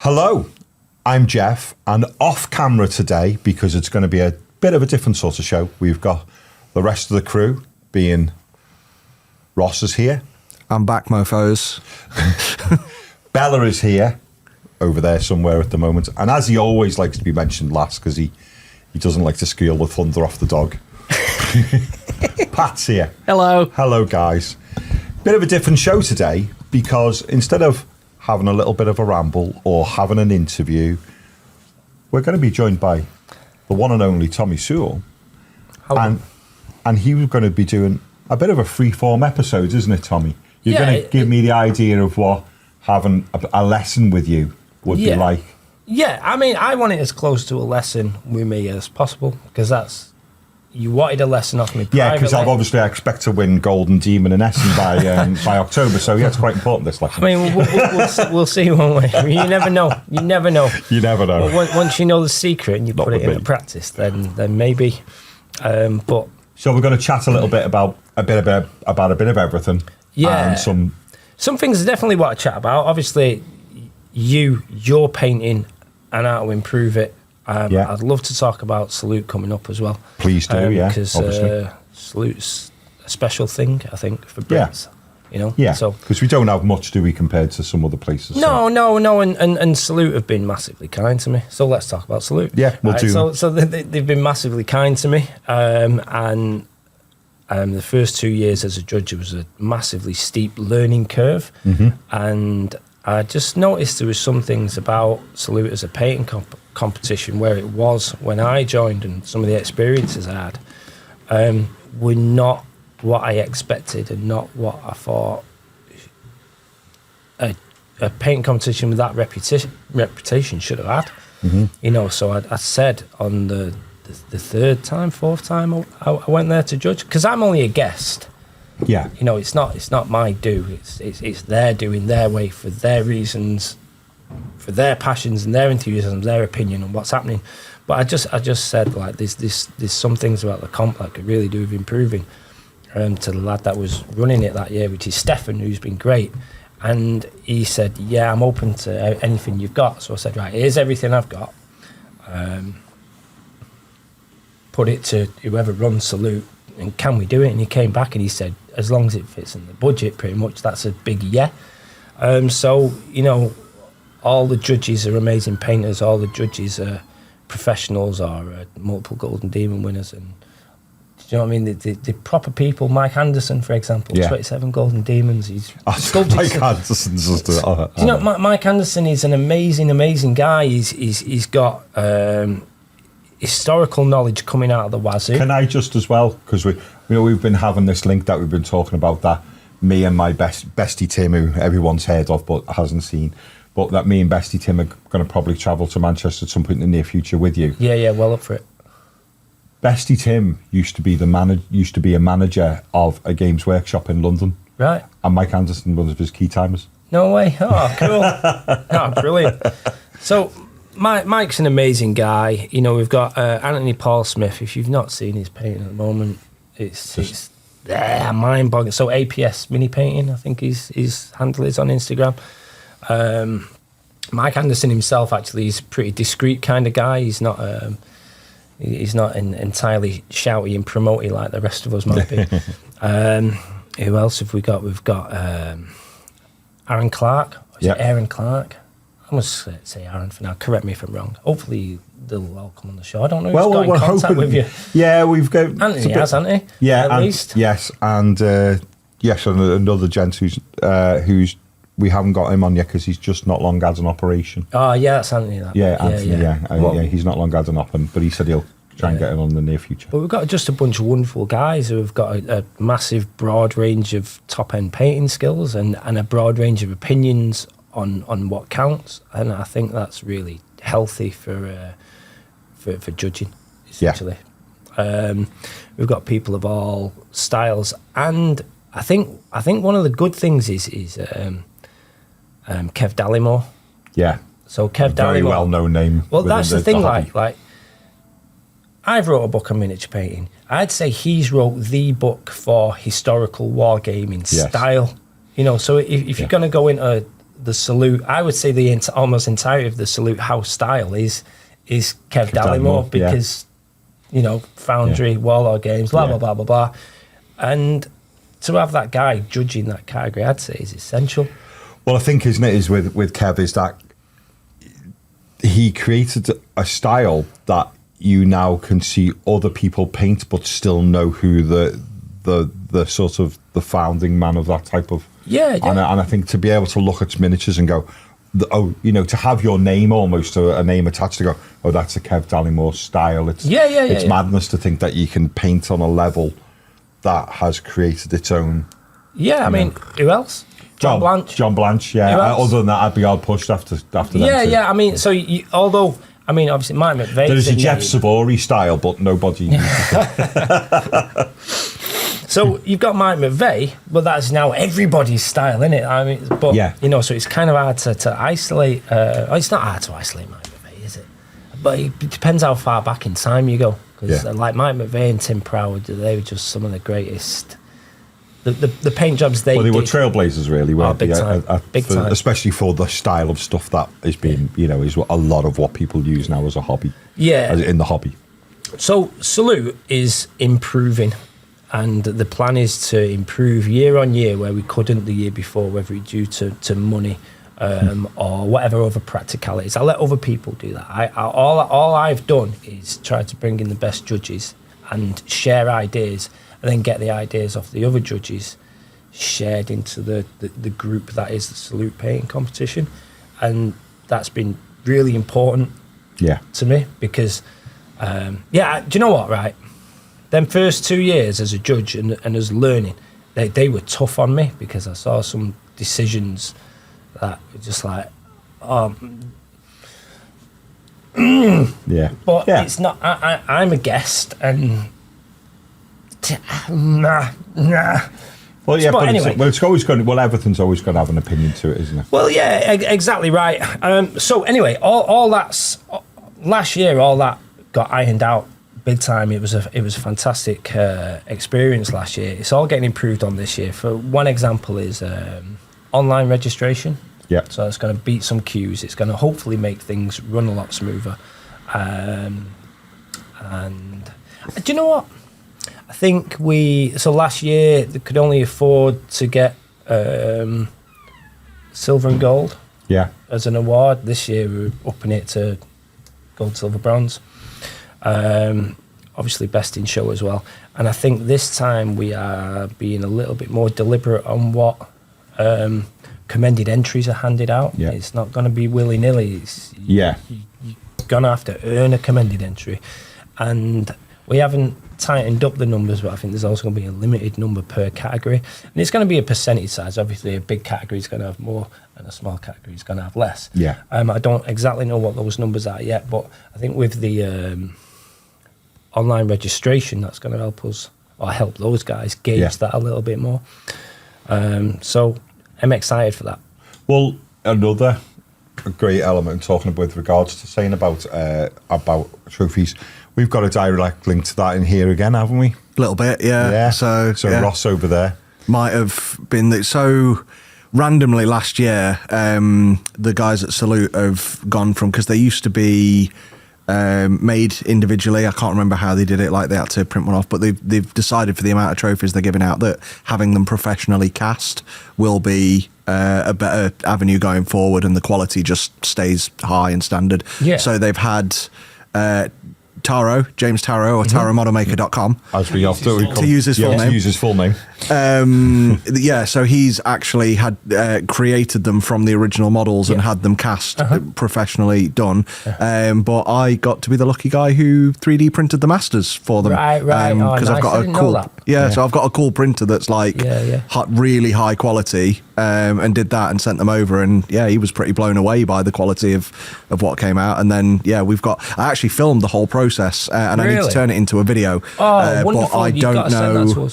Hello, I'm Geoff, and off camera today, because it's going to be a bit of a different sort of show, we've got the rest of the crew, being Ross is here. I'm back, mofos. Bella is here, over there somewhere at the moment, and as he always likes to be mentioned last, because he doesn't like to squeal the thunder off the dog. Pat's here. Hello. Hello, guys. Bit of a different show today, because instead of having a little bit of a ramble or having an interview, we're going to be joined by the one and only Tommie Sewell. Hello. And he was going to be doing a bit of a free-form episode, isn't it, Tommie? You're going to give me the idea of what having a lesson with you would be like. Yeah, I mean, I want it as close to a lesson with me as possible, because you wanted a lesson off me privately. Yeah, because I expect to win Golden Demon and Essen by October, so yeah, it's quite important, this lesson. I mean, we'll see one way. You never know. You never know. You never know. But once you know the secret and you put it into practice, then maybe. But so we're going to chat a little bit about a bit of everything. Yeah. And some things I definitely want to chat about. Obviously, your painting and how to improve it. I'd love to talk about Salute coming up as well. Please do, because Salute's a special thing, I think, for Brits. You know, yeah. So because we don't have much, do we, compared to some other places? No, and Salute have been massively kind to me. So let's talk about Salute. Yeah, we'll do. So they've been massively kind to me, and the first 2 years as a judge, it was a massively steep learning curve, and I just noticed there was some things about Salute as a painting competition where it was when I joined, and some of the experiences I had were not what I expected and not what I thought a painting competition with that reputation should have had. You know, so I said on the fourth time I went there to judge, because I'm only a guest. Yeah, you know, it's not my do. It's their doing their way for their reasons, for their passions and their enthusiasm, their opinion on what's happening. But I just said, like, there's some things about the comp that could really do with improving. To the lad that was running it that year, which is Stefan, who's been great, and he said, "Yeah, I'm open to anything you've got." So I said, "Right, here's everything I've got. Put it to whoever runs Salute, and can we do it?" And he came back and he said, as long as it fits in the budget, pretty much, that's a big yeah. So, you know, all the judges are amazing painters, all the judges are professionals, or multiple Golden Demon winners, and do you know what I mean? The proper people. Mike Anderson, for example, 27 Golden Demons. He's sculpted. Mike Anderson's just do you know, Mike Anderson is an amazing guy. He's got historical knowledge coming out of the wazoo. Can I just as well, because we've been having this link that we've been talking about, that me and my bestie Tim, who everyone's heard of but hasn't seen, but that me and bestie Tim are going to probably travel to Manchester at some point in the near future with you. Yeah, well up for it. Bestie Tim used to be a manager of a Games Workshop in London. Right. And Mike Anderson was one of his key timers. No way. Oh, cool. Oh, brilliant. So Mike's an amazing guy. You know, we've got Anthony Paul Smith. If you've not seen his painting at the moment, it's mind-boggling. So APS mini painting, I think his handle is on Instagram. Mike Anderson himself, actually, is a pretty discreet kind of guy. He's not entirely shouty and promoty like the rest of us might be. Who else have we got? We've got Aaron Clark. Is it Aaron Clark? I must say Aaron for now. Correct me if I'm wrong. Hopefully they'll all come on the show. I don't know who's got in contact with you. Yeah, we've got... Anthony has, hasn't he? Yeah, at least. Yes, and another gent who's we haven't got him on yet because he's just not long had an operation. Oh, yeah, that's Anthony. Anthony, he's not long had an op, but he said he'll try and get him on in the near future. But we've got just a bunch of wonderful guys who have got a massive, broad range of top-end painting skills and a broad range of opinions on what counts, and I think that's really healthy for judging, essentially. We've got people of all styles, and I think one of the good things is Kev Dallimore. Yeah. So Kev Dallimore, very well known name. Well, that's the thing. Like I've wrote a book on miniature painting. I'd say he's wrote the book for historical wargaming style. You know, so if you're going to go into the Salute, I would say the almost entirety of the Salute house style is Kev Dallimore, because you know, Foundry, Warlord Games, blah blah blah blah blah, and to have that guy judging that category, I'd say is essential. Well, I think, isn't it, is with Kev, is that he created a style that you now can see other people paint, but still know who the sort of the founding man of that type of and I think to be able to look at miniatures and go, you know, to have your name almost, or a name attached, to go, oh, that's a Kev Dallimore style. It's madness to think that you can paint on a level that has created its own. Yeah, I mean, who else? John Blanche, yeah. Other than that, I'd be hard pushed after them. Yeah. I mean, so although, I mean, obviously, Mike McVeigh. There's a Geoff Savory style, but nobody. So you've got Mike McVeigh, but that's now everybody's style, isn't it? I mean, but you know, so it's kind of hard to isolate. It's not hard to isolate Mike McVeigh, is it? But it depends how far back in time you go. Because like Mike McVeigh and Tim Proud, they were just some of the greatest. The paint jobs they were trailblazers, really, weren't big they? Time. Big time. Especially for the style of stuff that is being, you know, is a lot of what people use now as a hobby. Yeah. In the hobby. So Salute is improving, and the plan is to improve year on year where we couldn't the year before, whether it's due to money or whatever other practicalities. I let other people do that. All I've done is try to bring in the best judges and share ideas, and then get the ideas off the other judges shared into the group that is the Salute painting competition. And that's been really important to me, because do you know what, right? Them first 2 years as a judge and as learning, they were tough on me, because I saw some decisions that were just like, but it's not. I'm a guest, and nah. Well, yeah, but anyway, it's always going. Well, everything's always going to have an opinion to it, isn't it? Well, yeah, exactly right. So anyway, all that's last year. All that got ironed out big time. It was a fantastic experience last year. It's all getting improved on this year. For one example is online registration. Yeah. So it's going to beat some queues. It's going to hopefully make things run a lot smoother. And do you know what? I think last year they could only afford to get silver and gold as an award. This year we're upping it to gold, silver, bronze. Obviously best in show as well. And I think this time we are being a little bit more deliberate on what commended entries are handed out. Yeah. It's not going to be willy-nilly. You're going to have to earn a commended entry. And we haven't tightened up the numbers, but I think there's also going to be a limited number per category. And it's going to be a percentage size. Obviously, a big category is going to have more and a small category is going to have less. Yeah. I don't exactly know what those numbers are yet, but I think with the online registration, that's going to help us, or help those guys gauge that a little bit more. So I'm excited for that. Well, another great element talking with regards to saying about trophies, we've got a direct link to that in here again, haven't we? A little bit, yeah. So Ross over there might have been so randomly last year. The guys at Salute have gone from, because they used to be made individually. I can't remember how they did it, like they had to print one off, but they've decided for the amount of trophies they're giving out that having them professionally cast will be a better avenue going forward, and the quality just stays high and standard. So they've had James Taro, or taromodelmaker.com, as we often to use his full name. To use his full name. So he's actually had created them from the original models and had them cast professionally done. But I got to be the lucky guy who 3D printed the masters for them. Right. Because I've got a cool. So I've got a cool printer that's like really high quality, and did that and sent them over, and he was pretty blown away by the quality of what came out. And then I actually filmed the whole process, and I need to turn it into a video. Wonderful. But I don't know.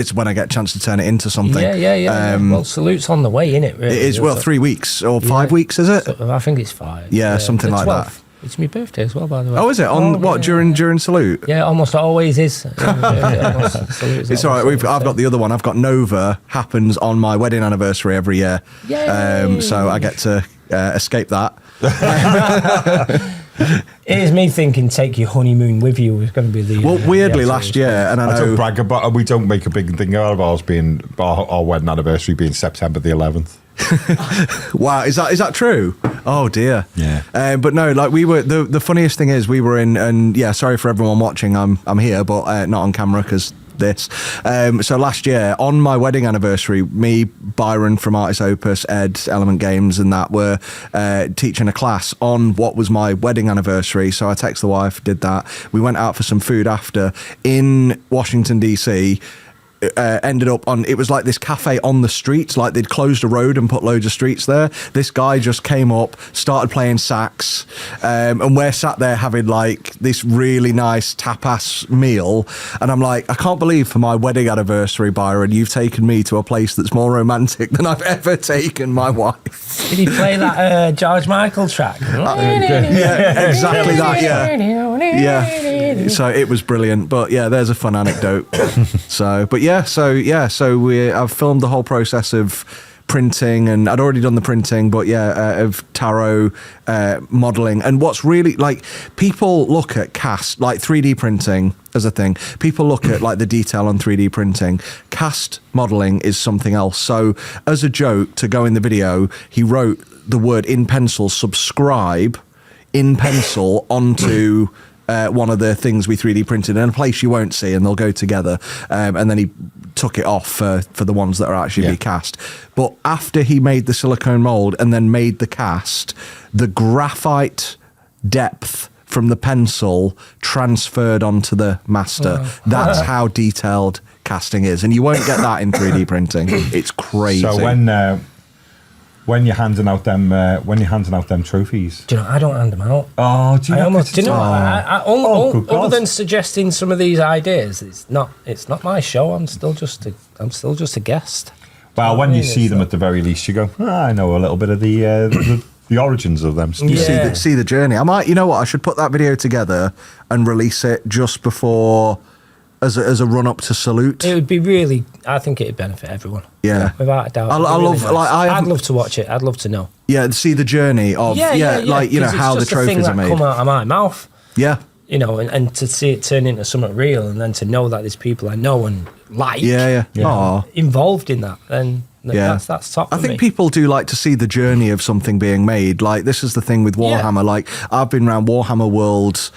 It's when I get a chance to turn it into something. Well, Salute's on the way, innit? Really, it is. Well, 3 weeks or 5 weeks, is it? I think it's 5. Yeah, something like that. It's my birthday as well, by the way. Oh, is it? On what, during Salute? Yeah, almost always is. It's all right. I've got the other one. I've got Nova, happens on my wedding anniversary every year. Yay! So I get to escape that. Here's me thinking, take your honeymoon with you was going to be the. Well, weirdly, last year, and I don't know. brag about. We don't make a big thing out of ours being our wedding anniversary being September the 11th. Wow, is that true? Oh dear. Yeah. But no, like we were. The funniest thing is we were in, and yeah, sorry for everyone watching. I'm here, but not on camera because this. So last year on my wedding anniversary, me, Byron from Artist Opus, Ed, Element Games, and that were teaching a class on what was my wedding anniversary. So I texted the wife, did that. We went out for some food after in Washington DC. Ended up on, it was like this cafe on the streets, like they'd closed a road and put loads of streets there. This guy just came up, started playing sax, and we're sat there having like this really nice tapas meal, and I'm like, I can't believe for my wedding anniversary, Byron, you've taken me to a place that's more romantic than I've ever taken my wife. Did he play that George Michael track? Yeah, exactly that. Yeah. So it was brilliant, but yeah, there's a fun anecdote. So I've filmed the whole process of printing, and I'd already done the printing, but of tarot modeling. And what's really like, people look at cast, like 3D printing as a thing. People look at like the detail on 3D printing. Cast modeling is something else. So as a joke to go in the video, he wrote the word in pencil, subscribe in pencil onto one of the things we 3D printed in a place you won't see, and they'll go together. And then he took it off for the ones that are actually be cast. But after he made the silicone mold and then made the cast, the graphite depth from the pencil transferred onto the master. Oh. That's how detailed casting is, and you won't get that in 3D printing. It's crazy. So when you're handing out them trophies, Do you know, I don't hand them out. oh, do you I know? almost, do you know, good God. other than suggesting some of these ideas, it's not my show. I'm still just a guest. Well, when you see them so- at the very least, you go, I know a little bit of the origins of them. You Yeah. see the journey. I might, you know what? I should put that video together and release it just before, as a run up to Salute. It would be really. I think it'd benefit everyone. Yeah. Without a doubt. I It'd be love- really nice. like, I I'd haven't- love to watch it. I'd love to know. Yeah, see the journey of like you know 'Cause how the it's just a thing trophies are that made. come out of my mouth. Yeah, And to see it turn into something real, and then to know that there's people I know and like yeah. Aw. involved in that, then Yeah. that's top. I for think me. people do like to see the journey of something being made. Like, this is the thing with Warhammer. Like, I've been around Warhammer World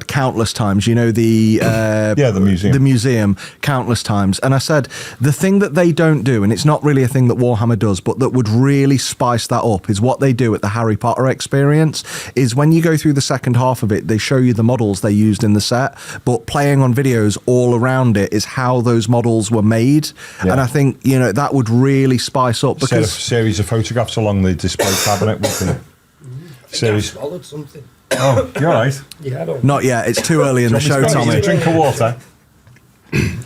countless times. You know, the the museum. countless times. And I said, the thing that they don't do, and it's not really a thing that Warhammer does, but that would really spice that up, is what they do at the Harry Potter experience. Is when you go through the second half of it, they show you the models they used in the set, but playing on videos all around it is how those models were made. Yeah. And I think, you know, that would really spice up, Set a because series of photographs along the display cabinet with the series. swallowed something. Oh, you're right. Yeah, I don't. not yet. It's too early in the show, Need a Tommy. drink of water.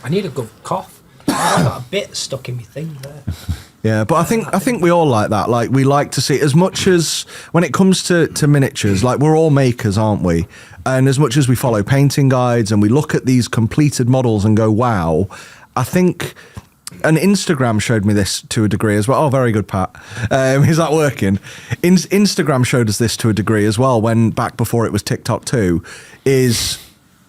I need a good cough. I've got a bit stuck in my thing there. Yeah, but I think we all like that. Like, we like to see, as much as when it comes to miniatures, like, we're all makers, aren't we? And as much as we follow painting guides and we look at these completed models and go, wow, I think. And Instagram showed me this to a degree as well. Oh, very good, Pat. Is that working? Instagram showed us this to a degree as well, when back before it was TikTok too, is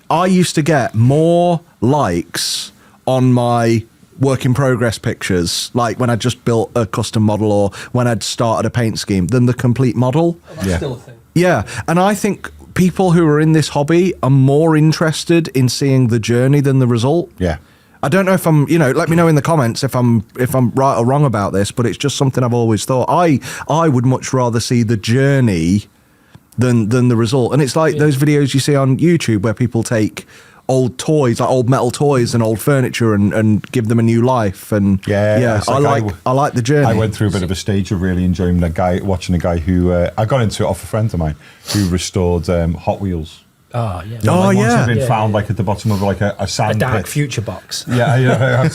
I used to get more likes on my work in progress pictures, like when I just built a custom model or when I'd started a paint scheme, than the complete model. Yeah. Still a thing. Yeah, and I think people who are in this hobby are more interested in seeing the journey than the result. Yeah. I don't know if I'm, you know, let me know in the comments if I'm right or wrong about this, but it's just something I've always thought. I would much rather see the journey than the result. And it's like those videos you see on YouTube where people take old toys, like old metal toys and old furniture, and give them a new life. And Yeah, I like the journey. I went through a bit of a stage of really enjoying watching a guy who I got into it off a friend of mine who restored Hot Wheels. Oh yeah. You know, Oh, like ones yeah. that had been Yeah, found yeah. like at the bottom of like a A sand dark pit. future box. Yeah, you know,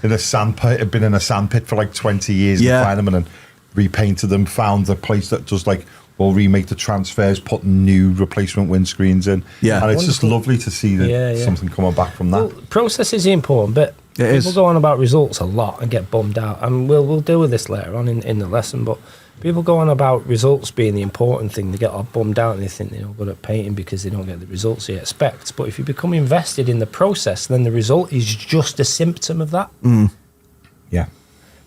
in a sand pit. Had been in a sand pit for like 20 years. Yeah. And find them and then repainted them. Found a place that does like or remake the transfers, put new replacement windscreens in. Yeah. And it's just lovely to see that Yeah, yeah. something coming back from that. Well, process is important, but It people is. go on about results a lot and get bummed out. And we'll deal with this later on in the lesson, but people go on about results being the important thing. They get all bummed out and they think they're not good at painting because they don't get the results they expect. But if you become invested in the process, then the result is just a symptom of that. Yeah.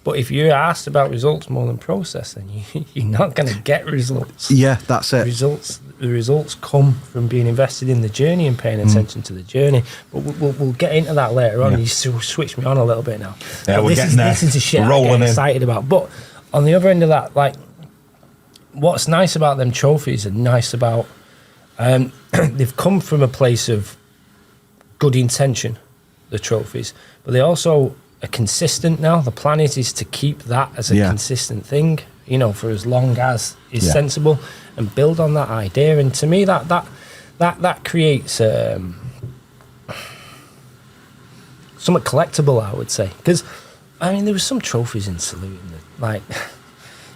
But if you're asked about results more than process, then you're not going to get results. Yeah, that's it. The results come from being invested in the journey and paying attention to the journey. But we'll get into that later on. Yeah. You switch me on a little bit now. Yeah, But we're getting there. This is the shit We're I rolling get in. excited about. But on the other end of that, like, what's nice about them trophies and nice about they've come from a place of good intention, the trophies, but they also are consistent now. The plan is to keep that as a consistent thing, you know, for as long as is sensible, and build on that idea. And to me, that creates something collectible, I would say. Because I mean, there was some trophies in Salute, like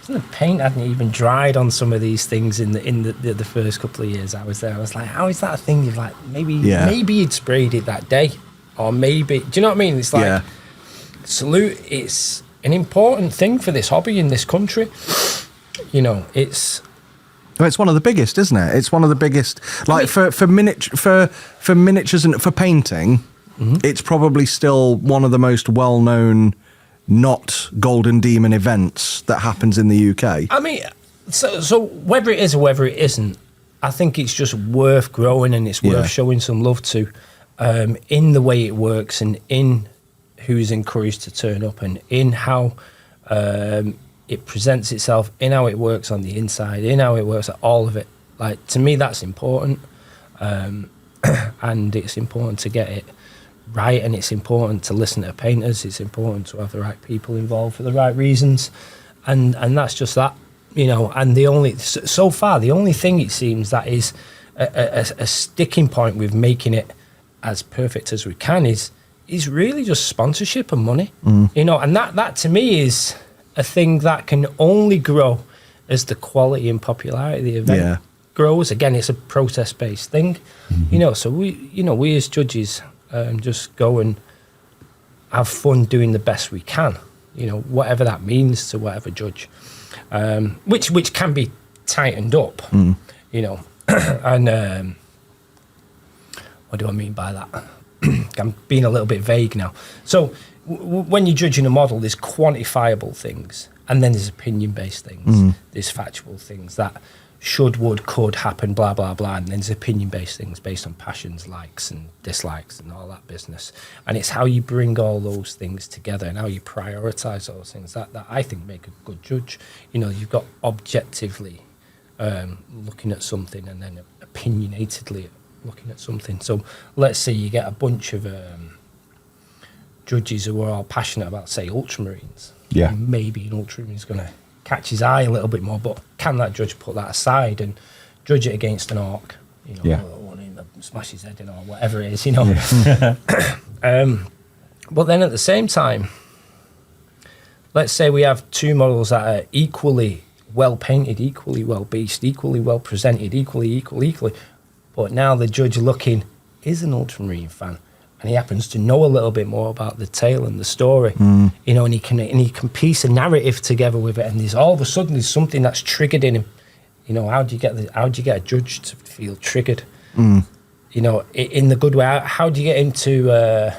the paint hadn't even dried on some of these things in the first couple of years I was there. I was like, how is that a thing? You've like maybe you'd sprayed it that day, or maybe, do you know what I mean? It's like Salute. It's an important thing for this hobby in this country. You know, it's one of the biggest, isn't it? It's one of the biggest. Like for miniatures and for painting, it's probably still one of the most well-known not Golden Demon events that happens in the UK. I mean, so whether it is or whether it isn't, I think it's just worth growing and it's worth showing some love to, in the way it works and in who's encouraged to turn up and in how it presents itself, in how it works on the inside, in how it works at all of it. Like, to me, that's important, and it's important to get it right, and it's important to listen to painters. It's important to have the right people involved for the right reasons, and that's just that, you know. And the only so far the only thing it seems that is a sticking point with making it as perfect as we can is really just sponsorship and money, you know. And that to me is a thing that can only grow as the quality and popularity of the event grows. Again, it's a process-based thing, you know. So we as judges just go and have fun doing the best we can, you know, whatever that means to whatever judge, which can be tightened up, you know. And what do I mean by that? I'm being a little bit vague now. So when you're judging a model, there's quantifiable things, and then there's opinion-based things. There's factual things that should, would, could happen, blah, blah, blah. And then there's opinion-based things based on passions, likes and dislikes and all that business. And it's how you bring all those things together and how you prioritise those things that I think make a good judge. You know, you've got objectively looking at something and then opinionatedly looking at something. So let's say you get a bunch of judges who are all passionate about, say, ultramarines. Yeah. Maybe an ultramarine is going to catch his eye a little bit more, but can that judge put that aside and judge it against an orc? You know, or smash his head in or whatever it is, you know. But then at the same time, let's say we have two models that are equally well painted, equally well beached, equally well presented, equally. But now the judge looking is an ultramarine fan, and he happens to know a little bit more about the tale and the story, you know, and he can piece a narrative together with it, and there's all of a sudden there's something that's triggered in him. You know, how do you get a judge to feel triggered? You know, in the good way. How do you get him to?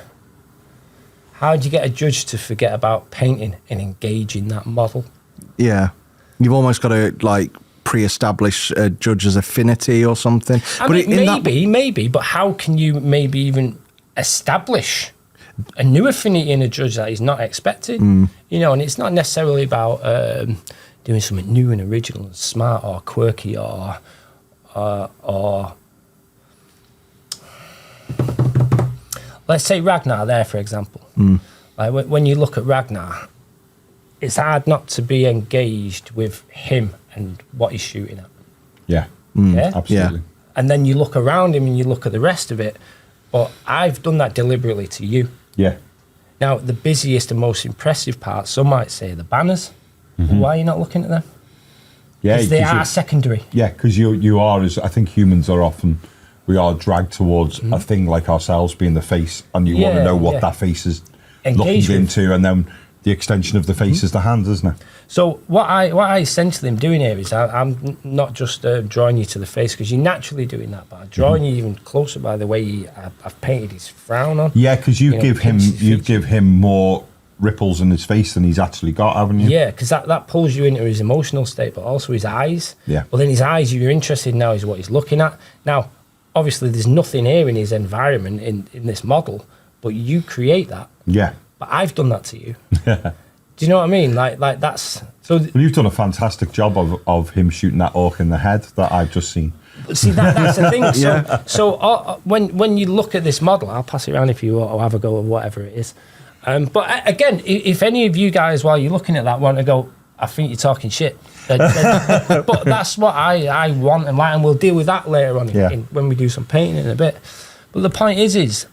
How do you get a judge to forget about painting and engage in that model? Yeah, you've almost got to like pre-establish a judge's affinity or something. I mean, maybe, but how can you maybe even establish a new affinity in a judge that is not expected? You know, and it's not necessarily about doing something new and original and smart or quirky or let's say Ragnar there, for example. Like when you look at Ragnar, it's hard not to be engaged with him and what he's shooting at. Yeah. Yeah? Absolutely. And then you look around him and you look at the rest of it. But I've done that deliberately to you. Yeah. Now, the busiest and most impressive part, some might say the banners. Why are you not looking at them? Yeah, Because they 'cause are secondary. Yeah, because you are, as I think humans are often, we are dragged towards a thing like ourselves being the face, and you want to know what that face is Engage looking with. into, and then the extension of the face is the hand, isn't it? So what I essentially am doing here is I'm not just drawing you to the face, because you're naturally doing that, but I'm drawing you even closer by the way I've painted his frown on. Yeah, because you know, give him more ripples in his face than he's actually got, haven't you? Yeah, because that pulls you into his emotional state, but also his eyes. Yeah. Well, then his eyes, you're interested now is what he's looking at. Now, obviously, there's nothing here in his environment in this model, but you create that. Yeah. But I've done that to you. Do you know what I mean? Like that's so. Well, you've done a fantastic job of him shooting that orc in the head that I've just seen. See, that's the thing. So when you look at this model, I'll pass it around if you want, or have a go or whatever it is. But again, if any of you guys, while you're looking at that, want to go, I think you're talking shit. But that's what I want and like, and we'll deal with that later on when we do some painting in a bit. But the point is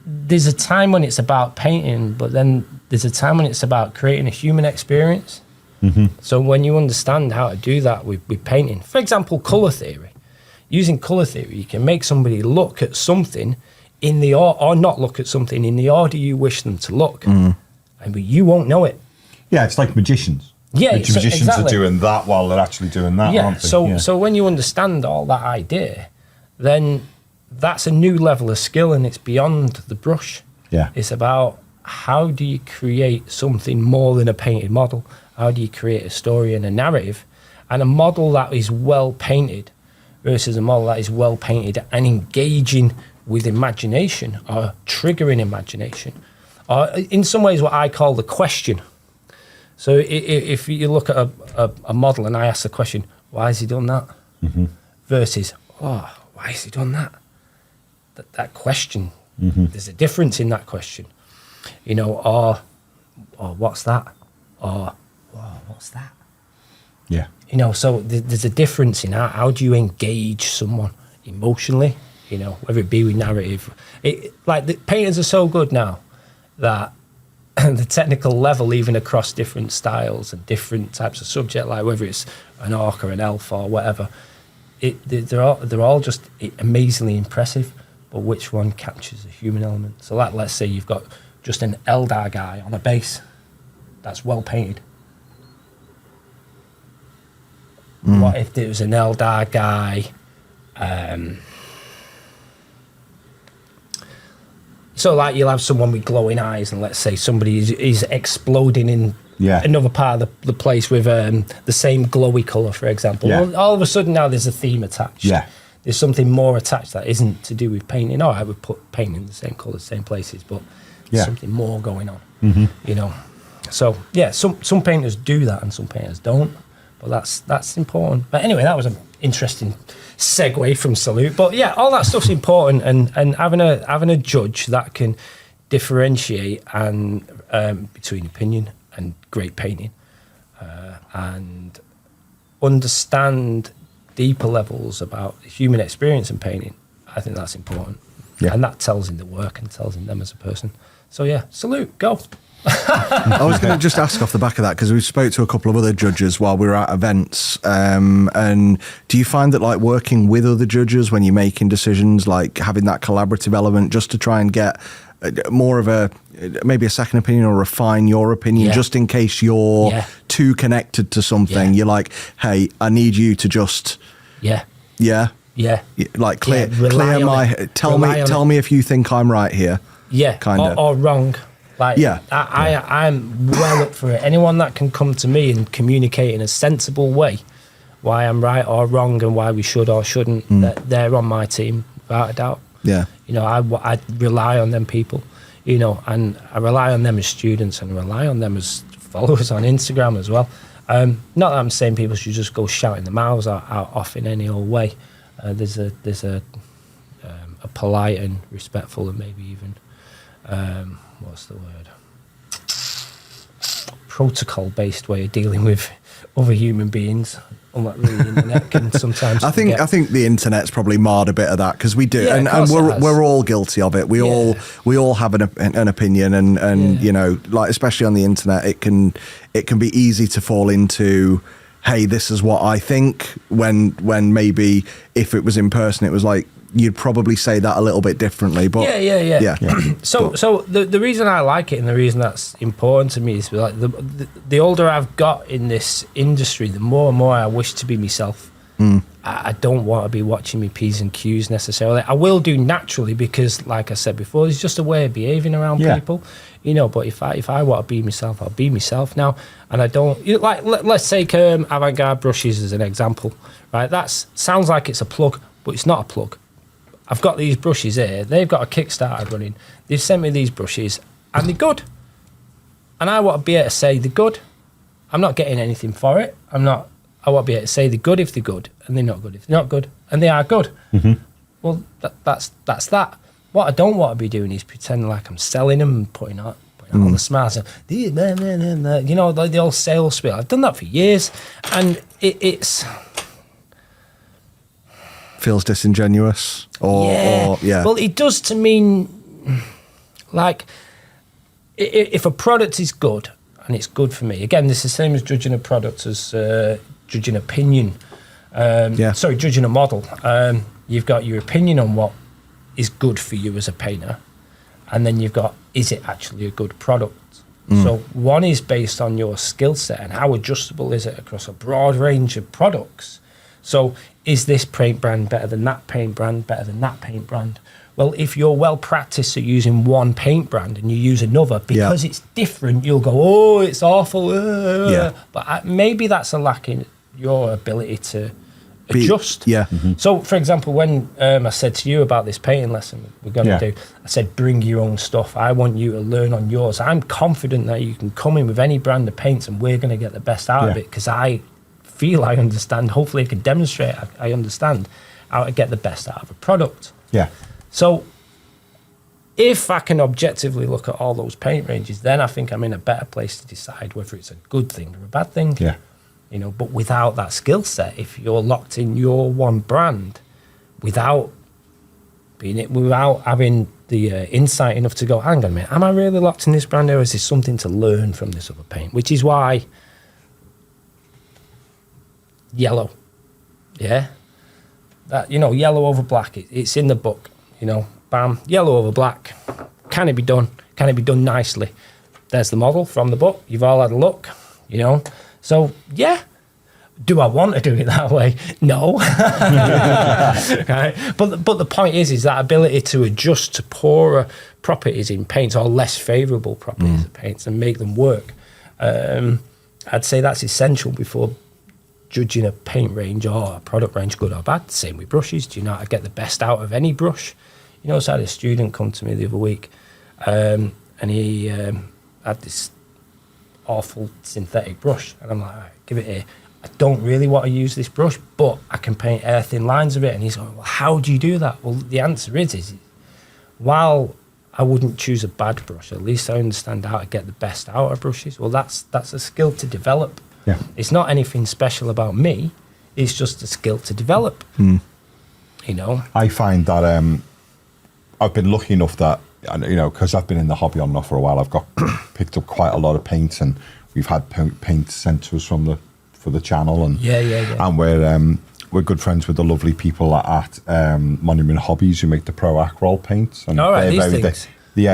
there's a time when it's about painting, but then there's a time when it's about creating a human experience. Mm-hmm. So when you understand how to do that with painting, for example, colour theory. Using colour theory, you can make somebody look at something in the or not look at something in the order you wish them to look, and you won't know it. Yeah, it's like magicians. Yeah, magicians are doing that while they're actually doing that. Yeah, aren't they? so when you understand all that idea, then that's a new level of skill, and it's beyond the brush. Yeah, it's about how do you create something more than a painted model? How do you create a story and a narrative, and a model that is well painted versus a model that is well painted and engaging with imagination or triggering imagination, or in some ways what I call the question. So if you look at a model and I ask the question, why has he done that? Mm-hmm. Versus, why has he done that? That question, there's a difference in that question. You know, or what's that? Or, what's that? Yeah. You know, so there's a difference in how do you engage someone emotionally, you know, whether it be with narrative. Like the painters are so good now that the technical level, even across different styles and different types of subject, like whether it's an orc or an elf or whatever, they're all just amazingly impressive. But which one captures the human element? So, like, let's say you've got just an Eldar guy on a base that's well painted. What if there was an Eldar guy? So, like, you'll have someone with glowing eyes, and let's say somebody is exploding in another part of the place with the same glowy colour, for example. Yeah. Well, all of a sudden now there's a theme attached. Yeah. There's something more attached that isn't to do with painting. I would put painting in the same colours, same places, but there's something more going on, you know. So, yeah, some painters do that and some painters don't, but that's important. But anyway, that was an interesting segue from Salute. But yeah, all that stuff's important, and having a judge that can differentiate and between opinion and great painting, and understand deeper levels about the human experience in painting, I think that's important. Yeah. And that tells in the work and tells in them as a person. So yeah, Salute, go. I was going to just ask off the back of that, because we spoke to a couple of other judges while we were at events, and do you find that, like, working with other judges when you're making decisions, like having that collaborative element just to try and get more of maybe a second opinion or refine your opinion, just in case you're too connected to something, you're like, hey, I need you to just like clear my tell me if you think I'm right here, kind of, or wrong. Like, I'm well up for it. Anyone that can come to me and communicate in a sensible way why I'm right or wrong and why we should or shouldn't, they're on my team without a doubt. Yeah, you know, I rely on them people, you know, and I rely on them as students and rely on them as followers on Instagram as well. Not that I'm saying people should just go shouting their mouths out off in any old way. There's a polite and respectful and maybe even what's the word? Protocol-based way of dealing with other human beings. Unlike the internet can sometimes. I think the internet's probably marred a bit of that, because we do, and we're all guilty of it. We all have an opinion, and you know, like, especially on the internet, it can be easy to fall into hey, this is what I think, when maybe if it was in person, it was like, you'd probably say that a little bit differently. But yeah. So the reason I like it, and the reason that's important to me, is like the older I've got in this industry, the more and more I wish to be myself. I don't want to be watching me P's and Q's necessarily. I will do naturally, because, like I said before, it's just a way of behaving around people, you know. But if I want to be myself, I'll be myself now. And I don't, you know, like let's take avant-garde brushes as an example, right? That sounds like it's a plug, but it's not a plug. I've got these brushes here. They've got a Kickstarter running. They've sent me these brushes, and they're good. And I want to be able to say they're good. I'm not getting anything for it. I want to be able to say they're good if they're good, and they're not good if they're not good, and they are good. Well, that's that. What I don't want to be doing is pretending like I'm selling them and putting on all the smarts. You know, like the old sales spiel. I've done that for years, and it's feels disingenuous, or Well, it does to mean, like, if a product is good and it's good for me. Again, this is the same as judging a product as judging opinion. Sorry, judging a model. You've got your opinion on what is good for you as a painter, and then you've got, is it actually a good product? So one is based on your skill set and how adjustable is it across a broad range of products. So is this paint brand better than that paint brand, better than that paint brand? Well, if you're well practiced at using one paint brand and you use another, because it's different, you'll go, oh, it's awful. But maybe that's a lack in your ability to adjust. So, for example, when I said to you about this painting lesson we're going to do, I said, bring your own stuff. I want you to learn on yours. I'm confident that you can come in with any brand of paints and we're going to get the best out of it, because I feel I understand. Hopefully I can demonstrate I understand how to get the best out of a product. So if I can objectively look at all those paint ranges, then I think I'm in a better place to decide whether it's a good thing or a bad thing. You know, but without that skill set, if you're locked in your one brand, without having the insight enough to go, hang on a minute, am I really locked in this brand, or is there something to learn from this other paint? Which is why yellow, that, you know, yellow over black, it's in the book, you know, bam, yellow over black. Can it be done? Can it be done nicely? There's the model from the book. You've all had a look, you know. So, do I want to do it that way? No. Right? But the point is that ability to adjust to poorer properties in paints, or less favourable properties of paints, and make them work. I'd say that's essential before judging a paint range or a product range, good or bad. Same with brushes. Do you know how to get the best out of any brush? You know, so I had a student come to me the other week, and he had this awful synthetic brush, and I'm like, all right, give it here. I don't really want to use this brush, but I can paint air thin lines of it. And he's like, well, how do you do that? Well, the answer is while I wouldn't choose a bad brush, at least I understand how to get the best out of brushes. Well, that's a skill to develop. It's not anything special about me. It's just a skill to develop. You know, I find that I've been lucky enough that, you know, because I've been in the hobby on and off for a while, I've got picked up quite a lot of paints, and we've had paint sent to us for the channel, and and we're good friends with the lovely people at Monument Hobbies who make the Pro Acrol paints. And they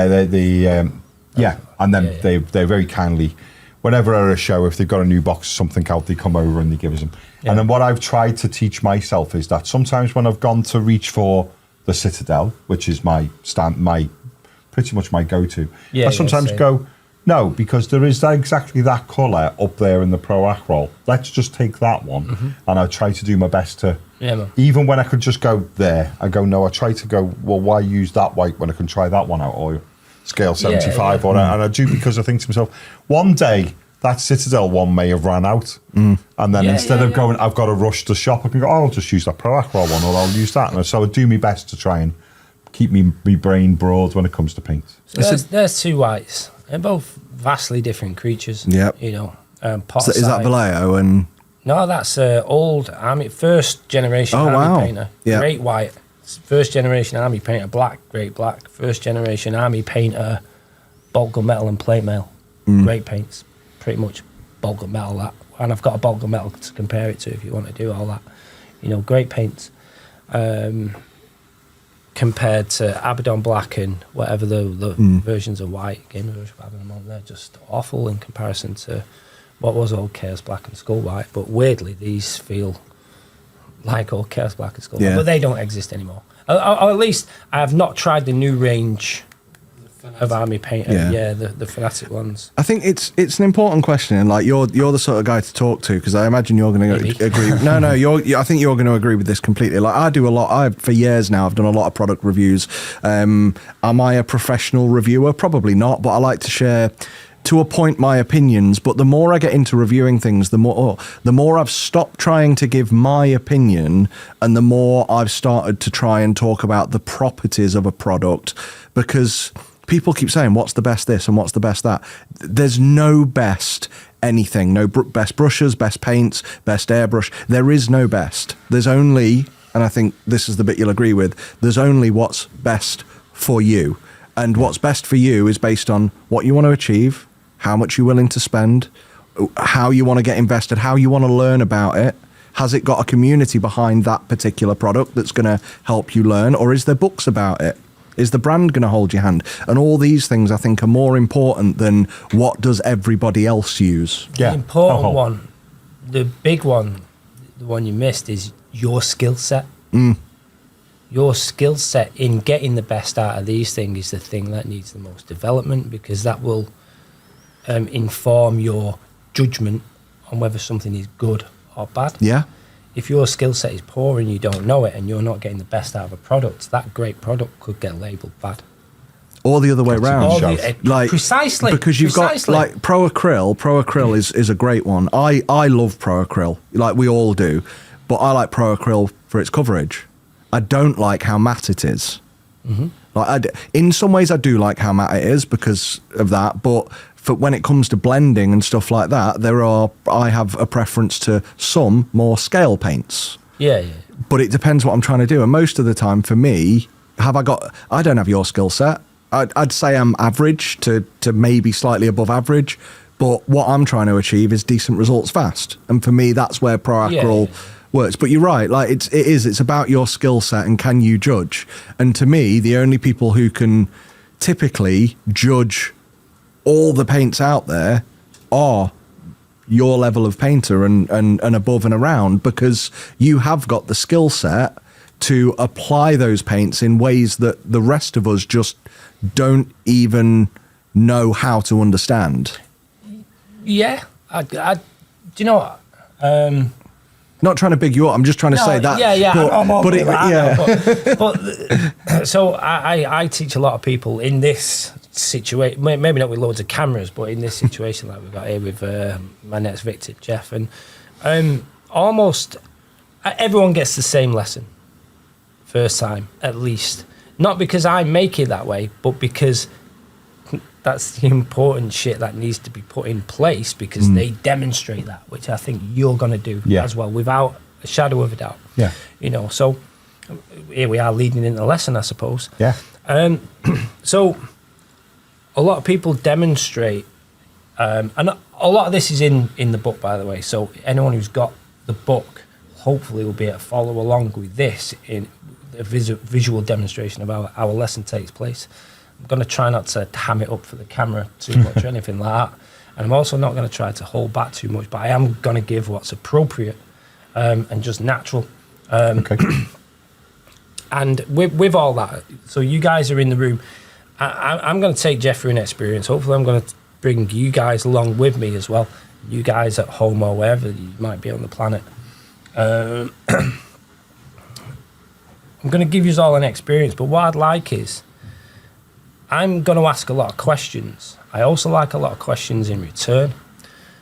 very kindly, whenever at a show, if they've got a new box or something out, they come over and they give us them. And then what I've tried to teach myself is that sometimes when I've gone to reach for the Citadel, which is pretty much my go-to, I sometimes go, no, because there is exactly that colour up there in the Pro Acrol. Let's just take that one. And I try to do my best to, even when I could just go there, I go, no, I try to go, well, why use that white when I can try that one out, or scale 75, and I do, because I think to myself, one day that Citadel one may have ran out, and then instead of going, I've got to rush to shop, I can go, oh, I'll just use that Pro Acrol one, or I'll use that. And so I do my best to try and keep me brain broad when it comes to paint. So there's two whites. They're both vastly different creatures. You know, so is that Vallejo and? No, that's old army, first generation army painter. Great white. First generation army painter, black, great black. First generation army painter, bulk metal and plate mail. Great paints. Pretty much bulk metal that and I've got a bulk of metal to compare it to if you want to do all that. You know, great paints. Compared to Abaddon Black and whatever the versions of white, Game version of Abaddon, they're just awful in comparison to what was old Chaos Black and Skull White. But weirdly, these feel like old Chaos Black and Skull White, but they don't exist anymore. Or at least I have not tried the new range of Army Painter. Yeah, the Fanatic ones. I think it's an important question, and like you're the sort of guy to talk to, because I imagine you're going to agree. No, I think you're going to agree with this completely. Like I do a lot. For years now, I've done a lot of product reviews. Am I a professional reviewer? Probably not, but I like to share, to a point, my opinions. But the more I get into reviewing things, the more I've stopped trying to give my opinion, and the more I've started to try and talk about the properties of a product, because people keep saying, what's the best this and what's the best that? There's no best anything. No best brushes, best paints, best airbrush. There is no best. There's only, and I think this is the bit you'll agree with, there's only what's best for you. And what's best for you is based on what you want to achieve, how much you're willing to spend, how you want to get invested, how you want to learn about it. Has it got a community behind that particular product that's going to help you learn? Or is there books about it? Is the brand going to hold your hand? And all these things, I think, are more important than what does everybody else use. The important one, the big one, the one you missed, is your skill set. Your skill set in getting the best out of these things is the thing that needs the most development, because that will inform your judgment on whether something is good or bad. Yeah. If your skill set is poor and you don't know it and you're not getting the best out of a product, that great product could get labelled bad. Or the other way around. Precisely. Because you've got like Pro Acryl. Pro Acryl is a great one. I love Pro Acryl, like we all do. But I like Pro Acryl for its coverage. I don't like how matte it is. Like in some ways I do like how matte it is because of that, but for when it comes to blending and stuff like that, I have a preference to some more scale paints. Yeah. But it depends what I'm trying to do. And most of the time for me, I don't have your skill set. I'd say I'm average to maybe slightly above average, but what I'm trying to achieve is decent results fast. And for me, that's where Pro Acryl works. But you're right, like it's about your skill set and can you judge. And to me, the only people who can typically judge all the paints out there are your level of painter and above and around, because you have got the skill set to apply those paints in ways that the rest of us just don't even know how to understand. Yeah. Do you know what? Not trying to big you up. I'm just trying to say that. But so I teach a lot of people in this situation, maybe not with loads of cameras, but in this situation like we've got here with my next victim, Geoff, and almost everyone gets the same lesson first time, at least. Not because I make it that way, but because that's the important shit that needs to be put in place, because they demonstrate that, which I think you're going to do as well, without a shadow of a doubt. Yeah. You know, so here we are leading into the lesson, I suppose. Yeah. So a lot of people demonstrate, and a lot of this is in the book, by the way. So anyone who's got the book, hopefully will be able to follow along with this in a visual demonstration of how our lesson takes place. I'm going to try not to ham it up for the camera too much or anything like that. And I'm also not going to try to hold back too much, but I am going to give what's appropriate and just natural. Okay. And with all that, so you guys are in the room. I'm going to take Geoff through an experience. Hopefully I'm going to bring you guys along with me as well. You guys at home or wherever you might be on the planet. I'm going to give you all an experience, but what I'd like is, I'm going to ask a lot of questions. I also like a lot of questions in return.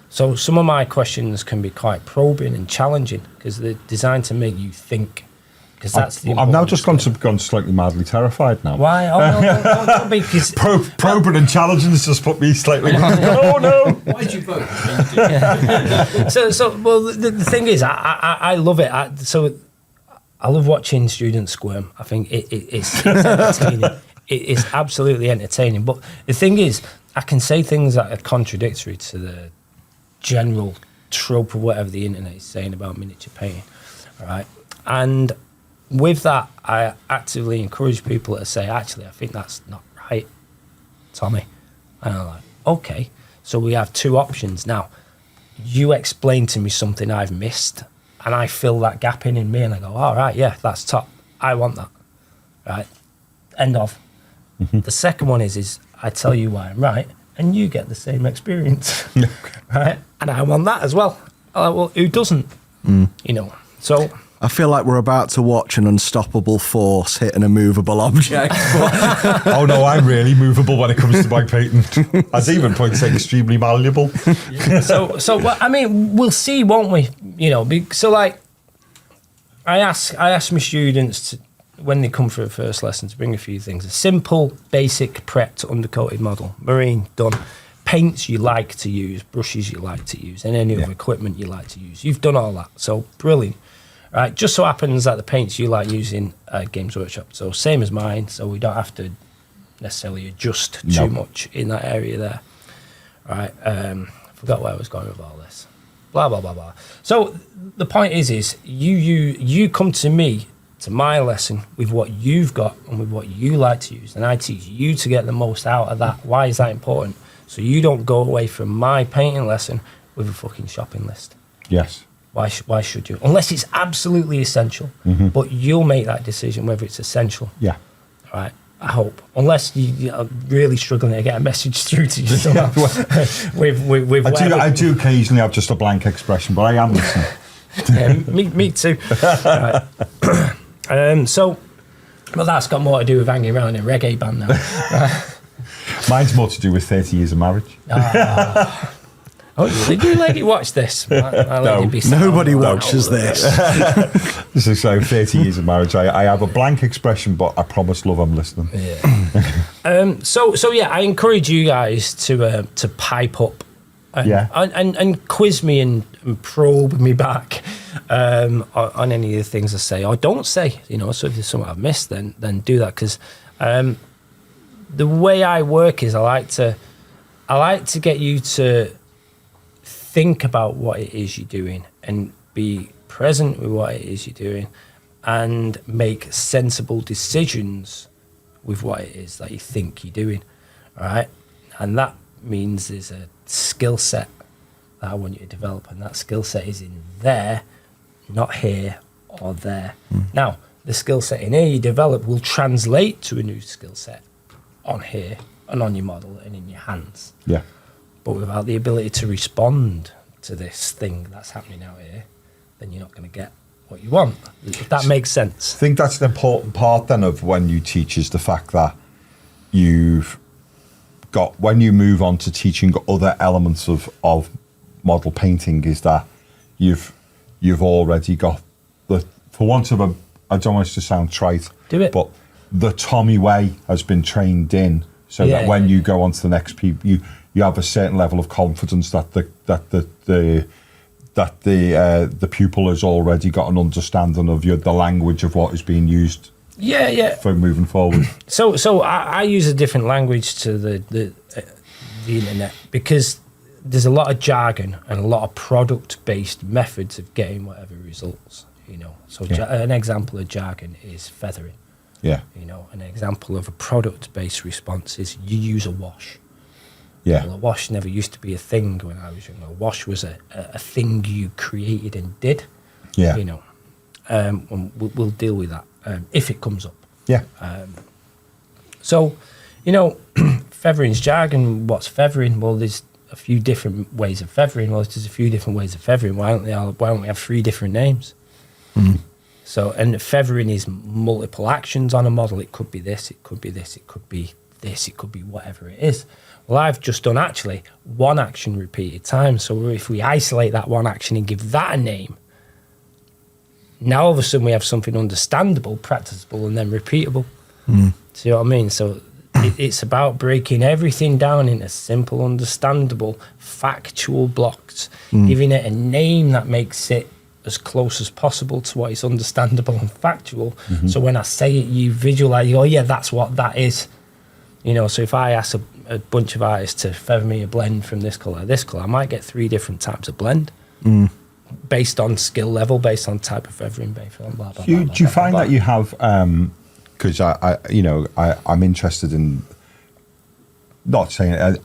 So some of my questions can be quite probing and challenging because they're designed to make you think. Because that's the I've now just gone slightly madly terrified now. Why? Oh, no, don't be. Cause, probing and challenging has just put me slightly. Oh no! Why did you vote? Well, the thing is, I love it. I love watching students squirm. I think it's entertaining. It's absolutely entertaining. But the thing is, I can say things that are contradictory to the general trope of whatever the internet is saying about miniature painting. All right. And with that, I actively encourage people to say, actually, I think that's not right, Tommie. And I'm like, okay. So we have two options now. You explain to me something I've missed, and I fill that gap in me, and I go, all right, yeah, that's top. I want that. Right. End of. The second one is I tell you why I'm right, and you get the same experience. Right? And I want that as well. I'm like, well, who doesn't? You know. So I feel like we're about to watch an unstoppable force hit an immovable object. Oh no, I'm really movable when it comes to my painting. As even points say, extremely malleable. So well, I mean, we'll see, won't we? You know, so like, I ask my students to, when they come for a first lesson, to bring a few things: a simple, basic, prepped, undercoated model, marine, done. Paints you like to use, brushes you like to use, and any other equipment you like to use. You've done all that, so brilliant. Right, just so happens that the paints you like using Games Workshop, so same as mine, so we don't have to necessarily adjust too much in that area there. Right, forgot where I was going with all this. Blah blah blah blah. So the point is you come to me, to my lesson, with what you've got and with what you like to use, and I teach you to get the most out of that. Why is that important? So you don't go away from my painting lesson with a fucking shopping list. Yes. Why should you? Unless it's absolutely essential. But you'll make that decision whether it's essential. Yeah. All right. I hope. Unless you are really struggling to get a message through to you somehow. with I do occasionally have just a blank expression, but I am listening. Yeah, me too. Right. So, well, that's got more to do with hanging around in a reggae band now. Mine's more to do with 30 years of marriage. Oh, did you lady watch this? My lady be Nobody watches this. So 30 years of marriage. I have a blank expression, but I promise, love, I'm listening. Yeah. So yeah, I encourage you guys to pipe up and quiz me and probe me back on any of the things I say or don't say. You know, so if there's something I've missed, then do that, because the way I work is I like to get you to think about what it is you're doing and be present with what it is you're doing and make sensible decisions with what it is that you think you're doing. All right. And that means there's a skill set that I want you to develop, and that skill set is in there, not here or there. Now, the skill set in here you develop will translate to a new skill set on here and on your model and in your hands. Yeah. But without the ability to respond to this thing that's happening out here, then you're not going to get what you want. If that makes sense. I think that's an important part then of when you teach, is the fact that you've got, when you move on to teaching other elements of model painting, is that you've already got the, for want of a, I don't want it to sound trite, do it, but the Tommie way has been trained in, so that when you go on to the next people, you have a certain level of confidence that the pupil has already got an understanding of the language of what is being used. For moving forward. So I use a different language to the internet, because there's a lot of jargon and a lot of product-based methods of getting whatever results. You know, so an example of jargon is feathering. Yeah. You know, an example of a product-based response is you use a wash. Yeah. Well, a wash never used to be a thing when I was younger. A wash was a thing you created and did. Yeah. You know, and we'll deal with that if it comes up. Yeah. So, you know, feathering's jargon. What's feathering? Well, there's a few different ways of feathering. Well, there's a few different ways of feathering. Why don't we have 3 different names? So, and feathering is multiple actions on a model. It could be this, it could be this, it could be this, it could be whatever it is. Well, I've just done actually one action repeated times. So if we isolate that one action and give that a name, now all of a sudden we have something understandable, practicable, and then repeatable. See what I mean? So it's about breaking everything down into simple, understandable, factual blocks, giving it a name that makes it as close as possible to what is understandable and factual. So when I say it, you visualize, oh yeah, that's what that is. You know, so if I ask a bunch of artists to feather me a blend from this colour, I might get 3 different types of blend. based on skill level, based on type of feathering, based on blah blah. Do you find that you have? Because I'm interested in. Not saying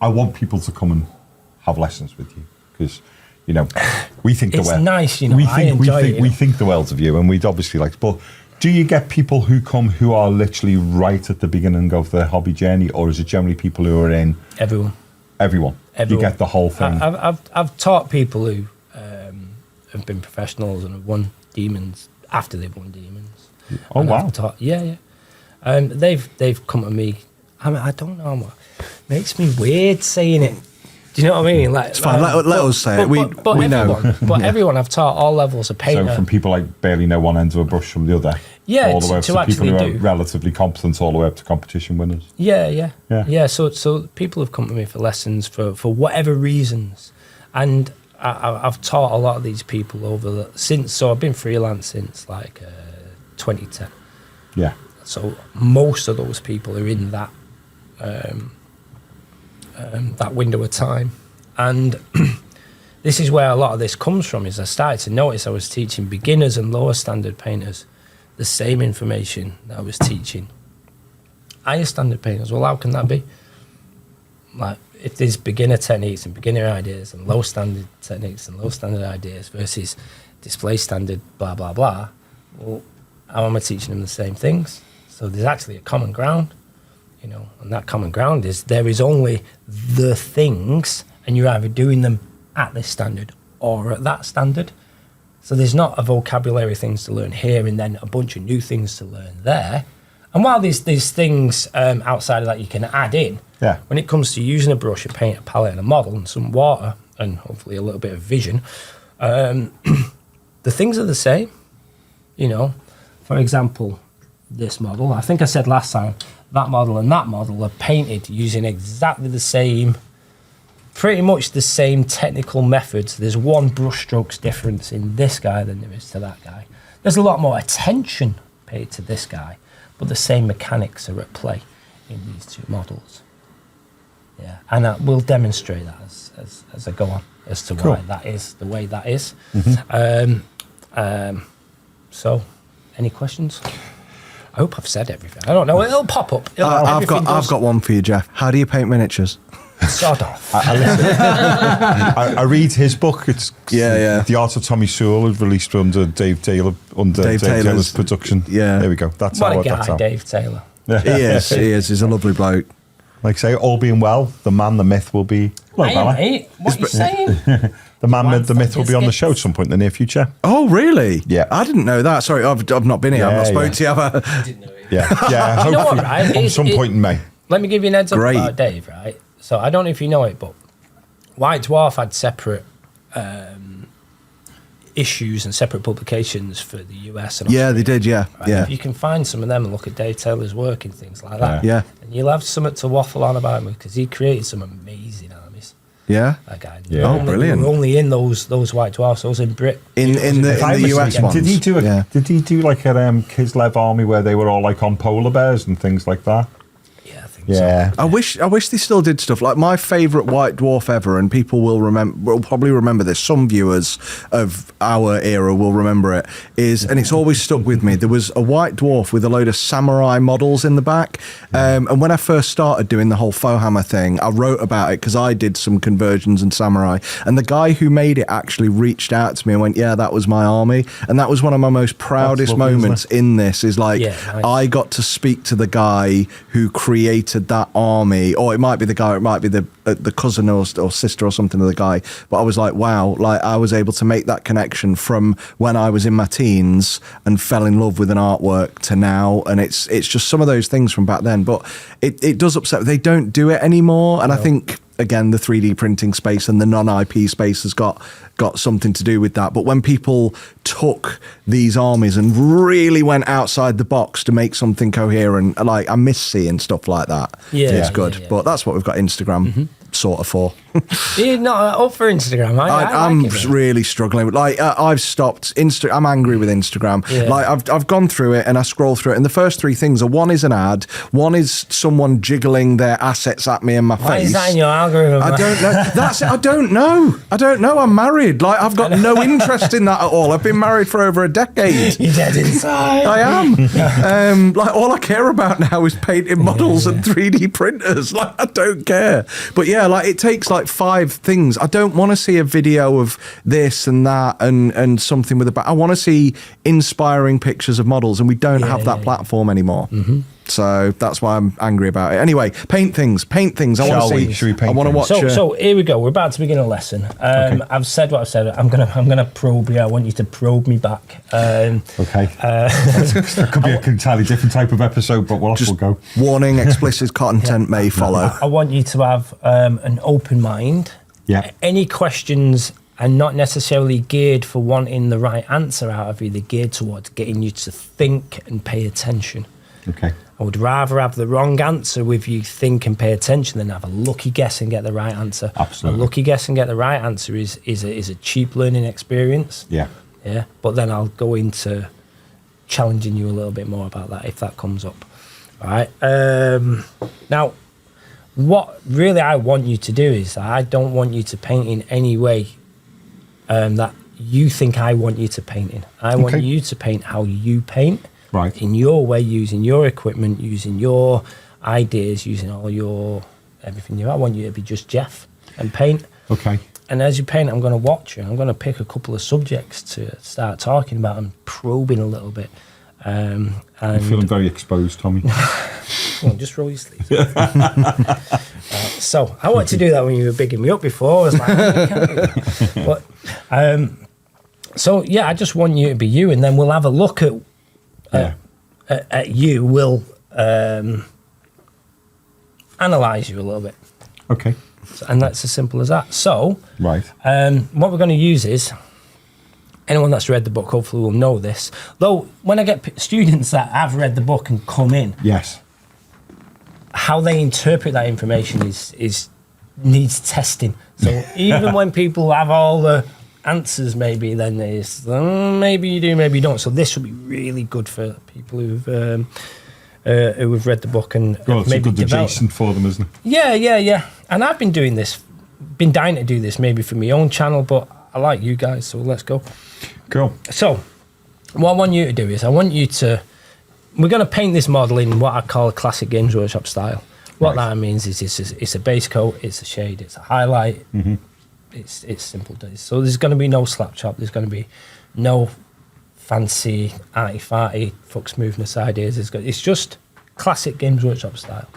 I want people to come and have lessons with you because we think it's the world. Nice, We think the world of you, and we'd obviously like. But do you get people who come who are literally right at the beginning of their hobby journey, or is it generally people who are in everyone? You get the whole thing. I've taught people who have been professionals and have won demons after they've won demons. Oh, wow! They've come to me. I mean, I don't know what makes me weird saying it. Do you know what I mean? Like, it's fine. Let us say it. We know. But everyone, I've taught all levels of painter. So from people like barely know one end of a brush from the other. Yeah, all the way up to people who do. are relatively competent, all the way up to competition winners. Yeah. So people have come to me for lessons for whatever reasons, and I've taught a lot of these people so I've been freelance since like 2010. Yeah. So most of those people are in that that window of time, and this is where a lot of this comes from. Is I started to notice I was teaching beginners and lower standard painters the same information that I was teaching higher standard painters. Well, how can that be? Like, if there's beginner techniques and beginner ideas and low standard techniques and low standard ideas versus display standard blah blah blah, well, how am I teaching them the same things? So there's actually a common ground, and that common ground is there is only the things, and you're either doing them at this standard or at that standard. So there's not a vocabulary things to learn here and then a bunch of new things to learn there. And while there's things outside of that you can add in, when it comes to using a brush, a paint, a palette and a model and some water and hopefully a little bit of vision, the things are the same. For example, this model, I think I said last time, that model and that model are painted using exactly the same, pretty much the same technical methods. There's one brushstrokes difference in this guy than there is to that guy. There's a lot more attention paid to this guy, but the same mechanics are at play in these two models. Yeah, and we'll demonstrate that as I go on as to why that is the way that is. Mm-hmm. So, any questions? I hope I've said everything. I don't know. It'll pop up. I've got one for you, Geoff. How do you paint miniatures? Sod off. I read his book. It's The Art of Tommie Sewell is released under Dave Taylor's production. Yeah, there we go. That's what how a guy, that's how. Dave Taylor. He is. He's a lovely bloke. Like I say, all being well, the man, the myth will be. What are you saying? The man, the myth will be on the show at some point in the near future. Oh, really? Yeah. I didn't know that. Sorry, I've not been here. I've not spoken to you. I didn't know it. Yeah. You know what, right? At some point in May. Let me give you an heads up about Dave, right? So I don't know if you know it, but White Dwarf had separate issues and separate publications for the US. And Australia, they did, right? yeah. If you can find some of them and look at Dave Taylor's work and things like that, yeah. and you'll have something to waffle on about him because he created some amazing armies. Yeah. That guy. Yeah. Brilliant. Only in those White Dwarfs, those in Brit. In the US ones. Did he do like a Kislev army where they were all like on polar bears and things like that? Yeah, I think Yeah. so. I wish they still did stuff like my favourite White Dwarf ever, and people will probably remember this. Some viewers of our era will remember it. And it's always stuck with me. There was a White Dwarf with a load of samurai models in the back, and when I first started doing the whole faux hammer thing, I wrote about it because I did some conversions in samurai, and the guy who made it actually reached out to me and went, "Yeah, that was my army," and that was one of my most proudest moments in this. Is like I got to speak to the guy who created that army, or it might be the guy, it might be the cousin or sister or something of the guy, but I was like, wow, like I was able to make that connection from when I was in my teens and fell in love with an artwork to now, and it's just some of those things from back then, but it does upset they don't do it anymore, and I think again the 3D printing space and the non-IP space has got something to do with that. But when people took these armies and really went outside the box to make something coherent, like I miss seeing stuff like that. Yeah, it's good. Yeah. But that's what we've got Instagram sort of for. You're not up for Instagram. I'm really struggling with, like, I've stopped I'm angry with Instagram. Like I've gone through it and I scroll through it, and the first three things are, one is an ad, one is someone jiggling their assets at me in my face. Why is that in your algorithm? I don't know. That's it. I don't know. I'm married. married. Like, I've got no interest in that at all. I've been married for over a decade. You're dead inside. I am. Like, all I care about now is painting models and 3D printers. Like, I don't care. But yeah, like, it takes like 5 things. I don't want to see a video of this and that and something with a back. I want to see inspiring pictures of models, and we don't have that platform anymore. Mm-hmm. So that's why I'm angry about it. Anyway, paint things. I want to see. Should we paint I want to watch. So here we go. We're about to begin a lesson. Okay. I've said what I've said. I'm gonna probe you. I want you to probe me back. Okay. That could be an entirely different type of episode, but we'll go. Warning: explicit content may follow. I want you to have an open mind. Yeah. Any questions are not necessarily geared for wanting the right answer out of you. They're geared towards getting you to think and pay attention. Okay. I would rather have the wrong answer with you think and pay attention than have a lucky guess and get the right answer. Absolutely. A lucky guess and get the right answer is a cheap learning experience. Yeah. Yeah. But then I'll go into challenging you a little bit more about that if that comes up. All right. Now, what really I want you to do is I don't want you to paint in any way that you think I want you to paint in. I want you to paint how you paint. Right. In your way, using your equipment, using your ideas, using all your everything you. I want you to be just Geoff and paint. Okay. And as you paint, I'm going to watch you. I'm going to pick a couple of subjects to start talking about and probing a little bit. And I'm feeling very exposed, Tommie. Well, just roll your sleeves. So I wanted to do that when you were bigging me up before. I was like, oh, can't do that. But, so yeah, I just want you to be you, and then we'll have a look at you. We'll analyse you a little bit. Okay. And that's as simple as that. So, right. What we're going to use is, anyone that's read the book hopefully will know this. Though, when I get students that have read the book and come in, yes, how they interpret that information is needs testing. So even when people have all the answers, maybe then there's maybe you do, maybe you don't. So this will be really good for people who have read the book and it's maybe a good adjacent for them, isn't it? Yeah. And I've been doing this, been dying to do this maybe for my own channel, but I like you guys, so let's go. Cool. So what I want you to do is we're going to paint this model in what I call a classic Games Workshop style. What that means is it's a base coat, it's a shade, it's a highlight. Mm-hmm. It's simple. So there's going to be no slap chop. There's going to be no fancy arty-farty fuck smoothness ideas. It's just classic Games Workshop style.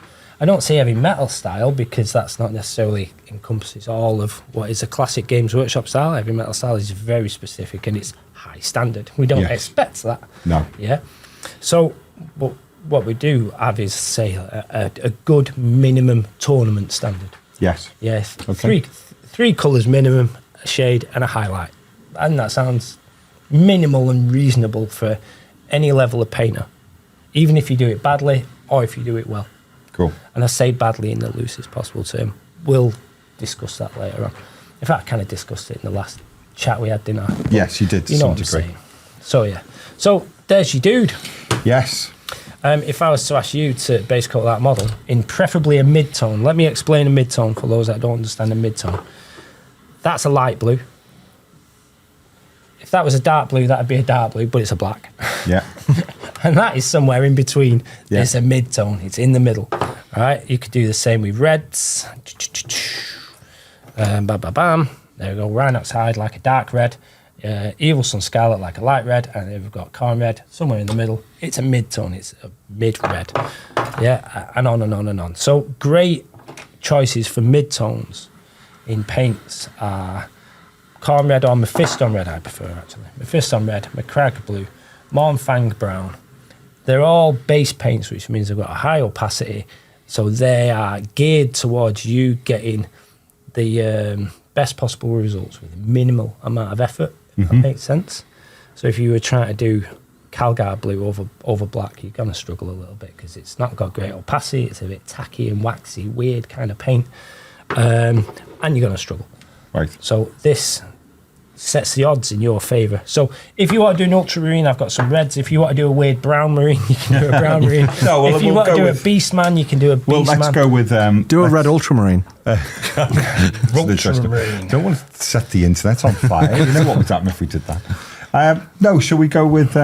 I don't say heavy metal style because that's not necessarily encompasses all of what is a classic Games Workshop style. Heavy metal style is very specific and it's high standard. We don't expect that. No. Yeah. So what we do have is, say, a good minimum tournament standard. Yes. Yes. Okay. Three colours minimum, a shade and a highlight. And that sounds minimal and reasonable for any level of painter, even if you do it badly or if you do it well. Cool. And I say badly in the loosest possible term. We'll discuss that later on. In fact, I kind of discussed it in the last chat we had, didn't I? Yes, you did to some degree. So, yeah. So, there's your dude. Yes. If I was to ask you to base coat that model in preferably a mid-tone, let me explain a mid-tone for those that don't understand a mid-tone. That's a light blue. If that was a dark blue, that'd be a dark blue, but it's a black. Yeah. And that is somewhere in between. Yeah. It's a mid-tone. It's in the middle. All right. You could do the same with reds. Bam, bam, bam. There we go. Rhinox Hide like a dark red. Evil Sun Scarlet like a light red. And then we've got Corn Red somewhere in the middle. It's a mid-tone. It's a mid-red. Yeah. And on and on and on. So great choices for mid-tones in paints are Corn Red or Mephiston Red, I prefer actually. Mephiston Red, Macraga Blue, Mornfang Brown. They're all base paints, which means they've got a high opacity. So they are geared towards you getting the best possible results with minimal amount of effort, if that makes sense. So if you were trying to do Calgar Blue over black, you're going to struggle a little bit because it's not got great opacity. It's a bit tacky and waxy, weird kind of paint. And you're going to struggle. Right. So this sets the odds in your favour. So if you want to do an ultramarine, I've got some reds. If you want to do a weird brown marine, you can do a brown marine. No, well, if you we'll want to go do with- a beast man, you can do a beast man. Well, let's go with Do a red ultramarine. Ultramarine. Don't want to set the internet on fire. You know what would happen if we did that? No, shall we go with?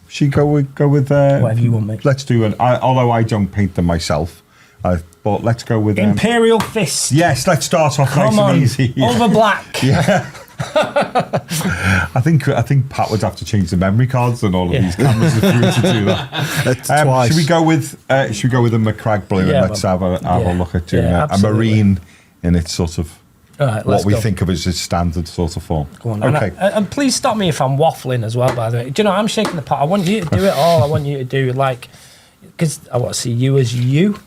Should we go with? Whatever you want, mate. Let's do although I don't paint them myself, but let's go with Imperial Fist. Yes, let's start off Come nice on. and easy. Over black. Yeah. I think Pat would have to change the memory cards and all of these cameras if we were to do that. Twice. Should we go with the McCrag blue Yeah, and let's have a look at doing a absolutely. marine in its sort of All right, what let's we go. think of as its standard sort of form. Go on. Okay. And please stop me if I'm waffling as well, by the way. Do you know, I'm shaking the pot. I want you to do it all. I want you to do because I want to see you as you,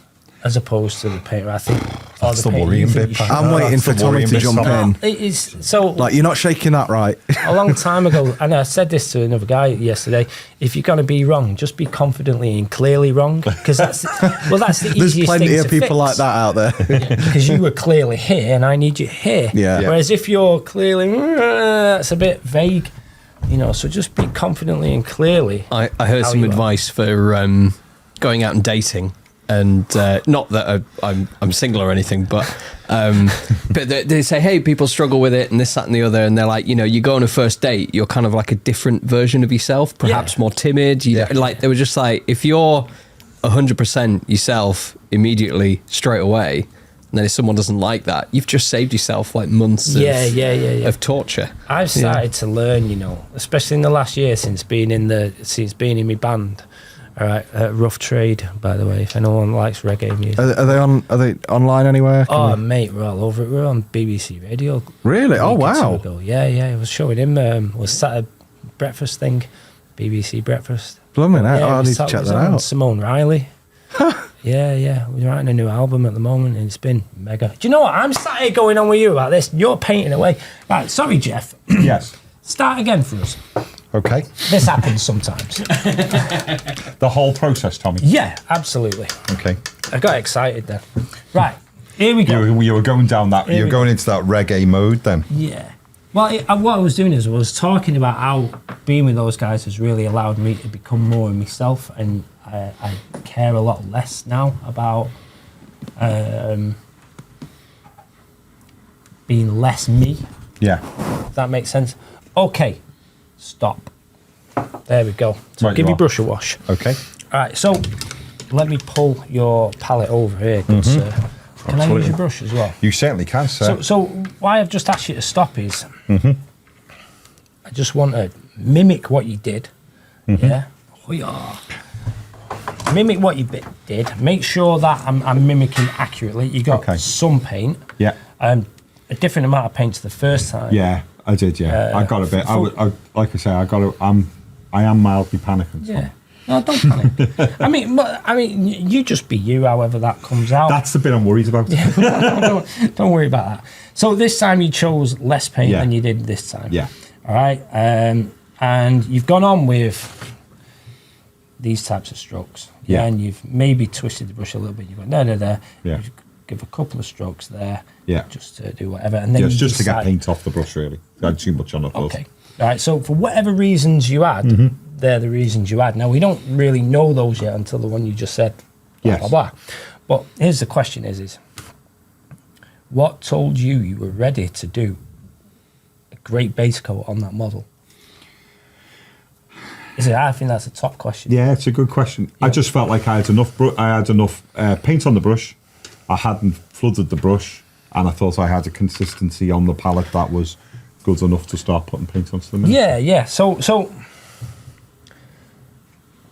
as opposed to the painter. I think. That's the worrying bit, Pat. I'm waiting That's for the Tommie worrying to bit, jump Tom. in. It is so. Like, you're not shaking that right. A long time ago, and I said this to another guy yesterday. If you're going to be wrong, just be confidently and clearly wrong, because that's the There's easiest plenty thing of to people fix. like that out there. Because you were clearly here, and I need you here. Yeah. Yeah. Whereas if you're clearly, that's a bit vague, So just be confidently and clearly. I heard How some you are. advice for going out and dating, and not that I'm single or anything, but they say, hey, people struggle with it and this, that, and the other, and they're like, you go on a first date, you're kind of like a different version of yourself, perhaps more timid. They were just like, if you're 100% yourself immediately straight away, and then if someone doesn't like that, you've just saved yourself like months of torture. I've started to learn, especially in the last year since being in my band. All right, Rough Trade, by the way, if anyone likes reggae music. Are they online anywhere? Mate, we're all over it. We're on BBC Radio. Really? Oh, a week or two wow. ago. Yeah, I was showing him. Was Saturday breakfast thing, BBC breakfast. Blooming out. Yeah, I need to check that out. Simone Riley. Yeah. We're writing a new album at the moment, and it's been mega. Do you know what? I'm sat here going on with you about this. You're painting away. Right, sorry, Geoff. Yes. Start again for us. Okay. This happens sometimes. The whole process, Tommie. Yeah, absolutely. Okay. I got excited then. Right, here we go. You were going down that. Here You were we going into that reggae mode then. Yeah. Well, what I was doing is I was talking about how being with those guys has really allowed me to become more of myself, and I care a lot less now about being less me. Yeah. If that makes sense. Okay, stop. There we go. So Right, give you your are. brush a wash. Okay. All right, so let me pull your palette over here, good sir. Can I use Absolutely. your brush as well? You certainly can, sir. So why I've just asked you to stop is I just want to mimic what you did. Yeah? Oh, yeah. Mimic what you did. Make sure that I'm mimicking accurately. You got Okay. some paint. Yeah. A different amount of paint to the first time. Yeah, I did. Yeah, I got a bit. Like I say, I am mildly panicking. So. Yeah. No, don't panic. I mean, you just be you, however that comes out. That's the bit I'm worried about. Don't worry about that. So this time you chose less paint Yeah. than you did this time. Yeah. All right. And you've gone on with these types of strokes. Yeah. And you've maybe twisted the brush a little bit. You've gone there. Yeah. You give a couple of strokes there. Yeah. Just to do whatever. And then Yeah, it's you just to get decide- paint off the brush, really. I had too much on the first. Okay. All right. So for whatever reasons you had, they're the reasons you had. Now we don't really know those yet until the one you just said. Blah, Yes. blah, blah. But here's the question: is what told you were ready to do a great base coat on that model? I think that's a top question. Yeah, it's a good question. I just felt like I had enough. I had enough paint on the brush. I hadn't flooded the brush, and I thought I had a consistency on the palette that was good enough to start putting paint onto the miniature. Yeah. So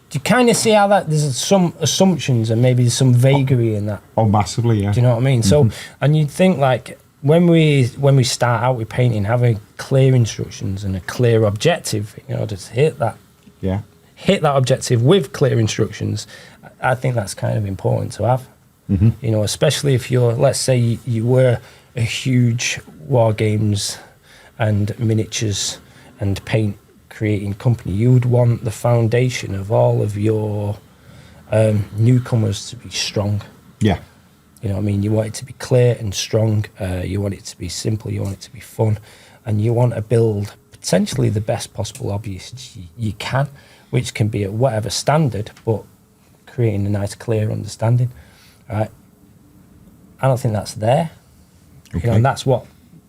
do you kind of see how that there's some assumptions and maybe some vagary in that? Oh, massively, yeah. Do you know what I mean? So, and you'd think like when we start out with painting, having clear instructions and a clear objective in order to hit that objective with clear instructions, I think that's kind of important to have. Especially if you're, let's say you were a huge war games and miniatures and paint creating company, you would want the foundation of all of your newcomers to be strong. Yeah. You know what I mean? You want it to be clear and strong. You want it to be simple. You want it to be fun. and you want to build potentially the best possible objects you can, which can be at whatever standard, but creating a nice, clear understanding. Right? I don't think that's there. Okay. And that's what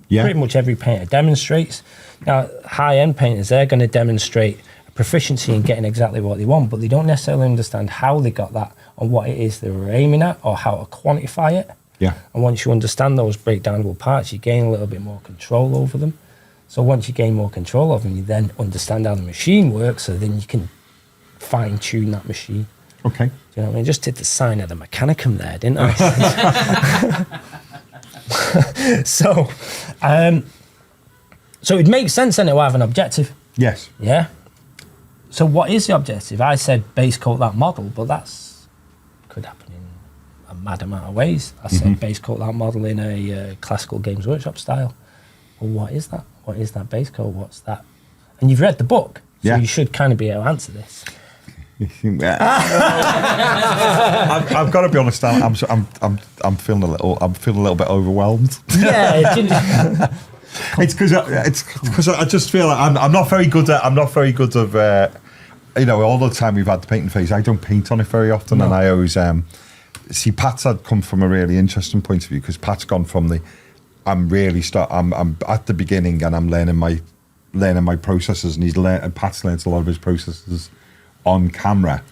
pretty much every painter demonstrates. Now, high-end painters, they're going to demonstrate a proficiency in getting exactly what they want, but they don't necessarily understand how they got that or what it is they were aiming at or how to quantify it. Yeah. And once you understand those breakdownable parts, you gain a little bit more control over them. So once you gain more control over them, you then understand how the machine works, so then you can fine-tune that machine. Okay. Do you know what I mean? I just did the sign of the Mechanicum there, didn't I? So it makes sense then to have an objective. Yes. Yeah. So what is the objective? I said base coat that model, but that's could happen in a mad amount of ways. I said base coat that model in a classical Games Workshop style. Well, what is that? What is that base coat? What's that? And you've read the book, so you should kind of be able to answer this. I've got to be honest. I'm feeling a little bit overwhelmed. Yeah. It's because I just feel like I'm not very good at all the time we've had the painting phase. I don't paint on it very often, and I always see Pat's had come from a really interesting point of view, because Pat's gone from I'm at the beginning and I'm learning my processes, and Pat's learned a lot of his processes on camera,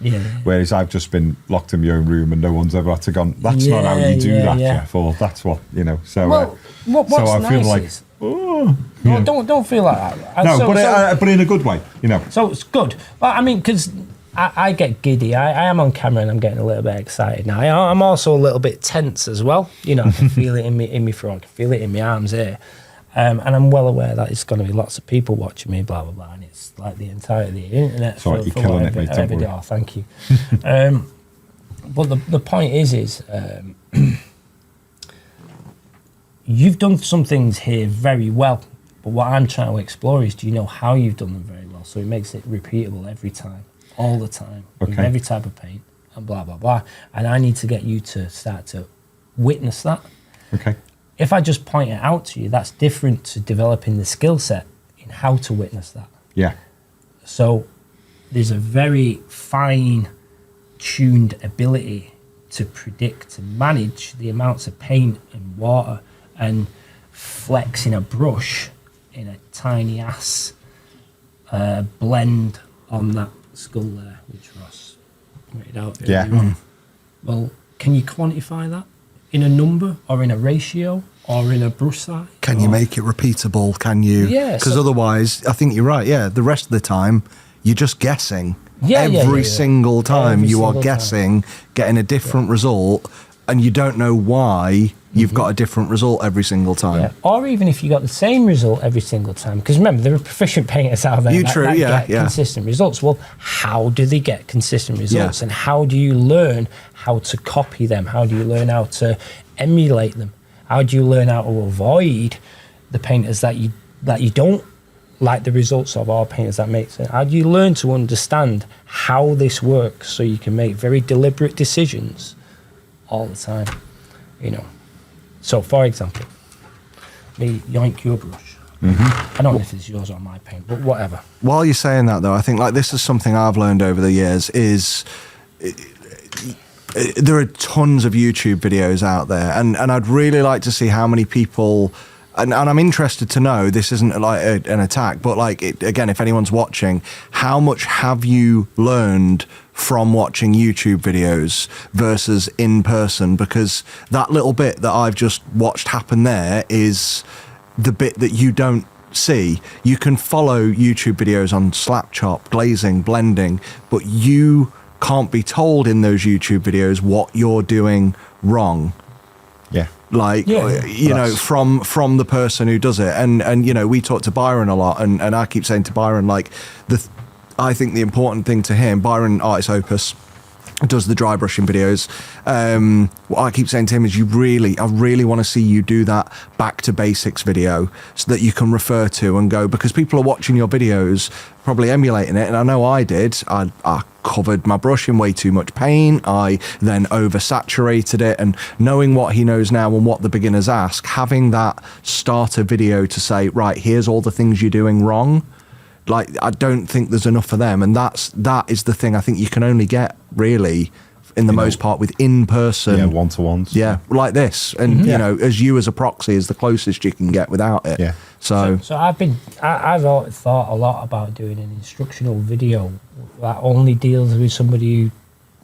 whereas I've just been locked in my own room and no one's ever had to go, that's not how you do that, Geoff, or that's what, so what's so I feel nice like is, don't feel like that. No, but in a good way, So it's good. Well, I mean, because I get giddy. I am on camera and I'm getting a little bit excited now. I'm also a little bit tense as well. I can feel it in me throat. I can feel it in my arms here. And I'm well aware that it's going to be lots of people watching me, blah, blah, blah. And it's like the entirety of the internet. Sorry, you're killing it, mate. Don't worry. Oh, thank you. But the point is you've done some things here very well. But what I'm trying to explore is, do you know how you've done them very well? So it makes it repeatable every time, all the time, with every type of paint, and blah, blah, blah. And I need to get you to start to witness that. Okay. If I just point it out to you, that's different to developing the skill set in how to witness that. Yeah. So there's a very fine-tuned ability to predict, to manage the amounts of paint and water and flexing a brush in a tiny ass blend on that skull there, which Ross pointed out earlier on. Well, can you quantify that in a number or in a ratio or in a brush size? Can you make it repeatable? Can you? Yeah. Because otherwise, I think you're right. Yeah. The rest of the time, you're just guessing. Every single time you are guessing, getting a different result, and you don't know why you've got a different result every single time. Yeah. Or even if you got the same result every single time. Because remember, there are proficient painters out there that get consistent results. Well, how do they get consistent results? And how do you learn how to copy them? How do you learn how to emulate them? How do you learn how to avoid the painters that you don't like the results of, or painters that make sense? How do you learn to understand how this works so you can make very deliberate decisions all the time? So, for example, me yoink your brush. I don't know if it's yours or my paint, but whatever. While you're saying that, though, I think this is something I've learned over the years is there are tons of YouTube videos out there, and I'd really like to see how many people, and I'm interested to know, this isn't like an attack, but again, if anyone's watching, how much have you learned from watching YouTube videos versus in person? Because that little bit that I've just watched happen there is the bit that you don't see. You can follow YouTube videos on slap chop, glazing, blending, but you can't be told in those YouTube videos what you're doing wrong. Yeah. From the person who does it. And we talk to Byron a lot, and I keep saying to Byron, I think the important thing to him, Byron, artist opus, does the dry brushing videos. What I keep saying to him is, I really want to see you do that back to basics video so that you can refer to and go, because people are watching your videos, probably emulating it. And I know I did. I covered my brush in way too much paint. I then oversaturated it, and knowing what he knows now and what the beginners ask, having that starter video to say, right, here's all the things you're doing wrong. Like, I don't think there's enough for them, and that is the thing I think you can only get really in the most part with in-person one-to-ones, like this, and you know, as you as a proxy is the closest you can get without it. So I've always thought a lot about doing an instructional video that only deals with somebody who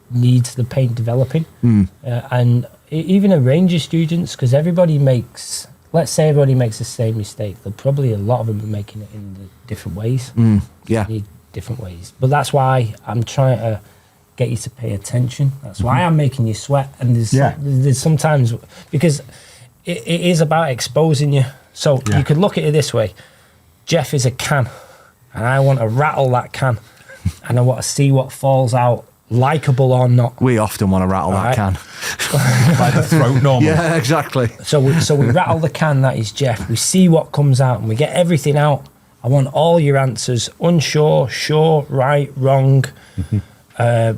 needs the paint developing, and even a range of students, because let's say everybody makes the same mistake. They'll probably, a lot of them are making it in the different ways. Need different ways. But that's why I'm trying to get you to pay attention. That's why I'm making you sweat. And there's sometimes, because it is about exposing you. So you could look at it this way. Geoff is a can, and I want to rattle that can, and I want to see what falls out, likable or not. We often want to rattle that can. By the throat normally. Yeah, exactly. So we rattle the can, that is Geoff. We see what comes out and we get everything out. I want all your answers: unsure, sure, right, wrong,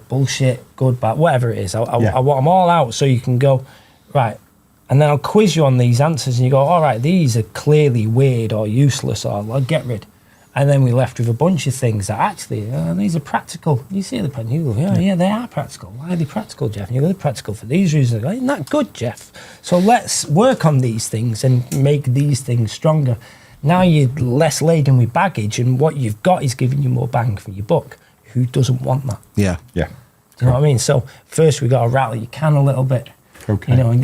bullshit, good, bad, whatever it is. I want them all out so you can go, right. And then I'll quiz you on these answers and you go, all right, these are clearly weird or useless, or I'll get rid. And then we're left with a bunch of things that actually, these are practical. You see the pen, you go, yeah, they are practical. Why are they practical, Geoff? And you go, they're practical for these reasons. Isn't that good, Geoff? So let's work on these things and make these things stronger. Now you're less laden with baggage, and what you've got is giving you more bang for your buck. Who doesn't want that? Yeah. Do you know what I mean? So first we got to rattle your can a little bit. Okay. You know, and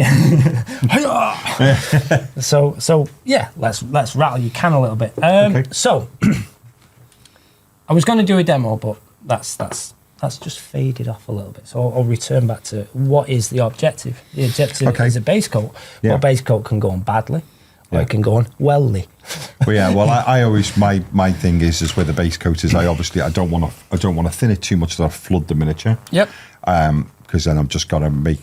so yeah, let's rattle your can a little bit. So I was going to do a demo, but that's just faded off a little bit. So I'll return back to what is the objective. The objective is a base coat. Yeah. Well, base coat can go on badly, or it can go on wellly. Well, I always, my thing is with the base coat is I don't want to thin it too much that I flood the miniature. Yep. Because then I've just got to make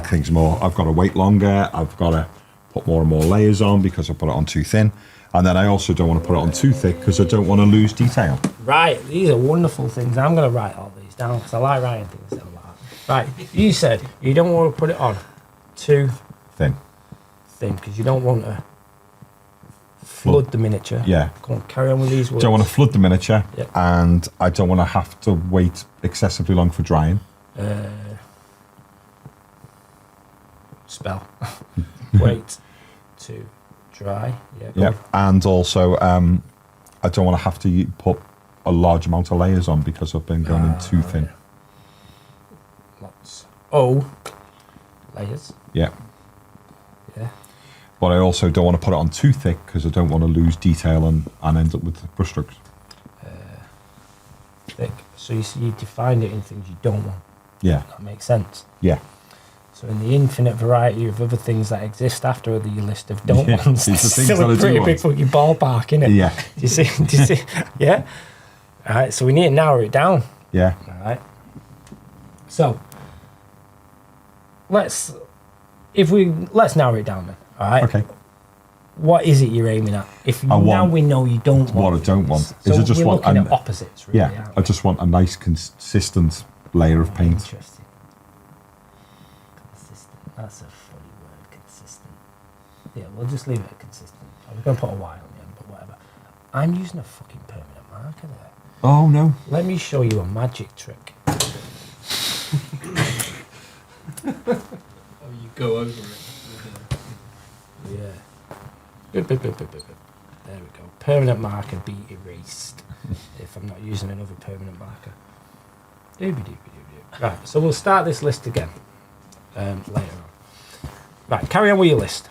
things more. I've got to wait longer. I've got to put more and more layers on because I put it on too thin. And then I also don't want to put it on too thick because I don't want to lose detail. Right, these are wonderful things. I'm going to write all these down because I like writing things down like that. Right, you said you don't want to put it on too Thin because you don't want to flood the miniature. Yeah. Come on, carry on with these words. Don't want to flood the miniature, Yep. and I don't want to have to wait excessively long for drying. Spell. Wait to dry. Yeah, and also I don't want to have to put a large amount of layers on because I've been going in too thin. Lots. Layers. Yeah. Yeah. But I also don't want to put it on too thick because I don't want to lose detail and end up with brushstrokes. Thick. So you defined it in things you don't want. Yeah. That makes sense. Yeah. So in the infinite variety of other things that exist after your list of don't Yeah, ones, it's the it's things still that I a do pretty want. big fucking ballpark, isn't it? Yeah. Do you see? Yeah? All right, so we need to narrow it down. Yeah. All right. So let's narrow it down then. All right. Okay. What is it you're aiming at? If I now want- we know you don't want What I don't want so is I just we're want looking at opposites, really. yeah. aren't I we? just want a nice consistent layer of paint. Interesting. Consistent. That's a funny word, consistent. Yeah, we'll just leave it at consistent. I was going to put a Y on the end, but whatever. I'm using a fucking permanent marker there. Oh no. Let me show you a magic trick. You go over it. Yeah. There we go. Permanent marker be erased if I'm not using another permanent marker. Right, so we'll start this list again later on. Right, carry on with your list.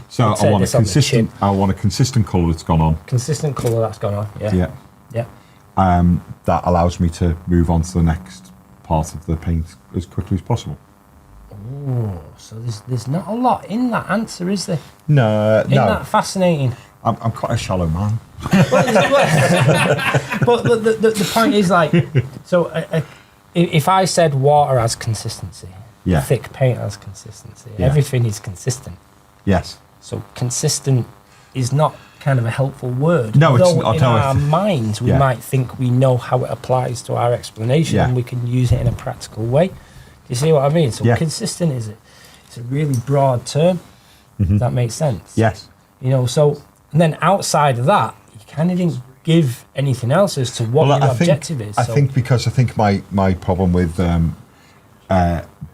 So I'd say I want a this on the consistent. I want a consistent colour that's gone on. Consistent colour that's gone on. Yeah. Yeah. Yeah. That allows me to move on to the next part of the paint as quickly as possible. Oh, so there's not a lot in that answer, is there? No, Isn't that fascinating? I'm quite a shallow man. But the point is, like, so if I said water has consistency, Yeah. thick paint has consistency, Yeah. everything is consistent. Yes. So consistent is not kind of a helpful word. No, it's Though not. in No, our it's- minds, we Yeah. might think we know how it applies to our explanation, Yeah. and we can use it in a practical way. Do you see what I mean? So Yeah. consistent it's a really broad term. Does that make sense? Yes. You know, so and then outside of that, you kind of didn't give anything else as to what your objective is. I So think because I think my problem with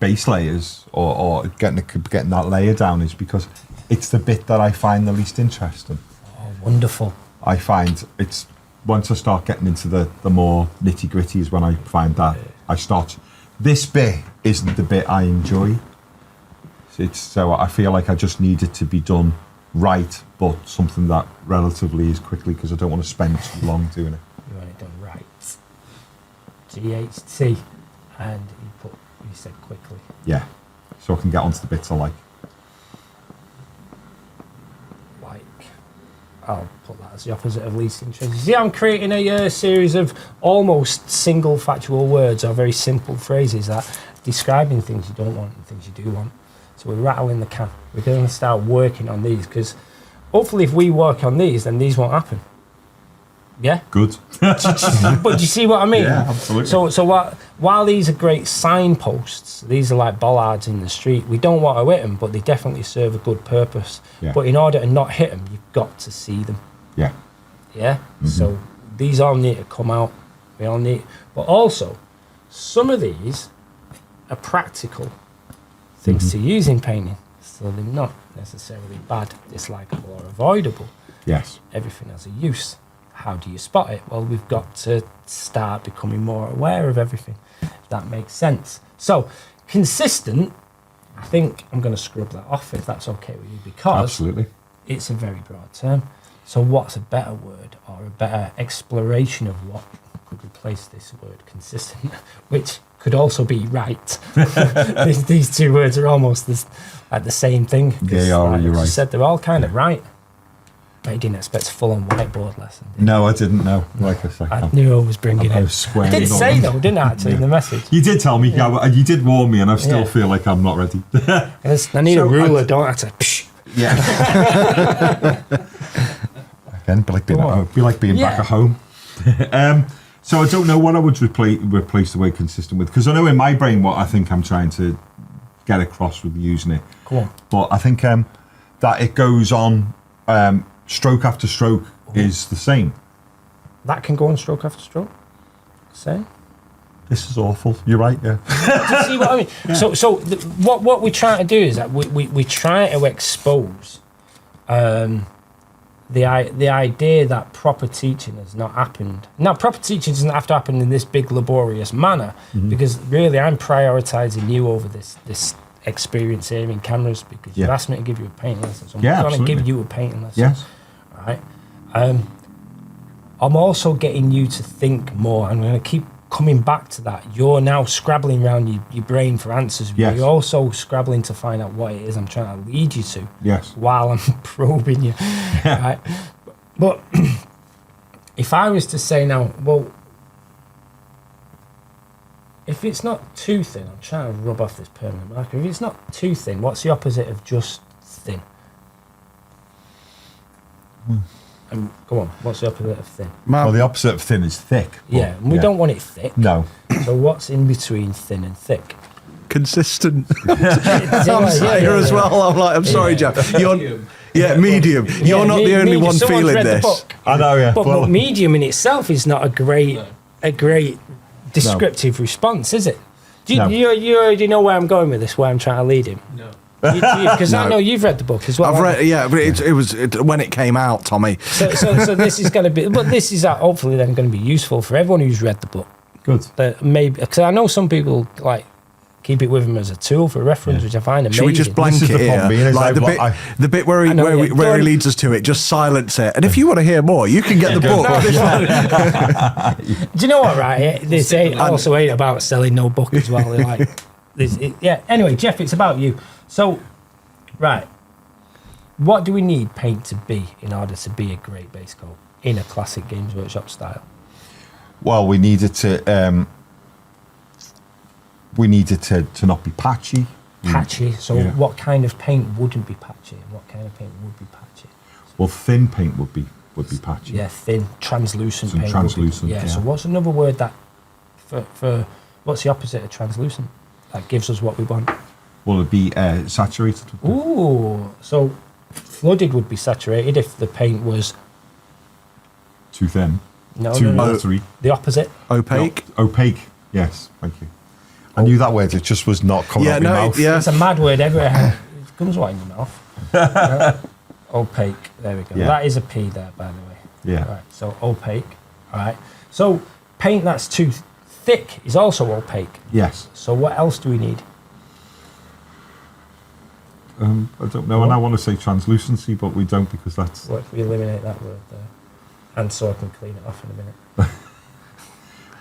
base layers or getting that layer down is because it's the bit that I find the least interesting. oh, wonderful. I find it's once I start getting into the more nitty gritty is when I find that I start. This bit isn't the bit I enjoy. So I feel like I just need it to be done right, but something that relatively is quickly because I don't want to spend too long doing it. You want it done right. GHT, and you said quickly. Yeah, so I can get onto the bits I like. I'll put that as the opposite of least interest. You see, I'm creating a series of almost single factual words or very simple phrases that describing things you don't want and things you do want. So we're rattling the can. We're going to start working on these because hopefully if we work on these, then these won't happen. Yeah? Good. But do you see what I mean? Yeah, absolutely. So while these are great signposts, these are like bollards in the street. We don't want to hit them, but they definitely serve a good purpose. Yeah. But in order to not hit them, you've got to see them. Yeah. Yeah. So these all need to come out. We all need, but also some of these are practical things to use in painting, so they're not necessarily bad, dislikable, or avoidable. Yes. Everything has a use. How do you spot it? Well, we've got to start becoming more aware of everything, if that makes sense. So, consistent, I think I'm going to scrub that off if that's okay with you, because Absolutely. it's a very broad term. So what's a better word or a better exploration of what could replace this word consistent, which could also be right? these two words are almost like the same thing. 'Cause, They are, like you're I right. said, they're all kind of right. But you didn't expect a full-on whiteboard lesson, did you? No, I didn't know. Like I said, I knew I was bringing I it. was squaring I did it say on. though, didn't I, actually, in the message? You did tell me, yeah, you did warn me, and I still Yeah. feel like I'm not ready. I need a So ruler, don't I? To psh. Yeah. Again, be like being back Yeah. at home. So I don't know what I would replace the word consistent with, because I know in my brain what I think I'm trying to get across with using it. Go on. But I think that it goes on stroke after stroke is the same. That can go on stroke after stroke. Same. This is awful. You're right, yeah. Do you see what I mean? Yeah. So what we try to do is that we try to expose the idea that proper teaching has not happened. Now, proper teaching doesn't have to happen in this big laborious manner, because really I'm prioritising you over this experience here in cameras, because you've asked me to give you a painting lesson. So I'm going to absolutely. give you a painting lesson. Yes. Right. I'm also getting you to think more. I'm going to keep coming back to that. You're now scrabbling around your brain for answers. Yes. You're also scrabbling to find out what it is I'm trying to lead you to. Yes. While I'm probing you. Right. But if I was to say now, well, if it's not too thin, I'm trying to rub off this permanent marker. If it's not too thin, what's the opposite of just thin? Go on, what's the opposite of thin? Well, the opposite of thin is thick. but- Yeah, and we don't want it thick. No. So what's in between thin and thick? Consistent. Yeah, I'm sat here as well. I'm like, I'm sorry, Yeah. Jeff. You're, medium. You're not the only one Someone's feeling read the this. book. I know, yeah. But medium in itself is not a great descriptive response, is it? Do you, No. you already know where I'm going with this, where I'm trying to lead him? No. Because I No. know you've read the book as well. I've haven't read, yeah, but it was when it came out, Tommie. So this is going to be, but this is hopefully then going to be useful for everyone who's read the book. Good. But maybe, because I know some people like keep it with them as a tool for reference, which I find amazing. Should we just blank This is it the problem, here? is Like the bit where he I know, yeah. where Go he on. leads us to it, just silence it. And if you want to hear more, you can get the book. Do you know what, right? This also ain't about selling no book as well. They're like, yeah. Anyway, Geoff, it's about you. So, right, what do we need paint to be in order to be a great base coat in a classic Games Workshop style? Well, we needed to we need it to not be patchy. Patchy. So Yeah. what kind of paint wouldn't be patchy, and what kind of paint would be patchy? Well, thin paint would be patchy. Yeah, thin, translucent Some paint. translucent, Yeah. yeah. So what's another word that for what's the opposite of translucent? That gives us what we want. Will it be saturated? Ooh. So flooded would be saturated if the paint was Too thin? no, Too no, no. watery? The opposite. Opaque. No, opaque. Yes, thank you. I knew that word. It just was not coming Yeah, out of my no, mouth. yeah. It's a mad word everywhere. It comes right in your mouth. Opaque. There we go. Yeah. That is a P there, by the way. Yeah. Right. So opaque. All right. So paint that's too thick is also opaque. Yes. So what else do we need? I don't know, and I want to say translucency, but we don't because that's... What if we eliminate that word there? And so I can clean it off in a minute.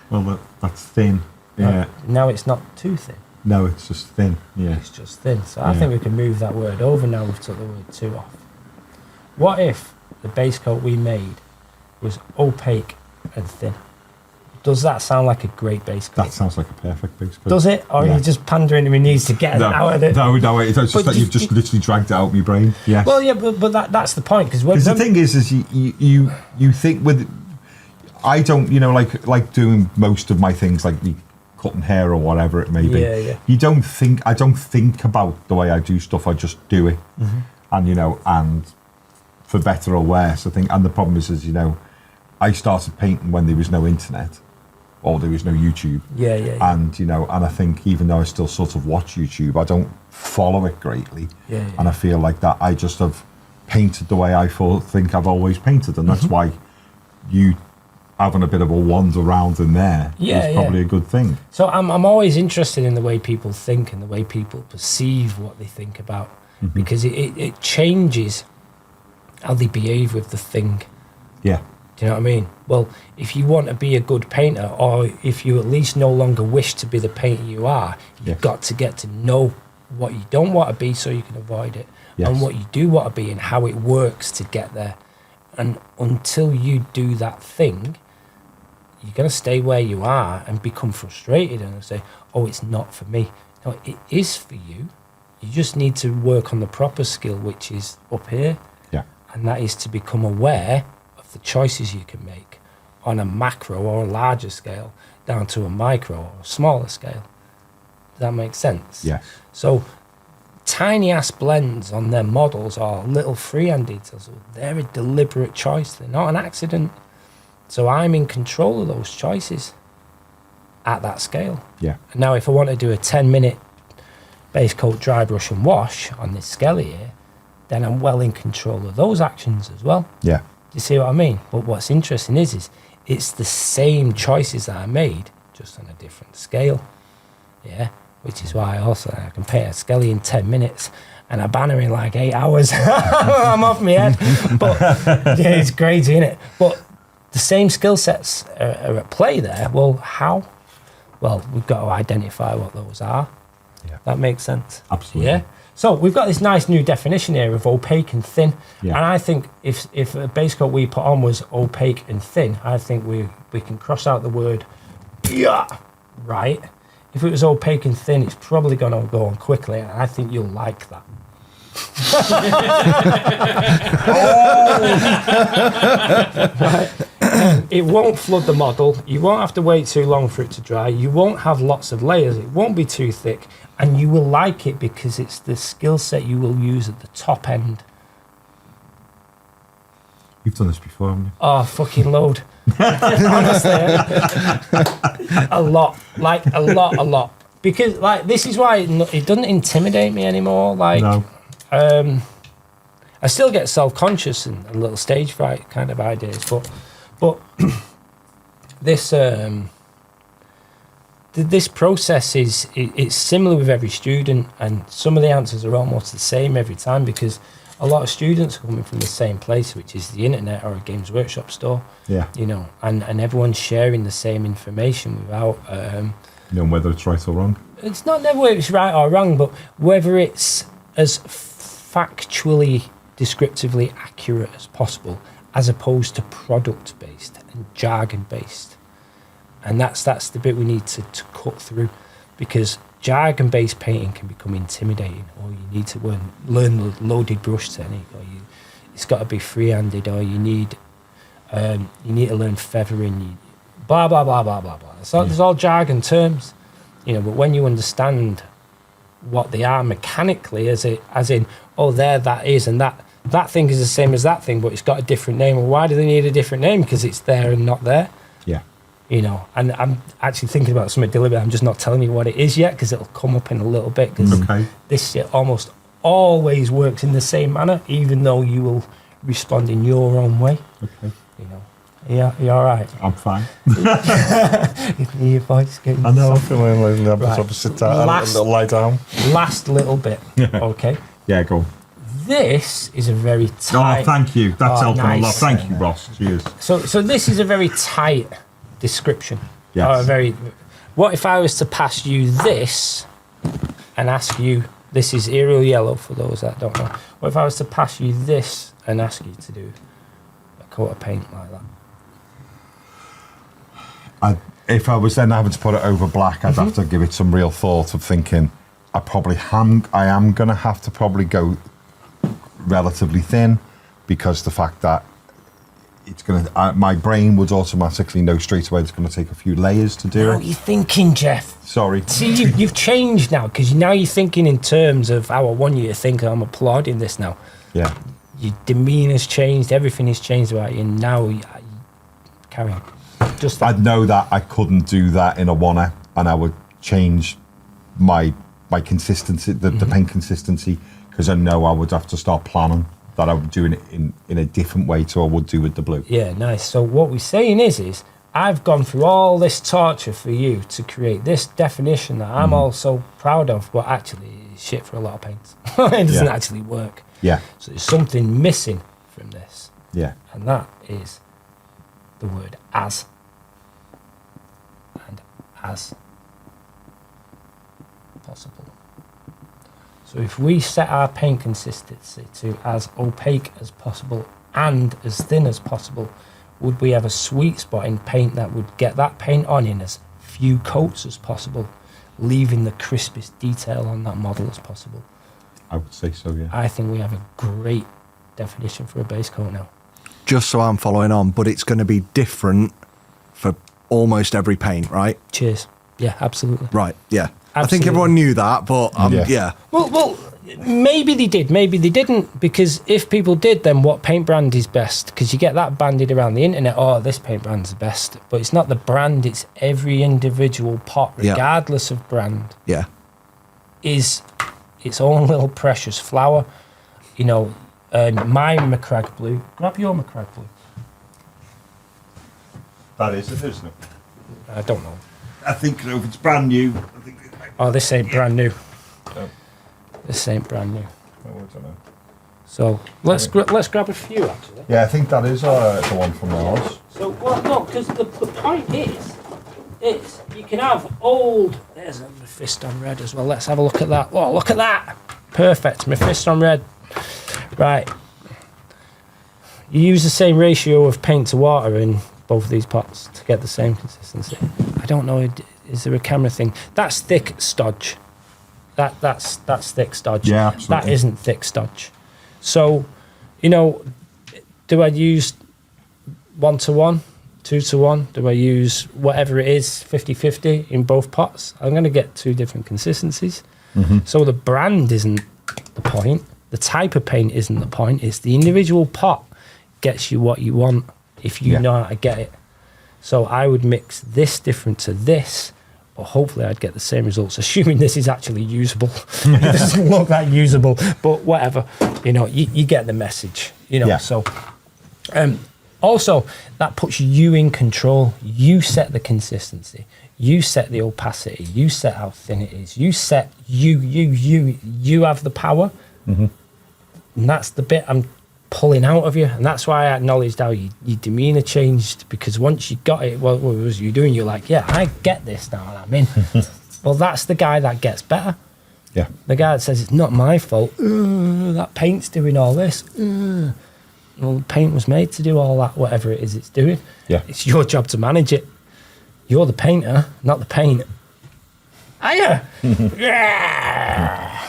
Well, that's thin. Yeah. Right. Now it's not too thin. No, it's just thin. Yeah. It's just thin. So I Yeah. think we can move that word over now we've took the word too off. What if the base coat we made was opaque and thin? Does that sound like a great base coat? That sounds like a perfect base coat. Does it? Or are Yeah. you just pandering to my needs to get it out of it? No, it's just But that you've just literally dragged it out of my brain. Yes. Well, yeah, but that's the point. Because the thing is you think with... I don't, like doing most of my things, like me cutting hair or whatever it may be. Yeah, yeah. I don't think about the way I do stuff. I just do it. Mm-hmm. And, and for better or worse, I think, and the problem is, I started painting when there was no internet or there was no YouTube. Yeah. And, and I think even though I still sort of watch YouTube, I don't follow it greatly. Yeah. And I feel like that I just have painted the way I think I've always painted. And that's why you having a bit of a wander around in there is probably a good thing. So I'm always interested in the way people think and the way people perceive what they think about, because it changes how they behave with the thing. Yeah. Do you know what I mean? Well, if you want to be a good painter, or if you at least no longer wish to be the painter you are, you've got to get to know what you don't want to be so you can avoid it, and what you do want to be and how it works to get there. And until you do that thing, you're going to stay where you are and become frustrated and say, oh, it's not for me. No, it is for you. You just need to work on the proper skill, which is up here. Yeah. And that is to become aware of the choices you can make on a macro or a larger scale down to a micro or a smaller scale. Does that make sense? Yeah. So tiny ass blends on their models or little freehand details, they're a deliberate choice. They're not an accident. So I'm in control of those choices at that scale. Yeah. And now if I want to do a 10-minute base coat, dry brush and wash on this skelly here, then I'm well in control of those actions as well. Yeah. Do you see what I mean? But what's interesting is it's the same choices that I made, just on a different scale. Yeah. Which is why I can paint a skelly in 10 minutes and a banner in like 8 hours. I'm off my head. But yeah, it's crazy, isn't it? But the same skill sets are at play there. Well, how? Well, we've got to identify what those are. Yeah. That makes sense. Absolutely. Yeah. So we've got this nice new definition here of opaque and thin. Yeah. And I think if a base coat we put on was opaque and thin, I think we can cross out the word right. If it was opaque and thin, it's probably going to go on quickly, and I think you'll like that. Right. It won't flood the model. You won't have to wait too long for it to dry. You won't have lots of layers. It won't be too thick, and you will like it because it's the skill set you will use at the top end. You've done this before, haven't you? Oh, fucking load. Honestly, a lot. Like, a lot. Because, like, this is why it doesn't intimidate me anymore. Like, No. I still get self-conscious and a little stage fright kind of ideas, but this this process it's similar with every student, and some of the answers are almost the same every time because a lot of students are coming from the same place, which is the internet or a Games Workshop store. Yeah. You know, and everyone's sharing the same information without Knowing whether it's right or wrong. it's not never whether it's right or wrong, but whether it's as factually, descriptively accurate as possible, as opposed to product-based and jargon-based. And that's the bit we need to cut through. because jargon-based painting can become intimidating, or you need to learn the loaded brush technique, or it's got to be free-handed, or you need to learn feathering, blah blah blah blah blah blah. So there's all jargon terms, but when you understand what they are mechanically, as in, oh, there that is, and that thing is the same as that thing, but it's got a different name. Well, why do they need a different name? Because it's there and not there. Yeah. And I'm actually thinking about something deliberate. I'm just not telling you what it is yet, because it'll come up in a little bit. Because this shit almost always works in the same manner, even though you will respond in your own way. Okay. Yeah, you all right? I'm fine. Your voice getting I know, I'm feeling like I'm sit down and lie down. Last little bit, okay? Yeah, go. This is a very tight... Oh, thank you. That's helping a lot. nice. Thank you, Ross. Cheers. So this is a very tight description. Yes. What if I was to pass you this and ask you... This is aerial yellow, for those that don't know. What if I was to pass you this and ask you to do a coat of paint like that? If I was then having to put it over black, I'd have to give it some real thought of thinking, I am going to have to probably go relatively thin, because the fact that it's going to, my brain would automatically know straight away it's going to take a few layers to do What are it. you thinking, Geoff? Sorry. See, you've changed now, because now you're thinking in terms of how I want you to think. I'm applauding this now. Yeah. Your demeanour's changed, everything has changed about you, and now carry on. Just that. I'd know that I couldn't do that in a one-er, and I would change my consistency, the paint consistency, because I know I would have to start planning that I would do it in a different way to I would do with the blue. Yeah, nice. So what we're saying is I've gone through all this torture for you to create this definition that I'm also proud of, but actually it's shit for a lot of paints. It doesn't actually work. Yeah. So there's something missing from this. Yeah. And that is the word as. And as possible. So if we set our paint consistency to as opaque as possible and as thin as possible, would we have a sweet spot in paint that would get that paint on in as few coats as possible, leaving the crispest detail on that model as possible? I would say so, yeah. I think we have a great definition for a base coat now. Just so I'm following on, but it's going to be different for almost every paint, right? Cheers. Yeah, absolutely. Right, yeah. I think Absolutely. everyone knew that, but yeah. Well, maybe they did, maybe they didn't, because if people did, then what paint brand is best? Because you get that bandied around the internet, oh, this paint brand's the best. But it's not the brand, it's every individual pot, regardless of brand, is its own little precious flower. My McCrag blue, grab your McCrag blue. That is it, isn't it? I don't know. I think if it's brand new, Oh, this ain't brand new. Oh. This ain't brand new. I don't know. So let's grab a few, actually. Yeah, I think that is the one from ours. So, well, no, because the point is you can have old... There's a Mephisto on red as well. Let's have a look at that. Oh, look at that. Perfect. Mephisto on red. Right. You use the same ratio of paint to water in both of these pots to get the same consistency. I don't know, is there a camera thing? That's thick stodge. That's thick stodge. Yeah, absolutely. That isn't thick stodge. So, do I use 1-to-1, 2-to-1? Do I use whatever it is, 50-50 in both pots? I'm going to get two different consistencies. So the brand isn't the point. The type of paint isn't the point. It's the individual pot gets you what you want if you know how to get it. So I would mix this different to this, but hopefully I'd get the same results, assuming this is actually usable. It doesn't look that usable, but whatever. You get the message. So also that puts you in control. You set the consistency. You set the opacity. You set how thin it is. You set you have the power. And that's the bit I'm pulling out of you, and that's why I acknowledged how your demeanour changed, because once you got it, what was you doing? You're like, yeah, I get this now, and I'm in. Well, that's the guy that gets better. Yeah. The guy that says it's not my fault. That paint's doing all this. Well, the paint was made to do all that, whatever it is it's doing. Yeah. It's your job to manage it. You're the painter, not the paint. Hiya! Yeah!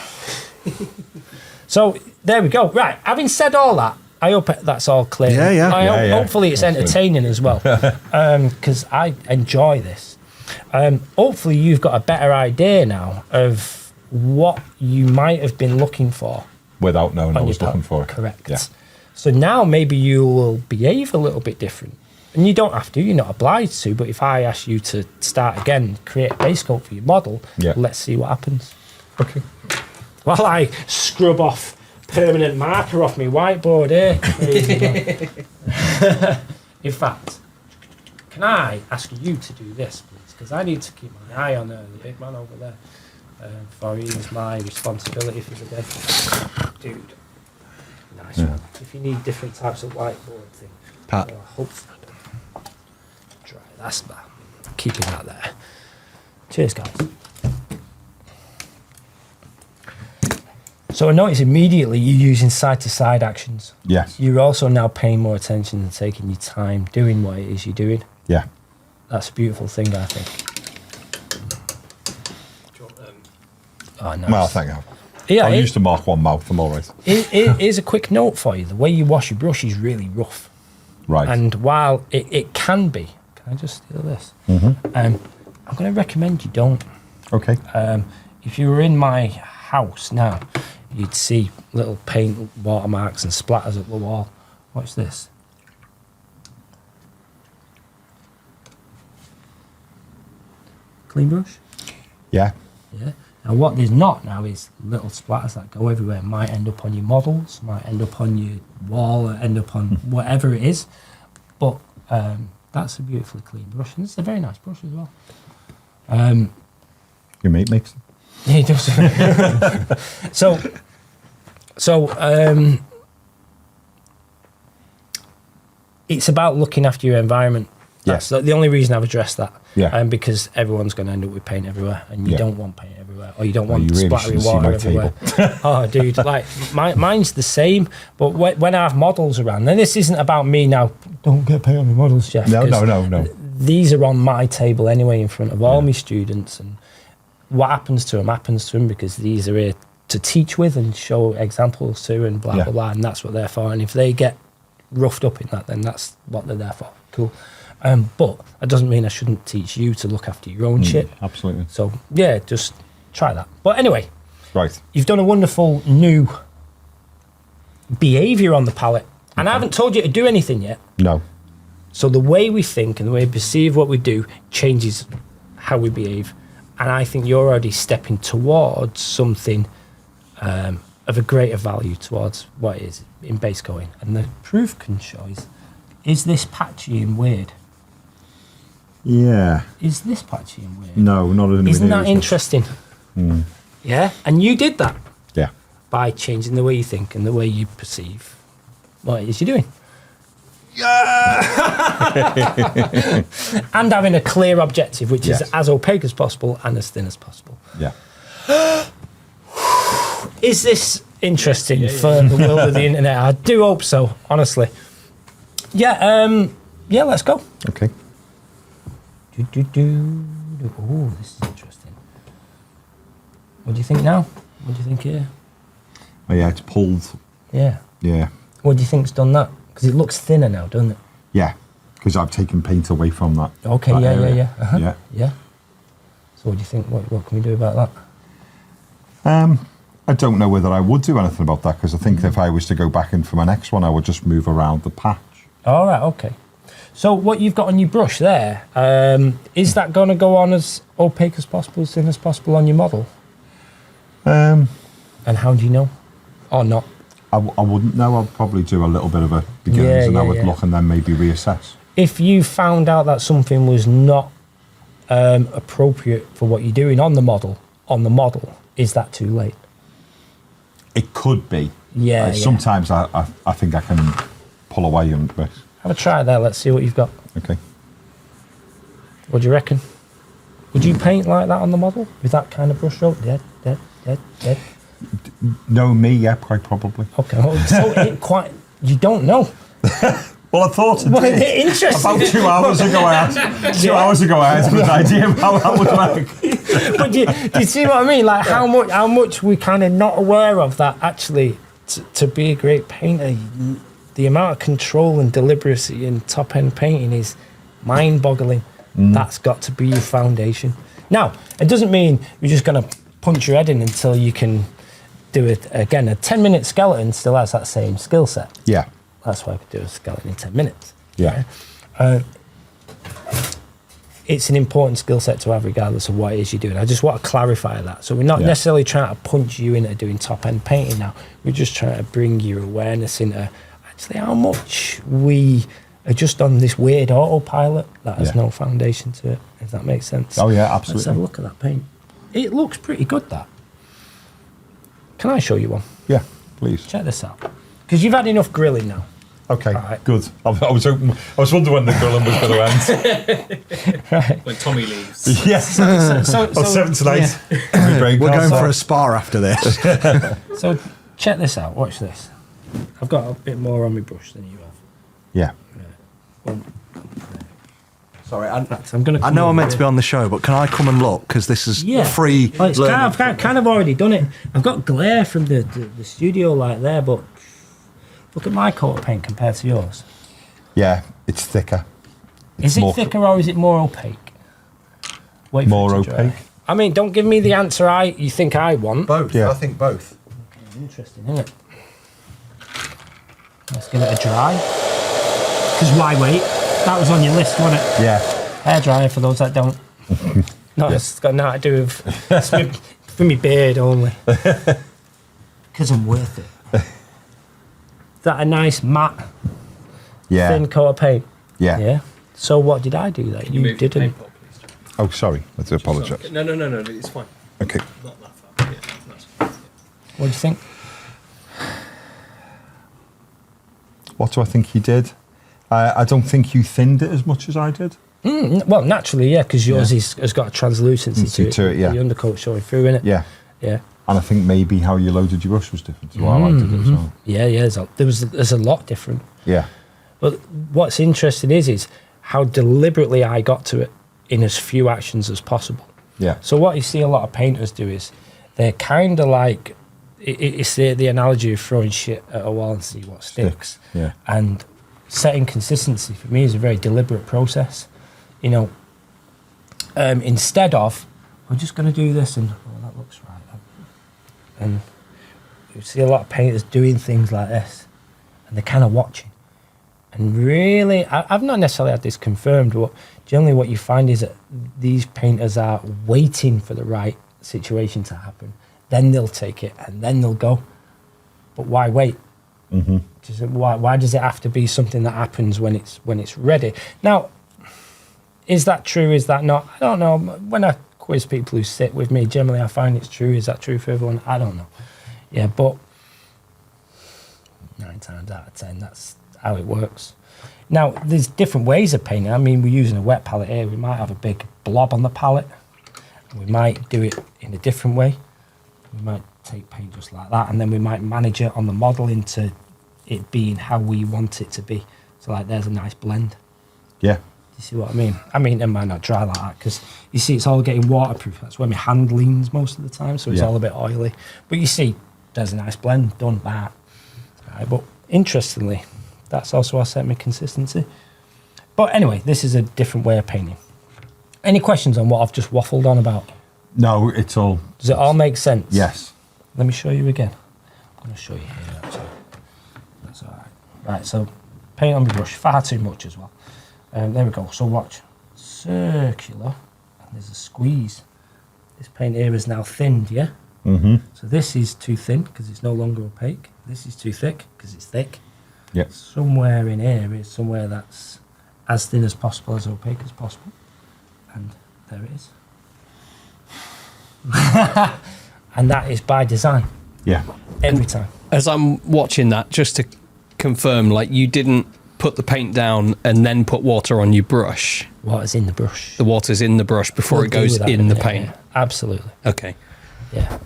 So there we go. Right, having said all that, I hope that's all clear. Yeah. Hopefully it's entertaining as well, because I enjoy this. Hopefully you've got a better idea now of what you might have been looking for. Without knowing I was looking for it. Correct. Yeah. So now maybe you will behave a little bit different. And you don't have to, you're not obliged to, but if I ask you to start again, create a base coat for your model, let's see what happens. Okay. While I scrub off permanent marker off my whiteboard here. In fact, can I ask you to do this, please? Because I need to keep my eye on the big man over there. For he is my responsibility for the day. Dude. Nice one. If you need different types of whiteboard thing, Pat. hopefully. Try that's that. Keeping that there. Cheers, guys. So I notice immediately you're using side-to-side actions. Yes. You're also now paying more attention and taking your time doing what it is you're doing. Yeah. That's a beautiful thing, I think. Oh, nice. Well, thank you. Yeah, I used to mark one mouth. I'm all right. Here's a quick note for you. The way you wash your brush is really rough. Right. And while it can be, can I just steal this? Mm-hmm. I'm going to recommend you don't. Okay. If you were in my house now, you'd see little paint watermarks and splatters up the wall. Watch this. Clean brush? Yeah. Yeah. Now what there's not now is little splatters that go everywhere. Might end up on your models, might end up on your wall, or end up on whatever it is. But that's a beautifully clean brush. And it's a very nice brush as well. Your mate makes them. Yeah, he does. So it's about looking after your environment. That's the only reason I've addressed that. Yeah. Because everyone's going to end up with paint everywhere, and you don't want paint everywhere, or you don't want you really splattery should see water my everywhere. table. Oh, dude, like mine's the same. But when I have models around, and this isn't about me now. Don't get paint on my models, Geoff. No. These are on my table anyway, in front of all my students, and what happens to them because these are here to teach with and show examples to, and blah blah blah, and that's what they're for. And if they get roughed up in that, then that's what they're there for. Cool. But that doesn't mean I shouldn't teach you to look after your own shit. Absolutely. So yeah, just try that. But anyway, Right. you've done a wonderful new behaviour on the palette, and I haven't told you to do anything yet. No. So the way we think and the way we perceive what we do changes how we behave. And I think you're already stepping towards something of a greater value towards what it is in base coating. And the proof can show is this patchy and weird? Yeah. Is this patchy and weird? No, not as Isn't that interesting? Yeah, and you did that Yeah. by changing the way you think and the way you perceive what it is you're doing. And having a clear objective, which is as opaque as possible and as thin as possible. Yeah. Is this interesting for the world of the internet? I do hope so, honestly. Yeah, let's go. Okay. Oh, this is interesting. What do you think now? What do you think here? Oh, yeah, it's pulled. Yeah. Yeah. What do you think's done that? Because it looks thinner now, doesn't it? Yeah. Because I've taken paint away from that. Okay, that yeah. area. Yeah. So what do you think? What can we do about that? I don't know whether I would do anything about that, because I think if I was to go back in for my next one, I would just move around the patch. All right, okay. So what you've got on your brush there, is that going to go on as opaque as possible, as thin as possible on your model? And how do you know? Or not? I wouldn't know. I'd probably do a little bit of a beginnings and I would look and then maybe reassess. If you found out that something was not appropriate for what you're doing on the model, is that too late? It could be. Yeah. Sometimes I think I can pull away a bit. Have a try there. Let's see what you've got. Okay. What do you reckon? Would you paint like that on the model with that kind of brush stroke? Dead. No, me, yeah, quite probably. Okay. Well, so you don't know. Well, I thought it did. Interesting. About 2 hours ago, I had an idea of how that would work. But do you see what I mean? Like how much we kind of not aware of that actually to be a great painter, the amount of control and deliberacy in top end painting is mind-boggling. That's got to be your foundation. Now, it doesn't mean you're just going to punch your head in until you can do it again. A 10-minute skeleton still has that same skill set. Yeah. That's why I could do a skeleton in 10 minutes. Yeah. It's an important skill set to have regardless of what it is you're doing. I just want to clarify that. So we're not necessarily trying to punch you into doing top-end painting now. We're just trying to bring your awareness into actually how much we are just on this weird autopilot that has no foundation to it, if that makes sense. Oh, yeah, absolutely. Let's have a look at that paint. It looks pretty good, that. Can I show you one? Yeah, please. Check this out. Because you've had enough grilling now. Okay, Right. good. I was wondering when the grilling was going to end. When Tommie leaves. Yes. So 7 tonight. We're going for a spa after this. So check this out. Watch this. I've got a bit more on my brush than you have. Yeah. Sorry, I'm going to. I know I'm meant to be on the show, but can I come and look? Because this is free. Well, it's learning. I've kind of already done it. I've got glare from the studio light there, but look at my coat of paint compared to yours. Yeah, it's thicker. Is it thicker or is it more opaque? Wait for More it to dry. opaque. I mean, don't give me the answer you think I want. Both. Yeah. I think both. Interesting, isn't it? Let's give it a dry. Because why wait? That was on your list, wasn't it? Yeah. Hair dryer for those that don't. No, it's got nothing to do with. It's for me beard only. Because I'm worth it. Is that a nice matte, Yeah. thin coat of paint? Yeah. Yeah. So what did I do that you Move the didn't? paint pot, please, Geoff. Oh, sorry. I do apologise. No, it's fine. Okay. Not that far. Yeah, that's fine. What do you think? What do I think you did? I don't think you thinned it as much as I did. Well, naturally, yeah, because yours has got a translucency to it. Yeah. The undercoat showing through in it. Yeah. Yeah. And I think maybe how you loaded your brush was different to how I did it as well. Yeah, there's a lot different. Yeah. But what's interesting is how deliberately I got to it in as few actions as possible. Yeah. So what you see a lot of painters do is they're kind of like, it's the analogy of throwing shit at a wall and see what sticks. Yeah. And setting consistency for me is a very deliberate process. You know, instead of, we're just going to do this and, oh, that looks right. And you see a lot of painters doing things like this and they're kind of watching. And really, I've not necessarily had this confirmed, but generally what you find is that these painters are waiting for the right situation to happen. Then they'll take it and then they'll go. But why wait? Mm-hmm. Why does it have to be something that happens when it's ready? Now, is that true? Is that not? I don't know. When I quiz people who sit with me, generally I find it's true. Is that true for everyone? I don't know. Yeah, but 9 times out of 10, that's how it works. Now, there's different ways of painting. I mean, we're using a wet palette here. We might have a big blob on the palette. We might do it in a different way. We might take paint just like that, and then we might manage it on the model into it being how we want it to be. So, like, there's a nice blend. Yeah. You see what I mean? I mean, it might not dry like that because you see it's all getting waterproof. That's where my hand leans most of the time, so it's all a bit oily. But you see, there's a nice blend done that. Right, but interestingly, that's also how I set my consistency. But anyway, this is a different way of painting. Any questions on what I've just waffled on about? No, it's all... Does it all make sense? Yes. Let me show you again. I'm going to show you here, actually. That's all right. Right, so paint on my brush, far too much as well. There we go. So watch. Circular, and there's a squeeze. This paint here is now thinned, yeah? Mm-hmm. So this is too thin because it's no longer opaque. This is too thick because it's thick. Yeah. Somewhere in here is somewhere that's as thin as possible, as opaque as possible. And there it is. And that is by design. Yeah. Every time. As I'm watching that, just to confirm, like, you didn't put the paint down and then put water on your brush. Water's in the brush. The water's in the brush before We'll it goes deal with that in the a minute, paint. yeah. Absolutely. Okay. Yeah.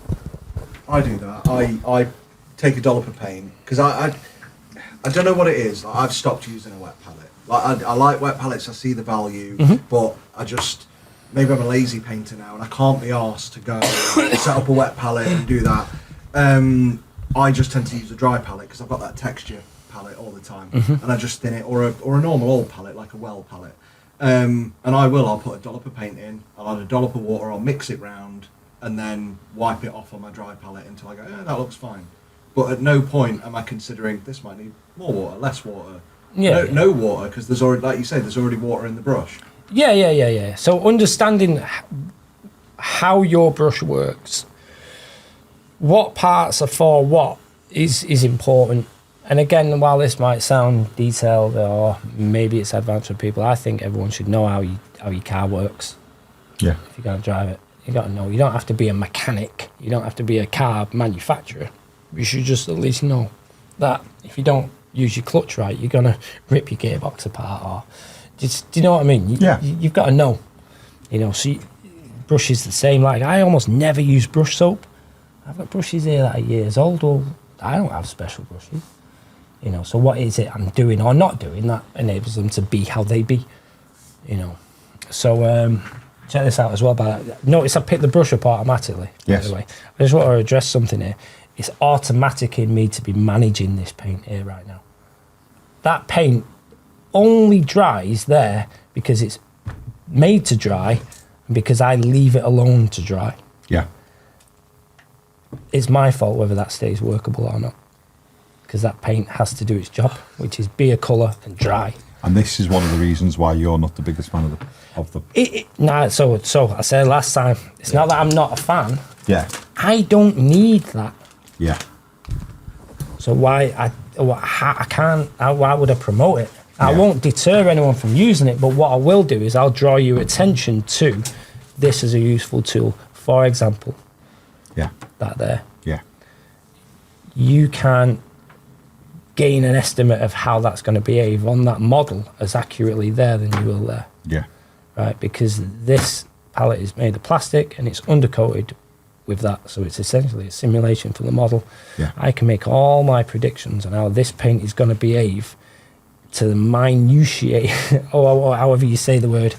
I do that. I take a dollop of paint because I don't know what it is. Like, I've stopped using a wet palette. Like I like wet palettes. I see the value, but I just maybe I'm a lazy painter now, and I can't be arsed to go set up a wet palette and do that. I just tend to use a dry palette because I've got that texture palette all the time, and I just thin it, or a normal old palette like a well palette. And I'll put a dollop of paint in, I'll add a dollop of water, I'll mix it round, and then wipe it off on my dry palette until I go, yeah, that looks fine. But at no point am I considering this might need more water, less water, no water, because there's already, like you say, there's already water in the brush. Yeah. So understanding how your brush works, what parts are for what is important. And again, while this might sound detailed or maybe it's advanced for people, I think everyone should know how your car works. Yeah. If you're going to drive it, you got to know. You don't have to be a mechanic. You don't have to be a car manufacturer. You should just at least know that if you don't use your clutch right, you're going to rip your gearbox apart. Or just, do you know what I mean? You've got to know. So brush is the same. Like, I almost never use brush soap. I've got brushes here that are years old. Well, I don't have special brushes. So what is it I'm doing or not doing that enables them to be how they be, So check this out as well. Notice I picked the brush up automatically, yes. By the way. I just want to address something here. It's automatic in me to be managing this paint here right now. That paint only dries there because it's made to dry and because I leave it alone to dry. Yeah. It's my fault whether that stays workable or not, because that paint has to do its job, which is be a colour and dry. And this is one of the reasons why you're not the biggest fan of the. So I said last time, it's not that I'm not a fan. Yeah. I don't need that. Yeah. So why would I promote it? I won't deter anyone from using it, but what I will do is I'll draw your attention to this as a useful tool. For example, that there. Yeah. You can gain an estimate of how that's going to behave on that model as accurately there than you will there. Yeah. Right, because this palette is made of plastic and it's undercoated with that, so it's essentially a simulation for the model. Yeah. I can make all my predictions on how this paint is going to behave to the minutiae, or however you say the word,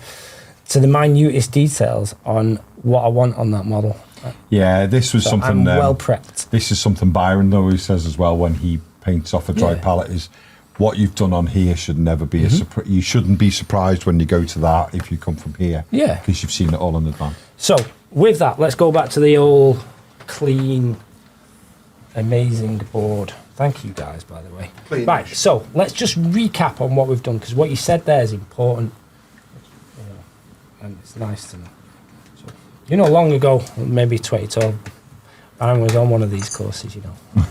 to the minutest details on what I want on that model. Yeah, this was something. I'm well prepped. This is something Byron though he says as well when he paints off a dry palette is what you've done on here should never be a surprise. You shouldn't be surprised when you go to that if you come from here. Yeah, because you've seen it all in advance. So with that, let's go back to the old clean, amazing board. Thank you guys, by the way. Clean. Right, so let's just recap on what we've done, because what you said there is important, and it's nice to know. So, long ago, maybe 2012, Aaron was on one of these courses, Yeah,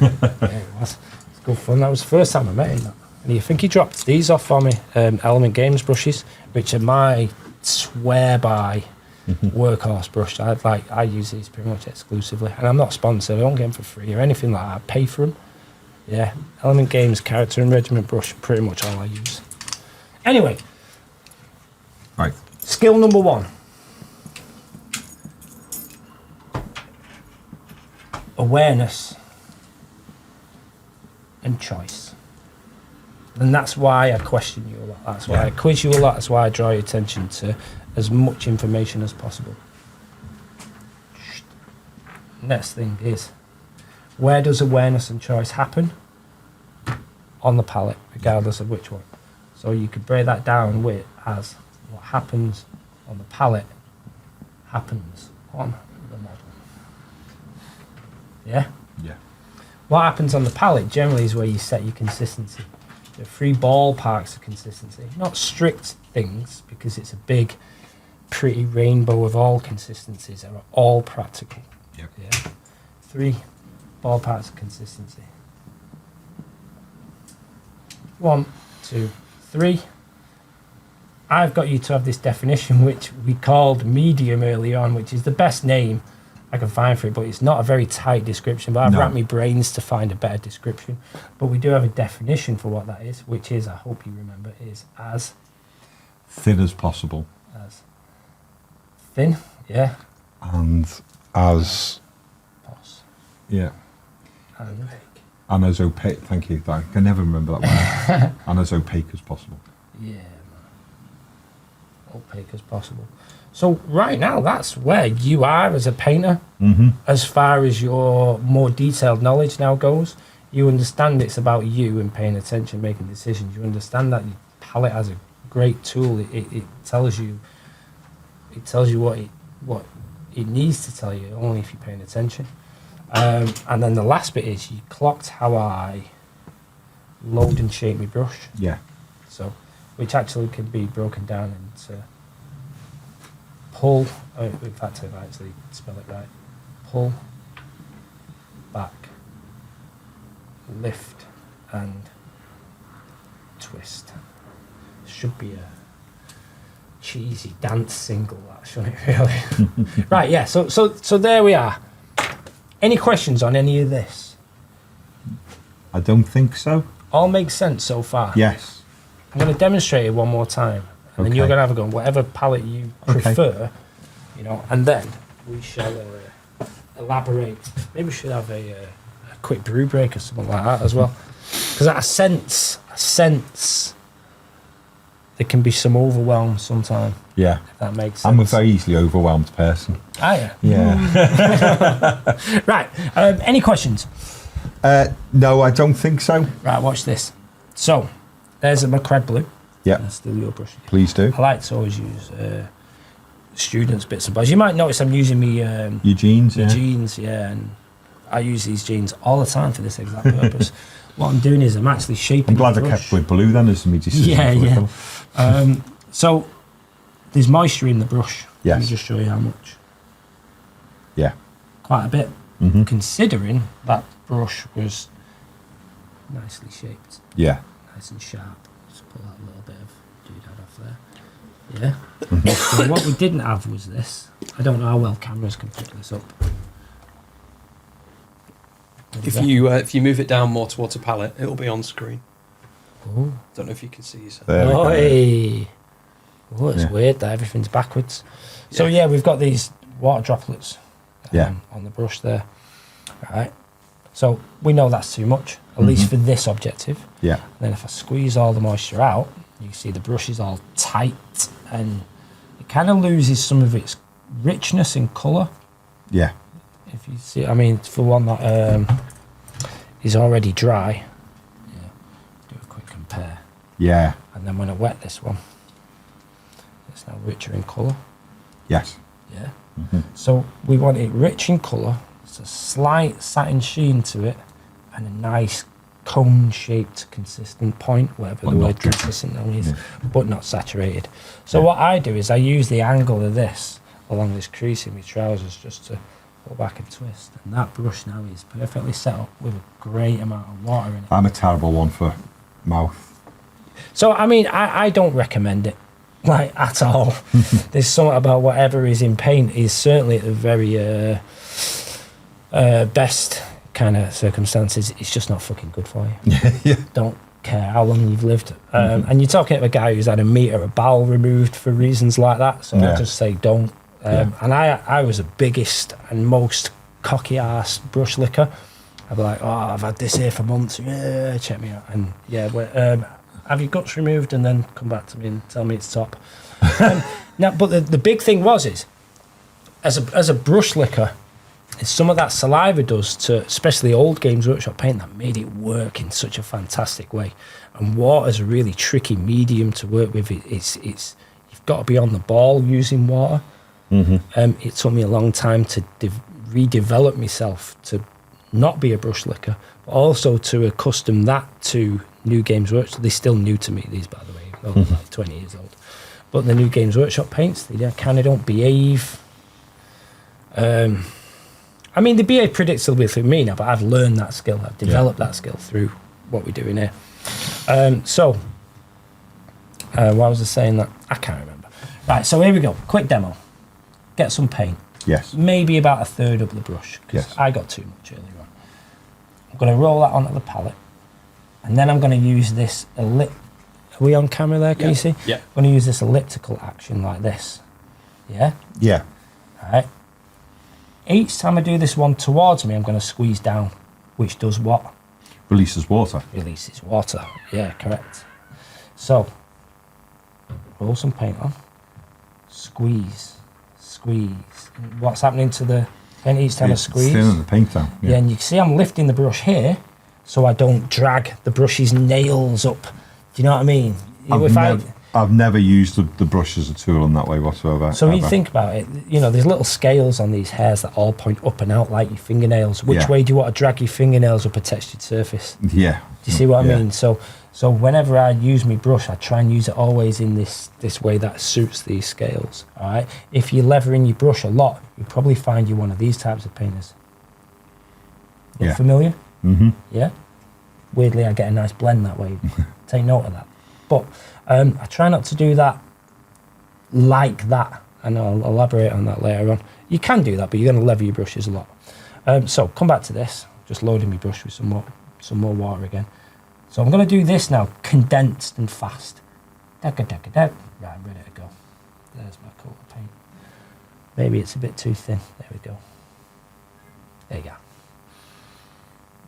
it was. It's good fun. That was the first time I met him. And I think he dropped these off for me, Element Games brushes, which are my swear-by workhorse brush. I use these pretty much exclusively. And I'm not sponsored. I don't get them for free or anything like that. I pay for them. Yeah, Element Games character and regiment brush, pretty much all I use. Anyway. Right. Skill number 1. Awareness and choice. And that's why I question you a lot. That's why I quiz you a lot. That's why I draw your attention to as much information as possible. Next thing is, where does awareness and choice happen? On the palette, regardless of which one. So you could break that down with as what happens on the palette happens on the model. Yeah? Yeah. What happens on the palette generally is where you set your consistency. There are 3 ballparks of consistency. Not strict things, because it's a big, pretty rainbow of all consistencies that are all practical. Yep. Yeah? 3 ballparks of consistency. 1, 2, 3. I've got you to have this definition, which we called medium early on, which is the best name I can find for it, but it's not a very tight description. But I've racked my brains to find a better description. But we do have a definition for what that is, which is, I hope you remember, is as thin as possible. As thin, yeah. And as Pos. Yeah. And And as opaque, thank you. I can never remember that word. And as opaque as possible. Yeah, man. Opaque as possible. So right now, that's where you are as a painter. Mm-hmm. As far as your more detailed knowledge now goes, you understand it's about you and paying attention, making decisions. You understand that your palette has a great tool. It tells you. It tells you what it needs to tell you, only if you're paying attention. And then the last bit is you clocked how I load and shape my brush. Yeah. So, which actually can be broken down into pull. In fact, if I actually spell it right, pull, back, lift, and twist. Should be a cheesy dance single, that shouldn't it? Really? Right. Yeah. So there we are. Any questions on any of this? I don't think so. All makes sense so far. Yes. I'm going to demonstrate it one more time, and then you're Okay. going to have a go on whatever palette you Okay. prefer, and then we shall elaborate. Maybe we should have a quick brew break or something like that as well, because I sense there can be some overwhelm sometime. Yeah. If that makes sense. I'm a very easily overwhelmed person. Ah, yeah. Yeah. Right. Any questions? No, I don't think so. Right. Watch this. So, there's a McCred blue. Yeah. That's still your brush. Please do. I like to always use students' bits and bobs. You might notice I'm using me Eugene's, yeah. jeans, and I use these jeans all the time for this exact purpose. What I'm doing is I'm actually shaping. I'm glad the I brush. kept with blue then as me decision. Yeah, for the yeah. colour. So there's moisture in the brush. Let me Yes. just show you how much. Yeah. Quite a bit, Mhm. considering that brush was nicely shaped, Yeah. nice and sharp. Just pull that little bit of doodad off there. Yeah. So what we didn't have was this. I don't know how well cameras can pick this up. If you move it down more towards a palette, it'll be on screen. Oh, Don't know if you can see yourself. There we go. oh, it's Yeah. weird that everything's backwards. So yeah, we've got these water droplets Yeah. on the brush there. Right. So we know that's too much, at least for this objective. Yeah. Then if I squeeze all the moisture out, you see the brush is all tight and it kind of loses some of its richness in colour. Yeah. If you see, I mean, for one that is already dry, do a quick compare. Yeah. And then when I wet this one, it's now richer in colour. Yes. Yeah. So we want it rich in colour. It's a slight satin sheen to it, and a nice cone-shaped, consistent point, whatever But the not word dripping. consistent is, but not saturated. So what I do is I use the angle of this along this crease in my trousers just to pull back and twist. And that brush now is perfectly set up with a great amount of water in it. I'm a terrible one for mouth. So, I mean, I don't recommend it, like, at all. There's something about whatever is in paint is certainly at the very best kind of circumstances. It's just not fucking good for you. Yeah. Don't care how long you've lived. And you're talking to a guy who's had a metre of bowel removed for reasons like that. So Yeah. I just say don't. And I was the biggest and most cocky-ass brush licker. I'd be like, oh, I've had this here for months. Yeah, check me out. And yeah, have your guts removed and then come back to me and tell me it's top. Now, but the big thing is as a brush licker, it's some of that saliva does to, especially old Games Workshop paint, that made it work in such a fantastic way. And water's a really tricky medium to work with. It's you've got to be on the ball using water. It took me a long time to redevelop myself to not be a brush licker, but also to accustom that to new Games Workshop. They're still new to me, these, by the way, only like 20 years old. But the new Games Workshop paints, they kind of don't behave. I mean, they behave predictably through me now, but I've learned that skill. I've developed that skill through what we're doing here. Why was I saying that? I can't remember. Right, so here we go. Quick demo. Get some paint. Yes. Maybe about a third up the brush, because Yes. I got too much earlier on. I'm going to roll that onto the palette, and then I'm going to use this Are we on camera there? Can you see? Yeah. I'm going to use this elliptical action like this. Yeah? Yeah. All right. Each time I do this one towards me, I'm going to squeeze down, which does what? Releases water. Releases water. Yeah, correct. So, roll some paint on. Squeeze. What's happening to the paint each time I squeeze? It's thinning the paint down. Yeah, and you can see I'm lifting the brush here so I don't drag the brush's nails up. Do you know what I mean? I've never used the brush as a tool in that way whatsoever. So you think about it, you know, there's little scales on these hairs that all point up and out like your fingernails. Which way do you want to drag your fingernails up a textured surface? Yeah. Do you see what I mean? So whenever I use my brush, I try and use it always in this way that suits these scales. All right. If you're levering your brush a lot, you'll probably find you're one of these types of painters. Look familiar? Mm-hmm. Yeah. Weirdly, I get a nice blend that way. Take note of that. But I try not to do that like that, and I'll elaborate on that later on. You can do that, but you're going to lever your brushes a lot. So come back to this. Just loading my brush with some more water again. So I'm going to do this now, condensed and fast. Right, I'm ready to go. There's my coat of paint. Maybe it's a bit too thin. There we go. There you go.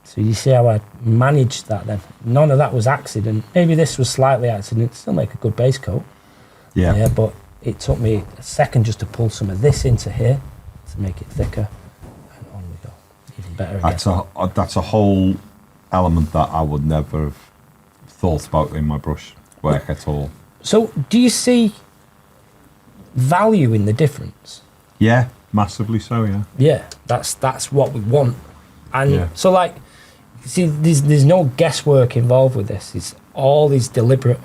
So you see how I managed that then? None of that was accident. Maybe this was slightly accident. Still make a good base coat. Yeah, but it took me a second just to pull some of this into here to make it thicker. And on we go. Even better again. That's a whole element that I would never have thought about in my brush work at all. So do you see value in the difference? Yeah, massively so, yeah. Yeah, that's what we want. And so like, see, there's no guesswork involved with this. It's all is deliberate.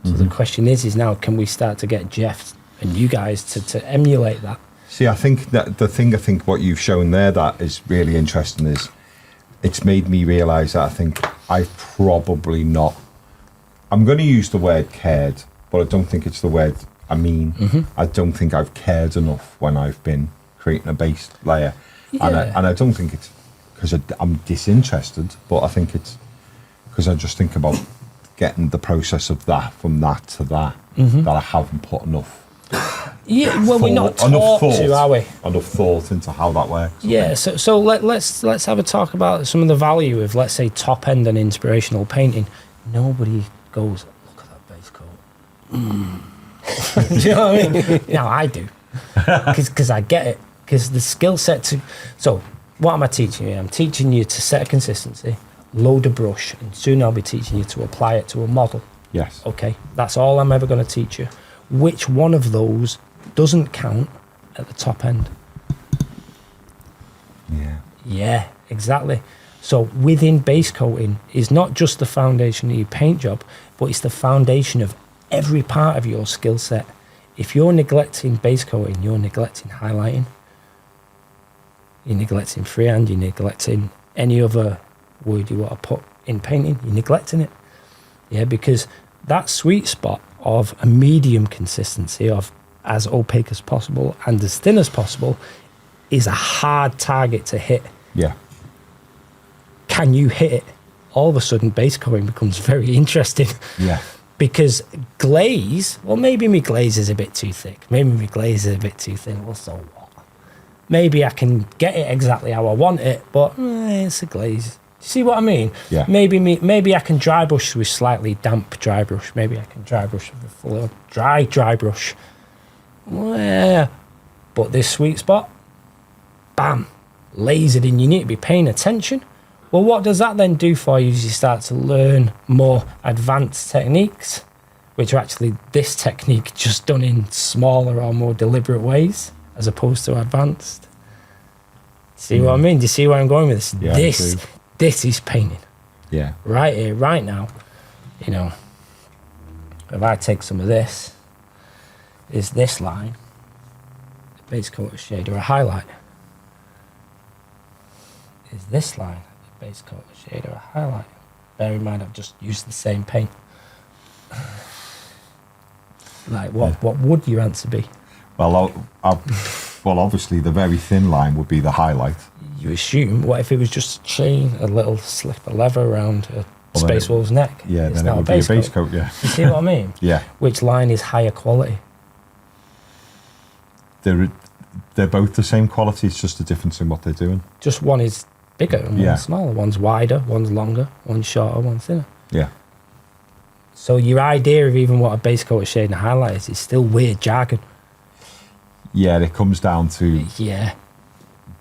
So the question is now, can we start to get Geoff and you guys to emulate that? See, I think that I think what you've shown there that is really interesting is it's made me realise that I think I've probably not. I'm going to use the word cared, but I don't think it's the word I mean. I don't think I've cared enough when I've been creating a base layer. Yeah. And I don't think it's because I'm disinterested, but I think it's because I just think about getting the process of that from that to that that I haven't put enough. Yeah, well, we're not taught to, are we? Enough thought into how that works. Yeah, so let's have a talk about some of the value of, let's say, top end and inspirational painting. Nobody goes, look at that base coat. Do you know what I mean? No, I do, because I get it. Because the skill set to. So what am I teaching you? I'm teaching you to set a consistency, load a brush, and soon I'll be teaching you to apply it to a model. Yes. Okay, that's all I'm ever going to teach you. Which one of those doesn't count at the top end? Yeah, exactly. So within base coating is not just the foundation of your paint job, but it's the foundation of every part of your skill set. If you're neglecting base coating, you're neglecting highlighting. You're neglecting freehand, you're neglecting any other word you want to put in painting, you're neglecting it. Yeah, because that sweet spot of a medium consistency of as opaque as possible and as thin as possible is a hard target to hit. Yeah. Can you hit it? All of a sudden, base coating becomes very interesting. Yeah. Because glaze, well, maybe my glaze is a bit too thick. Maybe my glaze is a bit too thin. Well, so what? Maybe I can get it exactly how I want it, but it's a glaze. See what I mean? Yeah. Maybe I can dry brush with slightly damp dry brush. Maybe I can dry brush with a full dry brush. Well, but this sweet spot, bam, lasered in. You need to be paying attention. Well, what does that then do for you as you start to learn more advanced techniques, which are actually this technique just done in smaller or more deliberate ways as opposed to advanced? See what I mean? Do you see where I'm going with this? Yeah, This is painting. Yeah. Right here, right now. You know, if I take some of this, is this line a base coat, a shade, or a highlight? Is this line a base coat, a shade, or a highlight? Bear in mind, I've just used the same paint. Like, what would your answer be? Well, well, obviously the very thin line would be the highlight. You assume, what if it was just a chain, a little slip of leather around a Space Wolf's neck? Yeah, It's then not it would be a base coat, yeah. You see what I mean? Yeah. Which line is higher quality? They're both the same quality, it's just a difference in what they're doing. Just one is bigger and Yeah. one's smaller. One's wider, one's longer, one's shorter, one's thinner. Yeah. So your idea of even what a base coat of shade and highlight is still weird jargon. Yeah, it comes down to Yeah,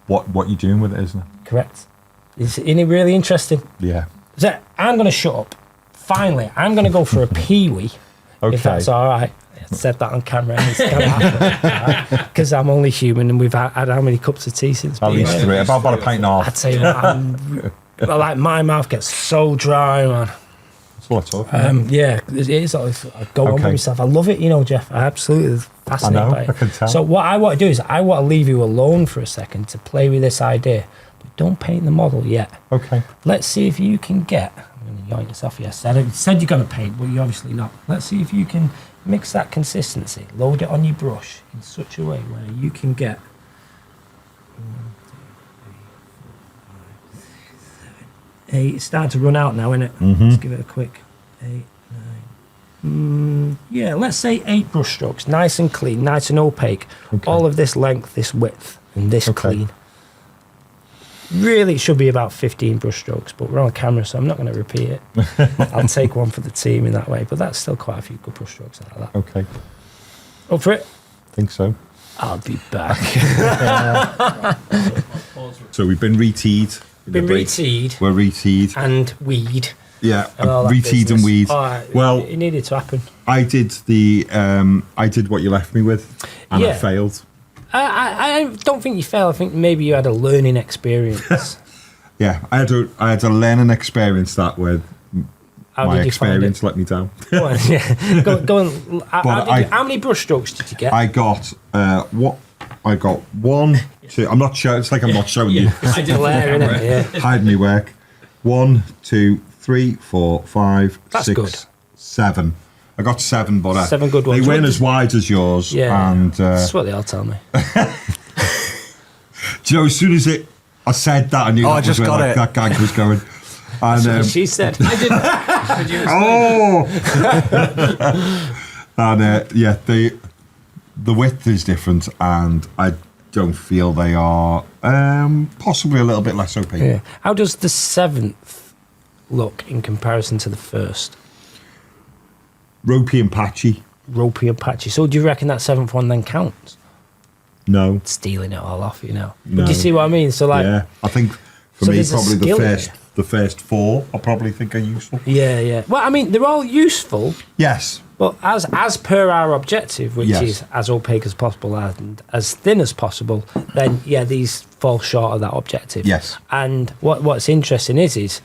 what you're doing with it, isn't it? correct. Isn't it really interesting? Yeah. So I'm going to shut up. Finally, I'm going to go for a pee-wee, Okay. if that's all right. I said that on camera, and it's going to happen. Because I'm only human, and we've had how many cups of tea since At being least here? 3. About a pint and a I half. tell you what, like my mouth gets so dry, man. That's what I talk. Yeah, it is. I go on with Okay. myself. I love it, Geoff. I absolutely fascinated I know, by it. I can tell. So what I want to do is I want to leave you alone for a second to play with this idea. But don't paint the model yet. Okay. Let's see if you can get. I'm going to yoink yourself. Yes, I said you're going to paint, but you're obviously not. Let's see if you can mix that consistency. Load it on your brush in such a way where you can get. 1, 2, 3, 4, 5, 6, 7, 8. It's starting to run out now, isn't it? Mm-hmm. Let's give it a quick 8, 9. Yeah, let's say 8 brush strokes, nice and clean, nice and opaque. Okay. All of this length, this width, and this Okay. clean. Really, it should be about 15 brush strokes, but we're on camera, so I'm not going to repeat it. I'll take one for the team in that way, but that's still quite a few good brush strokes like that. Okay. Up for it? Think so. I'll be back. So we've been re-teed. Been re-teed We're re-teed. and weed. Yeah, And all that re-teed and business. weed. Oh, Well, it needed to happen. I did I did what you left me with, and I Yeah. failed. I don't think you failed. I think maybe you had a learning experience. Yeah, I had a learning experience that where How my did you find it? experience let me down. Go on, yeah. Go on. How many brush strokes did you get? I got I got 1, 2. I'm not sure. It's like I'm not showing you. I did glare, innit? Yeah. Hide me work. 1, 2, 3, 4, 5, That's 6, good. 7. I got 7, but 7 good they ones. weren't What as wide as yours. Yeah. And That's what they all tell me. do you know, as soon as I said that, I knew Oh, that I just was where got it. that gag was going. And She said. Could you oh, and yeah, the width is different, and I don't feel they are possibly a little bit less opaque. Yeah. How does the 7th look in comparison to the 1st? Ropey and patchy. Ropey and patchy. So do you reckon that 7th one then counts? No. Stealing it all off, No. But do you see what I mean? So like, Yeah, I think for So me there's a probably skill in the first 4 I probably think are useful. yeah. Well, I mean, they're all useful, Yes. but as per our objective, which Yes. is as opaque as possible and as thin as possible, then yeah, these fall short of that objective. Yes. And what's interesting is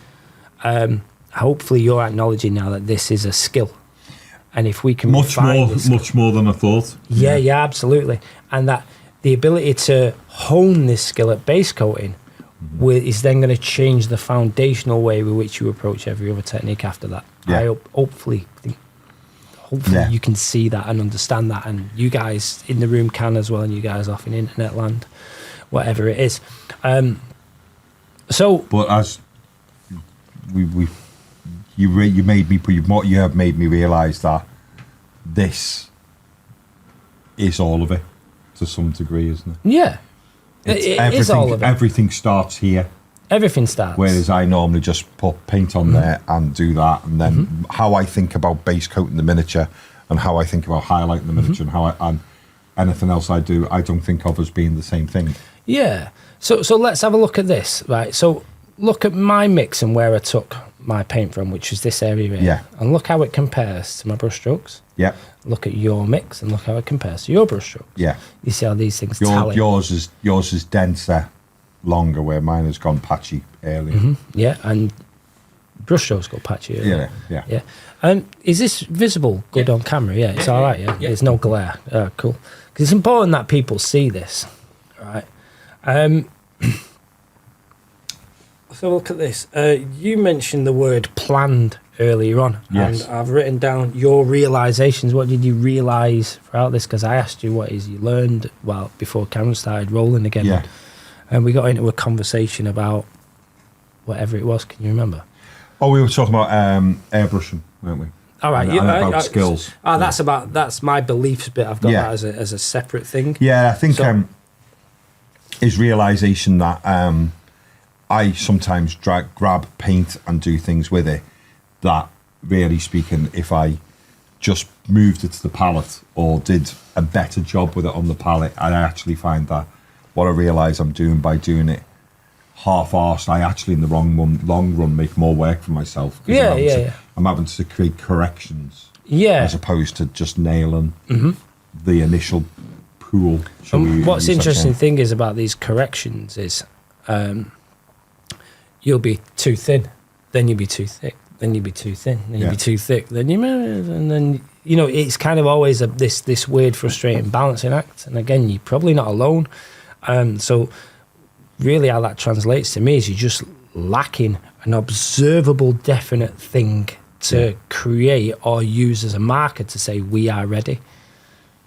hopefully you're acknowledging now that this is a skill, and if we can refine this skill- Much more than I thought. yeah, absolutely, and that the ability to hone this skill at base coating is then going to change the foundational way with which you approach every other technique after that. Yeah. I hopefully Yeah. you can see that and understand that, and you guys in the room can as well, and you guys off in internet land, whatever it is. So But as you have made me realise that this is all of it to some degree, isn't it? yeah, It's it is all of it. Everything starts here, Everything starts. whereas I normally just put paint on there and do that, and then how I think about base coating the miniature and how I think about highlighting the miniature and anything else I do, I don't think of as being the same thing. Yeah. So let's have a look at this, right? So look at my mix and where I took my paint from, which is this area here. Yeah. And look how it compares to my brush strokes. Yeah, Look at your mix and look how it compares to your brush strokes. yeah. You see how these things tally. Yours is denser, longer, where mine has gone patchy earlier. Yeah, and brush strokes got patchy. Yeah. Yeah. Is this visible good on camera? Yeah, it's all right. Yeah, there's no glare. Cool. Because it's important that people see this, right? So look at this. You mentioned the word planned earlier on, Yes. and I've written down your realizations. What did you realize throughout this? Because I asked you what is you learned before camera started rolling again, Yeah. and we got into a conversation about whatever it was. Can you remember? Oh, we were talking about airbrushing, weren't we? All right, And about skills. That's my beliefs bit. I've got Yeah. that as a separate thing. Yeah, I think So- his realization that I sometimes grab paint and do things with it that, really speaking, if I just moved it to the palette or did a better job with it on the palette, I actually find that what I realise I'm doing by doing it half-arsed, I actually in the long run make more work for myself. I'm having to create corrections as opposed to just nailing the initial pool. What's the interesting thing is about these corrections is you'll be too thin, then you'll be too thick, then you'll be too thin, then you'll be too thick, then and then it's kind of always this weird, frustrating balancing act. And again, you're probably not alone. So really, how that translates to me is you're just lacking an observable, definite thing to create or use as a marker to say we are ready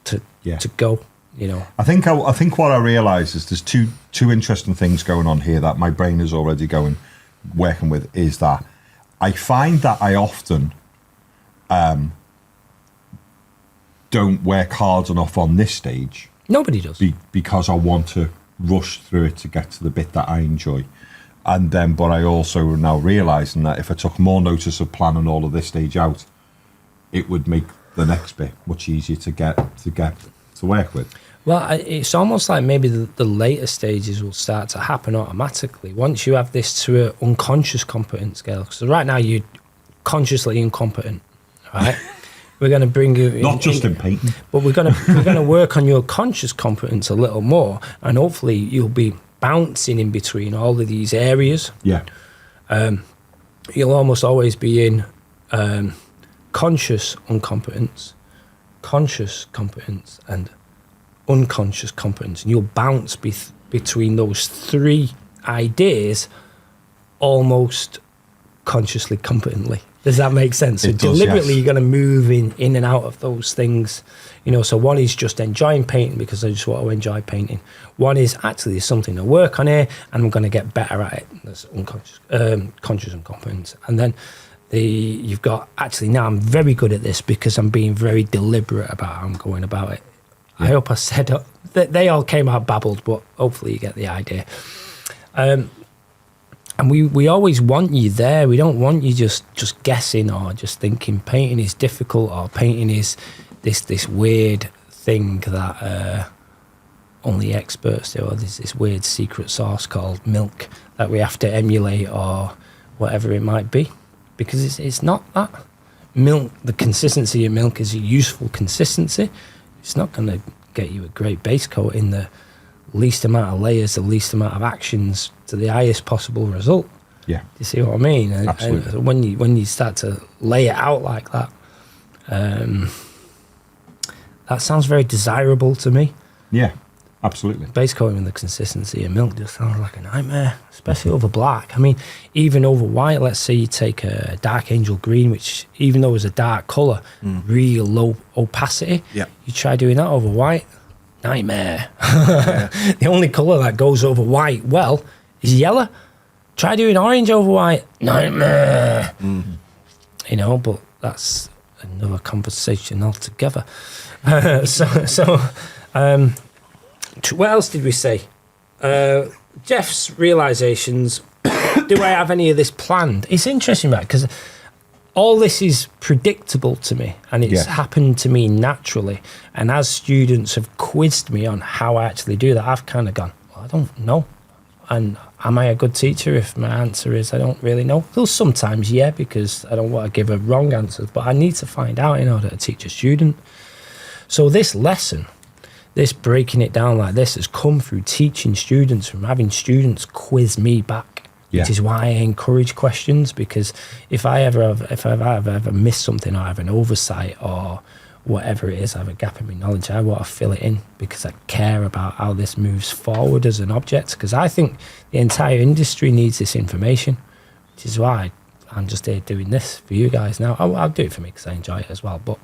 to go. I think what I realise is there's two interesting things going on here that my brain is already working with. Is that I find that I often don't work hard enough on this stage. Nobody does. Because I want to rush through it to get to the bit that I enjoy. And then, but I also am now realising that if I took more notice of planning all of this stage out, it would make the next bit much easier to get to work with. Well, it's almost like maybe the later stages will start to happen automatically once you have this to an unconscious competence scale. So right now you're consciously incompetent, right? We're going to bring you not just in painting, but we're going to work on your conscious competence a little more, and hopefully you'll be bouncing in between all of these areas. Yeah. You'll almost always be in conscious incompetence, conscious competence, and unconscious competence, and you'll bounce between those three ideas almost consciously competently. Does that make sense? So deliberately, you're going to move in and out of those things. So one is just enjoying painting because I just want to enjoy painting. One is actually there's something to work on here and I'm going to get better at it. That's unconscious, conscious and competence. And then you've got, actually now I'm very good at this because I'm being very deliberate about how I'm going about it. Yeah. I hope I said that they all came out babbled, but hopefully you get the idea. And we always want you there. We don't want you just guessing or just thinking painting is difficult or painting is this weird thing that only experts do, or this weird secret sauce called milk that we have to emulate or whatever it might be. Because it's not that. Milk, the consistency of milk is a useful consistency. It's not going to get you a great base coat in the least amount of layers, the least amount of actions to the highest possible result. Yeah. Do you see what I mean? Absolutely. And when you start to lay it out like that, that sounds very desirable to me. Yeah, absolutely. Base coating with the consistency of milk just sounds like a nightmare, especially over black. I mean, even over white, let's say you take a dark angel green, which even though it's a dark colour, real low opacity, you try doing that over white, nightmare. The only colour that goes over white well is yellow. Try doing orange over white, nightmare. But that's another conversation altogether. What else did we say? Geoff's realisations. Do I have any of this planned? It's interesting, right? Because all this is predictable to me and it's happened to me naturally. And as students have quizzed me on how I actually do that, I've kind of gone, well, I don't know. And am I a good teacher if my answer is I don't really know? Well, sometimes, because I don't want to give a wrong answer, but I need to find out in order to teach a student. So this lesson, this breaking it down like this, has come through teaching students, from having students quiz me back, which is why I encourage questions, because if I ever miss something or I have an oversight or whatever it is, I have a gap in my knowledge, I want to fill it in because I care about how this moves forward as an object, because I think the entire industry needs this information, which is why I'm just here doing this for you guys now. I'll do it for me because I enjoy it as well, but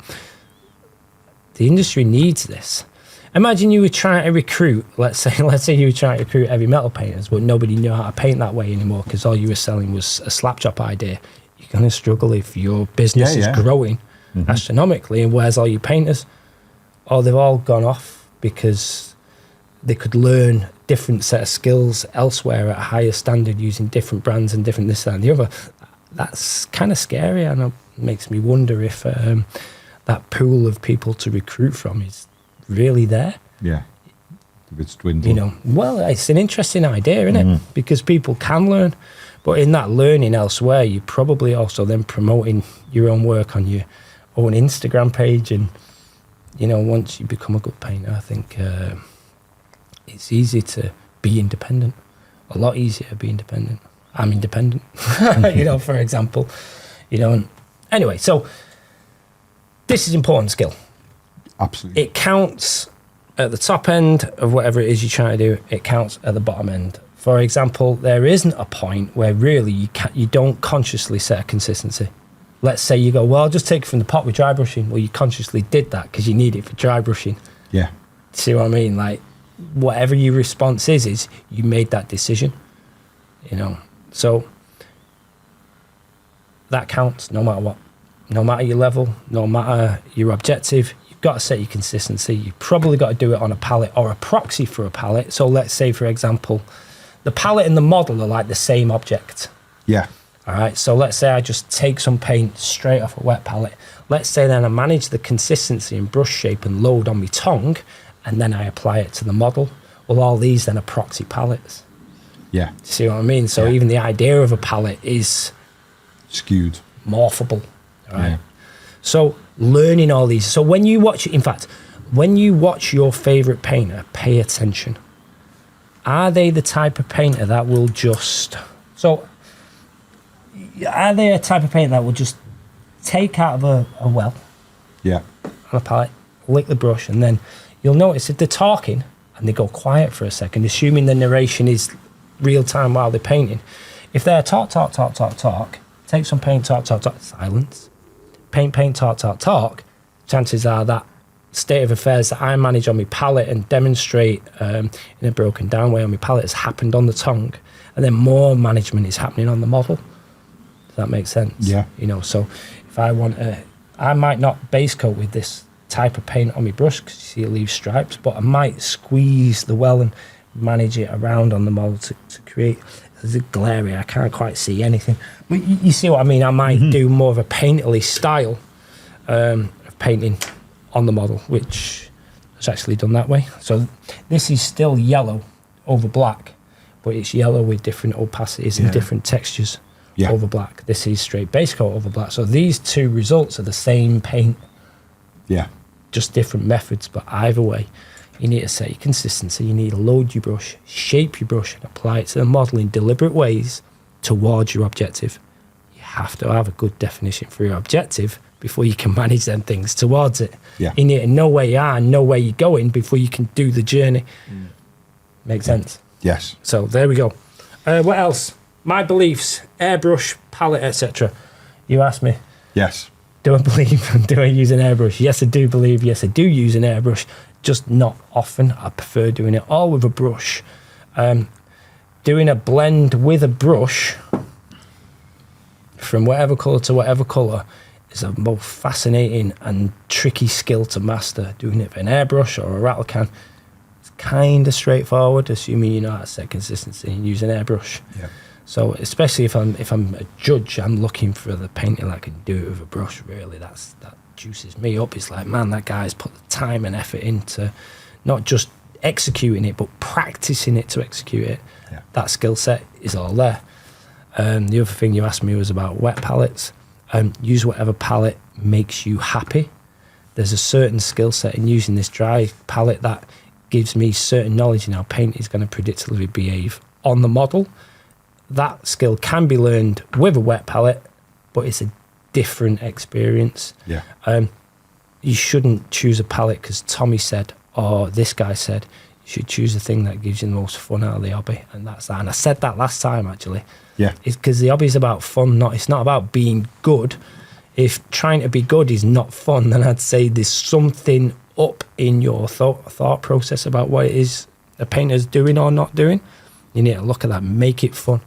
the industry needs this. Imagine you were trying to recruit, let's say you were trying to recruit heavy metal painters, but nobody knew how to paint that way anymore because all you were selling was a slap job idea. You're going to struggle if your business is growing astronomically, and where's all your painters? Oh, they've all gone off because they could learn different set of skills elsewhere at a higher standard using different brands and different this, that and the other. That's kind of scary, and it makes me wonder if that pool of people to recruit from is really there. Yeah. If it's dwindling. Well, it's an interesting idea, isn't it? Because people can learn, but in that learning elsewhere, you're probably also then promoting your own work on your own Instagram page. And, once you become a good painter, I think it's easy to be independent. A lot easier to be independent. I'm independent, for example. And anyway, so this is important skill. Absolutely. It counts at the top end of whatever it is you're trying to do. It counts at the bottom end. For example, there isn't a point where really you don't consciously set a consistency. Let's say you go, well, I'll just take it from the pot with dry brushing. Well, you consciously did that because you need it for dry brushing. Yeah. See what I mean? Like, whatever your response is you made that decision. So that counts no matter what. No matter your level, no matter your objective, you've got to set your consistency. You've probably got to do it on a palette or a proxy for a palette. So let's say, for example, the palette and the model are like the same object. Yeah. All right. So let's say I just take some paint straight off a wet palette. Let's say then I manage the consistency and brush shape and load on my tongue, and then I apply it to the model. Well, all these then are proxy palettes. Yeah. See what I mean? So even the idea of a palette is skewed, morphable. Right. Yeah. So learning all these. So when you watch, in fact, when you watch your favorite painter, pay attention. Are they the type of painter that will just, are they a type of painter that will just take out of a well yeah, on a palette, lick the brush, and then you'll notice if they're talking and they go quiet for a second, assuming the narration is real time while they're painting. If they're talk, take some paint, talk, silence. Paint, talk, chances are that state of affairs that I manage on my palette and demonstrate in a broken down way on my palette has happened on the tongue, and then more management is happening on the model. Does that make sense? Yeah. So if I want I might not base coat with this type of paint on my brush because you see it leaves stripes, but I might squeeze the well and manage it around on the model to create. There's a glare, I can't quite see anything. But you see what I mean? I might do more of a painterly style of painting on the model, which is actually done that way. So this is still yellow over black, but it's yellow with different opacities and different textures over black. This is straight base coat over black. So these two results are the same paint. Yeah. Just different methods, but either way, you need to set your consistency. You need to load your brush, shape your brush, and apply it to the model in deliberate ways towards your objective. You have to have a good definition for your objective before you can manage them things towards it. Yeah. You need to know where you are and know where you're going before you can do the journey. Make sense? Yes. So there we go. What else? My beliefs, airbrush, palette, etc. You asked me. Yes. Do I believe, do I use an airbrush? Yes, I do believe, yes, I do use an airbrush, just not often. I prefer doing it all with a brush. Doing a blend with a brush from whatever colour to whatever colour is a most fascinating and tricky skill to master. Doing it with an airbrush or a rattle can, it's kind of straightforward, assuming you know how to set consistency and use an airbrush. Yeah. So especially if I'm a judge, I'm looking for the painter that can do it with a brush. Really, that juices me up. It's like, man, that guy's put the time and effort into not just executing it, but practicing it to execute it. Yeah. That skill set is all there. The other thing you asked me was about wet palettes. Use whatever palette makes you happy. There's a certain skill set in using this dry palette that gives me certain knowledge in how paint is going to predictably behave on the model. That skill can be learned with a wet palette, but it's a different experience. Yeah. You shouldn't choose a palette because Tommie said, or this guy said, you should choose the thing that gives you the most fun out of the hobby, and that's that. And I said that last time actually. Yeah. It's because the hobby is about fun, it's not about being good. If trying to be good is not fun, then I'd say there's something up in your thought process about what it is a painter's doing or not doing. You need to look at that, make it fun.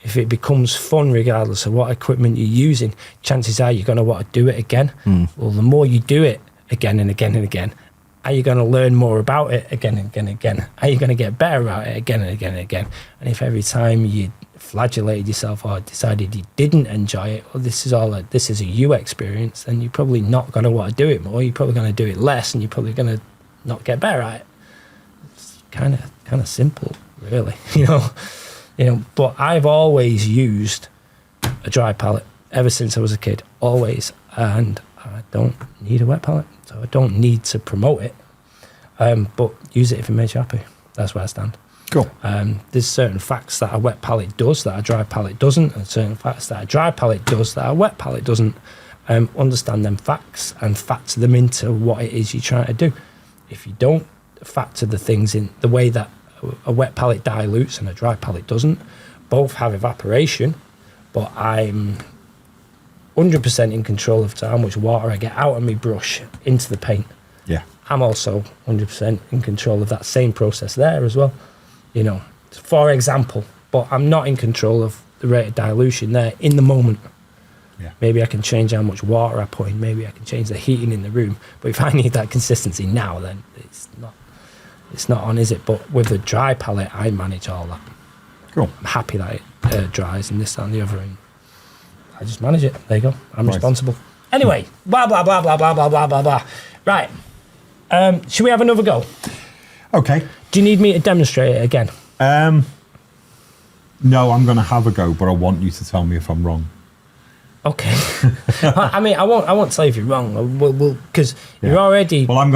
If it becomes fun, regardless of what equipment you're using, chances are you're going to want to do it again. Well, the more you do it again and again and again, are you going to learn more about it again and again and again? Are you going to get better at it again and again and again? And if every time you flagellated yourself or decided you didn't enjoy it, or this is a you experience, then you're probably not going to want to do it more. You're probably going to do it less, and you're probably going to not get better at it. It's kind of simple, really, you know. But I've always used a dry palette ever since I was a kid, always, and I don't need a wet palette, so I don't need to promote it. But use it if it makes you happy. That's where I stand. Cool. There's certain facts that a wet palette does that a dry palette doesn't, and certain facts that a dry palette does that a wet palette doesn't. Understand them facts and factor them into what it is you're trying to do. If you don't factor the things in the way that a wet palette dilutes and a dry palette doesn't, both have evaporation, but I'm 100% in control of how much water I get out of my brush into the paint. Yeah. I'm also 100% in control of that same process there as well. You know, for example, but I'm not in control of the rate of dilution there in the moment. Yeah. Maybe I can change how much water I put in. Maybe I can change the heating in the room. But if I need that consistency now, then it's not on, is it? But with a dry palette, I manage all that. Cool. I'm happy that it dries and this, that, and the other, and I just manage it. There you go. I'm responsible. Anyway, blah, blah, blah, blah, blah, blah, blah, blah, blah. Right. Should we have another go? Okay. Do you need me to demonstrate it again? No, I'm going to have a go, but I want you to tell me if I'm wrong. Okay. I mean, I won't tell you if you're wrong. Because you're already. Well, what I'm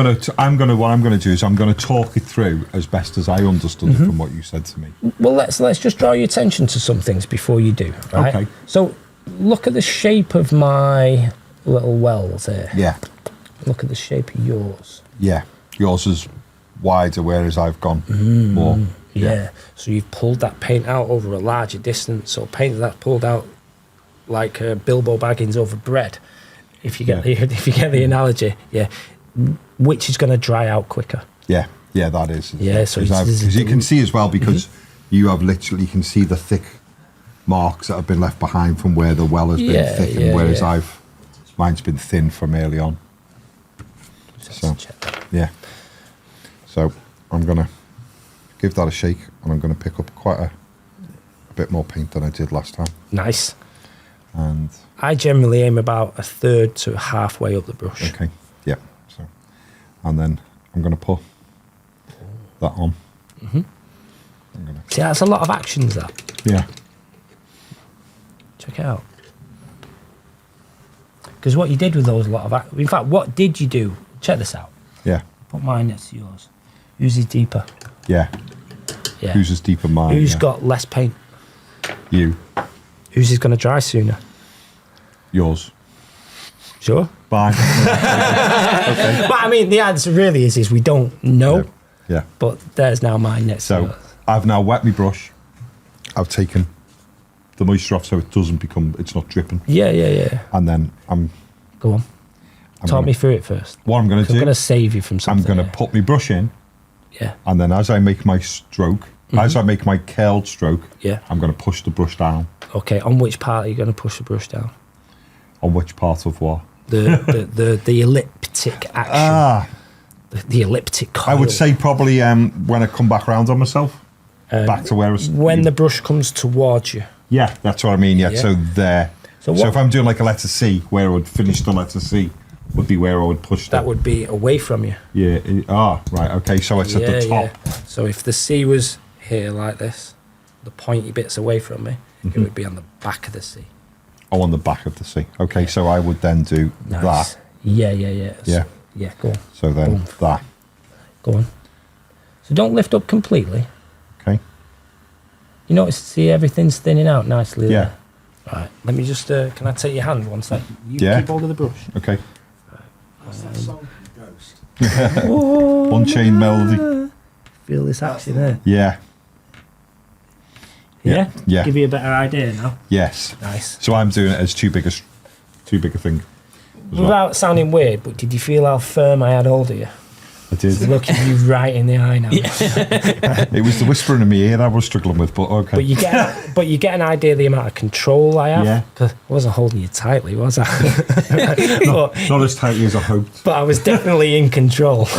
going to do is I'm going to talk it through as best as I understood it from what you said to me. Well, let's just draw your attention to some things before you do. Right? Okay. So, look at the shape of my little wells here. Yeah. Look at the shape of yours. Yeah. Yours is wider, whereas I've gone more. Yeah. So you've pulled that paint out over a larger distance. So paint that's pulled out like Bilbo Baggins over bread. If you get the analogy, yeah. Which is going to dry out quicker. Yeah. Yeah, that is. Yeah. So because you can see as well, because you can see the thick marks that have been left behind from where the well has been thickened, whereas mine's been thin from early on. So, yeah. So I'm going to give that a shake, and I'm going to pick up quite a bit more paint than I did last time. Nice. And I generally aim about a third to halfway up the brush. Okay. Yeah. So, and then I'm going to put that on. See, that's a lot of actions, that. Yeah. Check it out. Because what you did with those in fact, what did you do? Check this out. Yeah. Put mine next to yours. Whose is deeper? Yeah. Yeah. Whose is deeper? Mine. Who's got less paint? You. Whose is going to dry sooner? Yours. Sure. Bye. Okay. But I mean, the answer really is we don't know. Yeah. But there's now mine next to So yours. I've now wet my brush. I've taken the moisture off so it's not dripping. Yeah. And then Go on. Talk me through it first. What I'm going to do. I'm going to save you from something. I'm going to put my brush in. Yeah. And then as I make my stroke, as I make my curled stroke, I'm going to push the brush down. Okay. On which part are you going to push the brush down? On which part of what? The elliptic action. The elliptic coil. I would say probably when I come back round on myself, back to where it's... When the brush comes towards you. Yeah, that's what I mean, yeah. So there. So if I'm doing like a letter C, where I would finish the letter C would be where I would push that would be away from you. Yeah. Right, okay. So it's at the top. Yeah. So if the C was here like this, the pointy bit's away from me, it would be on the back of the C. Oh, on the back of the C. Okay, so I would then do that. Yeah. Yeah. Yeah, go on. So then that. Go on. So don't lift up completely. Okay. You notice, see everything's thinning out nicely Yeah. there? Right, let me just, can I take your hand one sec? You Yeah. keep hold of the brush. Okay. What's that song? Ghost. Unchained Melody. Feel this action there. Yeah. Yeah? Yeah. Give you a better idea now. Yes. Nice. So I'm doing it as too big a thing. as well. Without sounding weird, but did you feel how firm I had hold of you? I did. Looking you right in the eye now. It was the whispering in my ear I was struggling with, but okay. But you get an idea of the amount of control I have. Yeah. I wasn't holding you tightly, was I? Not as tightly as I hoped. But I was definitely in control.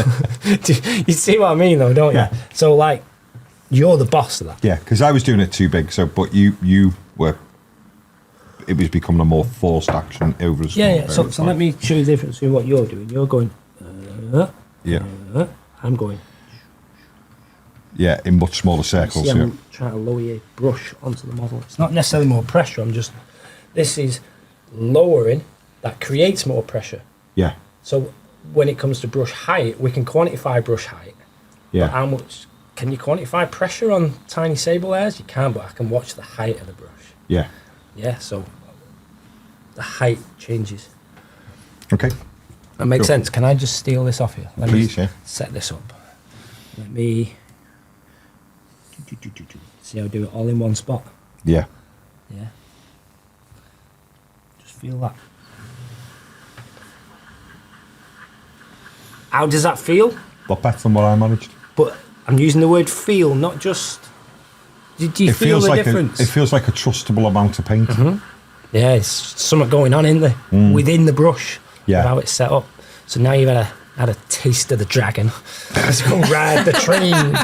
You see what I mean, though, don't you? Yeah. So, like, you're the boss of that. Yeah, because I was doing it too big. So, but you were. It was becoming a more forced action over a small Yeah. So let me show you the difference between what you're doing. You're going. Yeah. I'm going. Yeah, in much smaller circles. See, Yeah. I'm trying to lower your brush onto the model. It's not necessarily more pressure. This is lowering. That creates more pressure. Yeah. So when it comes to brush height, we can quantify brush height. Yeah. But how much can you quantify pressure on tiny sable hairs? You can, but I can watch the height of the brush. Yeah. Yeah, so the height changes. Okay. That makes Cool. sense. Can I just steal this off you? Let Please, me yeah. set this up. Let me see how I do it all in one spot. Yeah. Yeah. Just feel that. How does that feel? A lot better than what I managed. But I'm using the word feel, not just. Do you feel the difference? It feels like a trustable amount of paint. Yeah, it's something going on in there within the brush. Yeah. Of how it's set up. So now you've had a taste of the dragon. Let's go ride the train.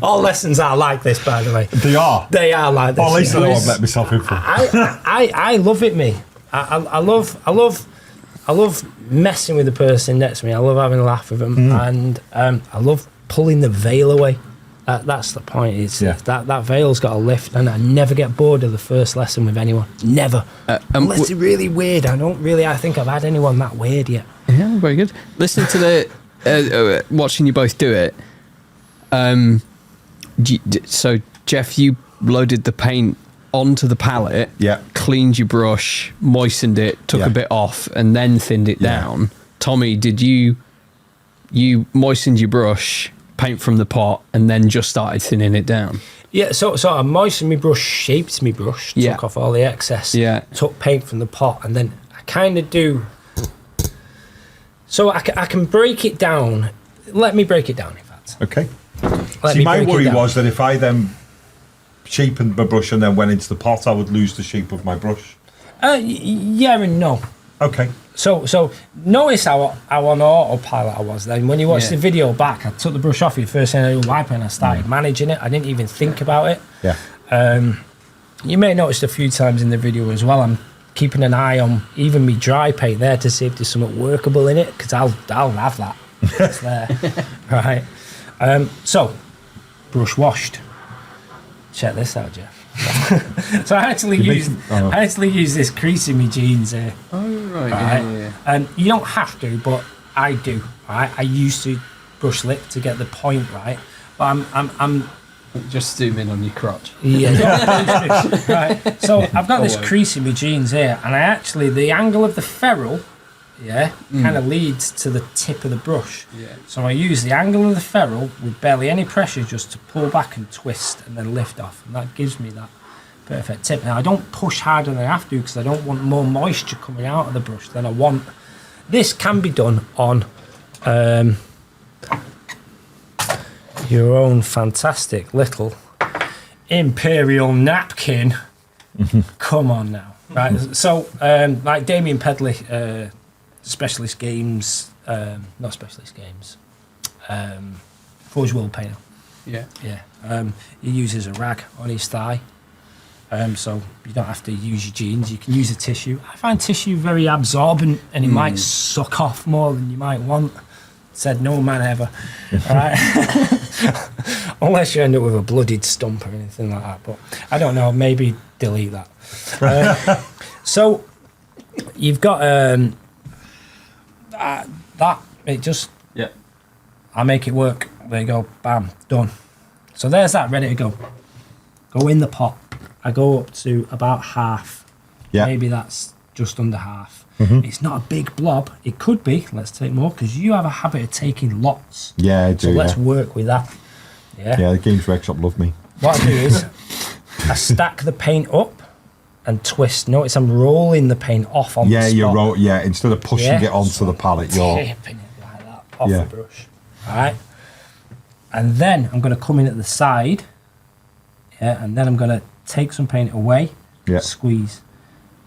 All lessons are like this, by the way. They are. They are like this. Or at least I know Yes. I've let myself in for. I love it, me. I love messing with the person next to me. I love having a laugh with them, and I love pulling the veil away. That's the point. It's that veil's got a lift, and I never get bored of the first lesson with anyone. Never, unless it's really weird. I think I've had anyone that weird yet. Yeah, very good. Listening to the watching you both do it. So Geoff, you loaded the paint onto the palette. Yeah. Cleaned your brush, moistened it, took a bit off, and then thinned it down. Tommie, did you moistened your brush, paint from the pot, and then just started thinning it down? Yeah, so I moistened my brush, shaped my brush, took off all the excess, took paint from the pot, and then I kind of do. So I can break it down. Let me break it down, in fact. Okay. See, my worry was that if I then shapened my brush and then went into the pot, I would lose the shape of my brush. Yeah and no. Okay. So notice how on autopilot I was then. When you watch the video back, I took the brush off you first thing I did, wipe it, and I started managing it. I didn't even think about it. Yeah. You may have noticed a few times in the video as well, I'm keeping an eye on even me dry paint there to see if there's something workable in it, because I'll have that. It's there. Right. So, brush washed. Check this out, Geoff. So I actually use this crease in my jeans here. Oh right. Yeah. And you don't have to, but I do. Right. I used to brush lip to get the point right, but I'm Just zoom in on your crotch. yeah. Right. So I've got this crease in my jeans here, and the angle of the ferrule, kind of leads to the tip of the brush. Yeah. So I use the angle of the ferrule with barely any pressure just to pull back and twist and then lift off. And that gives me that perfect tip. Now I don't push harder than I have to because I don't want more moisture coming out of the brush than I want. This can be done on your own fantastic little imperial napkin. Come on now. Right. So like Damien Pedley, Specialist Games, not Specialist Games, Forge World Painter. Yeah. Yeah. He uses a rag on his thigh, so you don't have to use your jeans. You can use a tissue. I find tissue very absorbent, and it might suck off more than you might want. Said no man ever. All right. Unless you end up with a bloodied stump or anything like that. But I don't know. Maybe delete that. So you've got that. It just. Yeah. I make it work. There you go. Bam. Done. So there's that ready to go. Go in the pot. I go up to about half. Yeah. Maybe that's just under half. It's not a big blob. It could be. Let's take more because you have a habit of taking lots. Yeah, I do. So let's work with that. Yeah. Yeah, the Games Workshop love me. What I do is I stack the paint up and twist. Notice I'm rolling the paint off on the spot. Instead of pushing it onto the palette, you're tipping it like that. off Yeah. the brush. All right. And then I'm going to come in at the side. Yeah. And then I'm going to take some paint away. Yeah. Squeeze.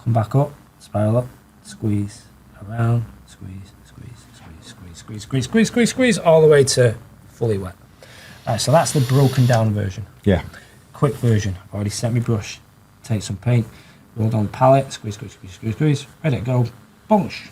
Come back up. Spiral up. Squeeze. Around. Squeeze. Squeeze. Squeeze. Squeeze. Squeeze. Squeeze. Squeeze. Squeeze. Squeeze. All the way to fully wet. All right. So that's the broken down version. Yeah. Quick version. I've already set my brush. Take some paint. Roll down the palette. Squeeze. Squeeze. Squeeze. Squeeze. Squeeze. Ready to go. Bunch.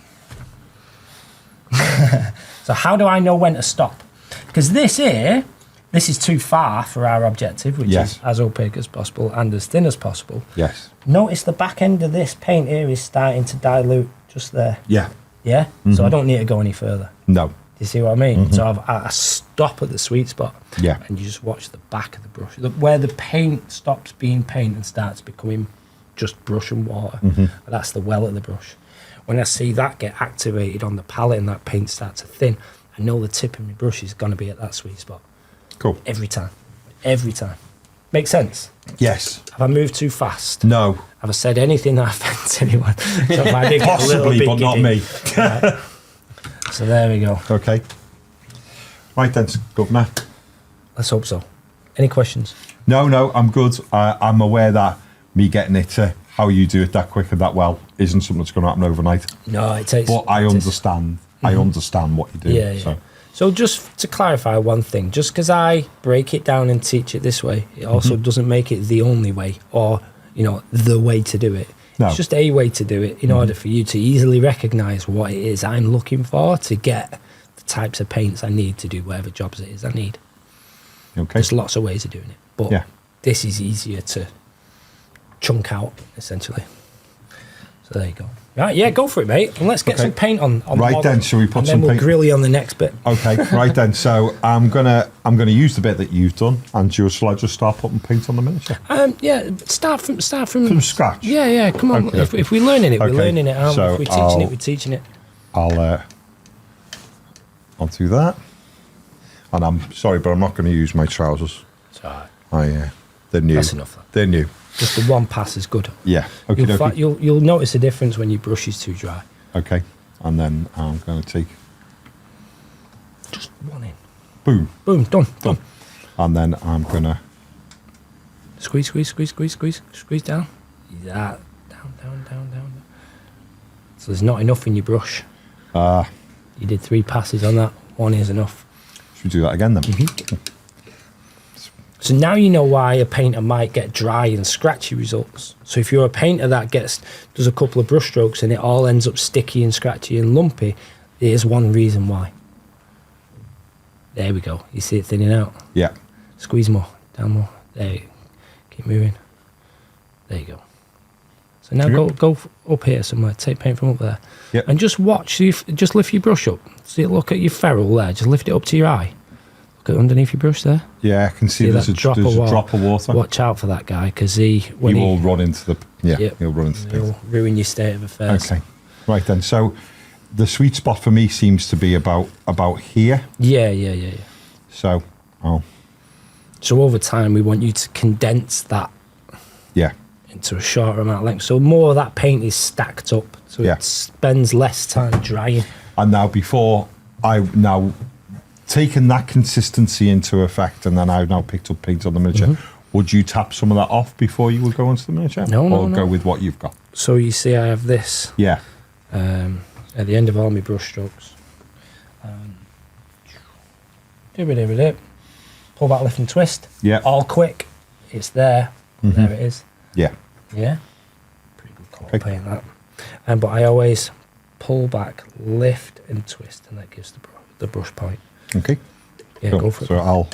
So how do I know when to stop? Because this is too far for our objective, which Yes. is as opaque as possible and as thin as possible. Yes. Notice the back end of this paint here is starting to dilute just there. Yeah. Yeah? So I don't need to go any further. No. Do you see what I mean? So I stop at the sweet spot. Yeah. And you just watch the back of the brush. Where the paint stops being paint and starts becoming just brush and water. That's the well of the brush. When I see that get activated on the palette and that paint starts to thin, I know the tip of my brush is going to be at that sweet spot. Cool. Every time. Every time. Makes sense? Yes. Have I moved too fast? No. Have I said anything that offends anyone? So if I did get a little Possibly, bit but not giddy. me. Right. So there we go. Okay. Right then, Governor. Let's hope so. Any questions? No, I'm good. I'm aware that me getting it to how you do it that quick and that well isn't something that's going to happen overnight. No, it takes... But I it is- understand. I understand what you do. Yeah, yeah. So just to clarify one thing, just because I break it down and teach it this way, it also doesn't make it the only way or, the way to do it. No. It's just a way to do it in order for you to easily recognise what it is I'm looking for to get the types of paints I need to do whatever jobs it is I need. Okay. There's lots of ways of doing it, but Yeah. this is easier to chunk out, essentially. So there you go. Right, yeah, go for it, mate. And let's get Okay. some paint on Right the model, then, shall we put and some then we'll paint- grill you on the next bit. Okay, right then. So I'm gonna use the bit that you've done, and shall I just start putting paint on the miniature Yeah, start from from scratch? Yeah, come on. Okay. If we're learning it, Okay, we're learning it. Aren't we? so If we're teaching I'll- it, we're teaching it. I'll do that. And I'm sorry, but I'm not going to use my trousers. It's all right. They're new. That's enough. They're new. Just the one pass is good. Yeah. Okay. You'll notice a difference when your brush is too dry. Okay. And then I'm going to take Just one in. boom, Boom, done. and then I'm gonna Squeeze down. Yeah, down. So there's not enough in your brush. You did 3 passes on that. 1 is enough. should we do that again then? So now you know why a painter might get dry and scratchy results. So if you're a painter that does a couple of brush strokes and it all ends up sticky and scratchy and lumpy, here's one reason why. There we go. You see it thinning out. Yeah. Squeeze more, down more. There you go. Keep moving. There you go. So now go up here somewhere. Take paint from up there. Yep. And just watch. Just lift your brush up. See, look at your ferrule there. Just lift it up to your eye. Look at underneath your brush there. Yeah, I can see, there's that a drop of water. Watch out for that guy because he will run into the Yep. he'll run into the he'll paint. ruin your state of affairs. Okay. Right then. So the sweet spot for me seems to be about here. Yeah. So So over time, we want you to condense that yeah. into a shorter amount of length. So more of that paint is stacked up, so Yeah. it spends less time drying. And now taken that consistency into effect, and then I've now picked up paint on the miniature. Would you tap some of that off before you would go into the miniature? No, or no. go with what you've got? So you see, I have this Yeah. at the end of all my brush strokes. Pull back, lift and twist. Yeah. All quick. It's there. There it is. Yeah. Yeah. Pretty good call Okay. paint that. But I always pull back, lift and twist, and that gives the brush point. Okay. Yeah, Cool. go for it. So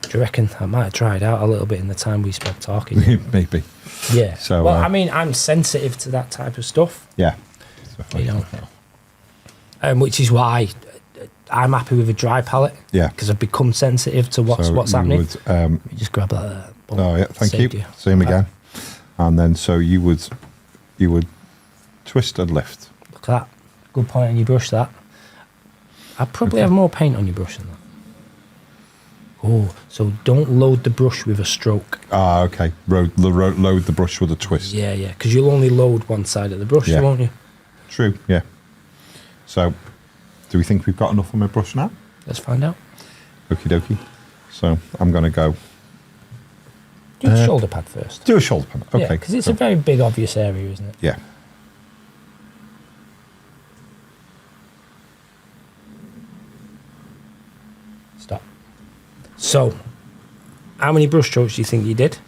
Do you reckon I might have tried out a little bit in the time we spent talking? maybe. Yeah. So, well, I mean, I'm sensitive to that type of stuff. Yeah. You know, which is why I'm happy with a dry palette. Yeah. Because I've become sensitive to what's you happening. would, You just grab that. Boom. oh yeah, thank Saved you. Same again. And then so you would twist and lift. Look at that. Good point on your brush. That. I'd probably have more paint on your brush than that. Oh, so don't load the brush with a stroke. Ah, okay. Load the brush with a twist. Yeah, because you'll only load one side of the brush, Yeah. won't you? True. Yeah. So do we think we've got enough on my brush now? Let's find out. Okie dokie. So I'm going to go. Do the shoulder pad first. Do a shoulder pad. Okay. Yeah, because it's a very big, obvious area, isn't it? Yeah. Stop. So, how many brush strokes do you think you did?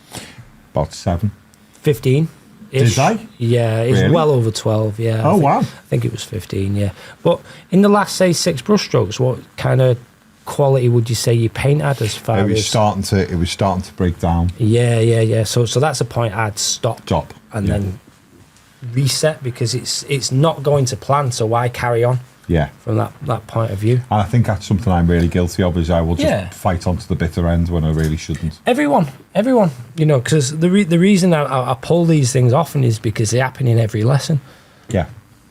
About 7. 15. Did I? Yeah, it's Really? well over 12. Yeah. Oh, wow. I think it was 15. Yeah. But in the last, say, 6 brush strokes, what kind of quality would you say you paint at as far It was as? starting to break down. Yeah. So that's a point I'd stop. Stop. And Yeah. then reset, because it's not going to plan. So why carry on Yeah. from that point of view? And I think that's something I'm really guilty of, is I will just Yeah. fight on to the bitter end when I really shouldn't. Everyone, because the reason I pull these things often is because they happen in every lesson. Yeah.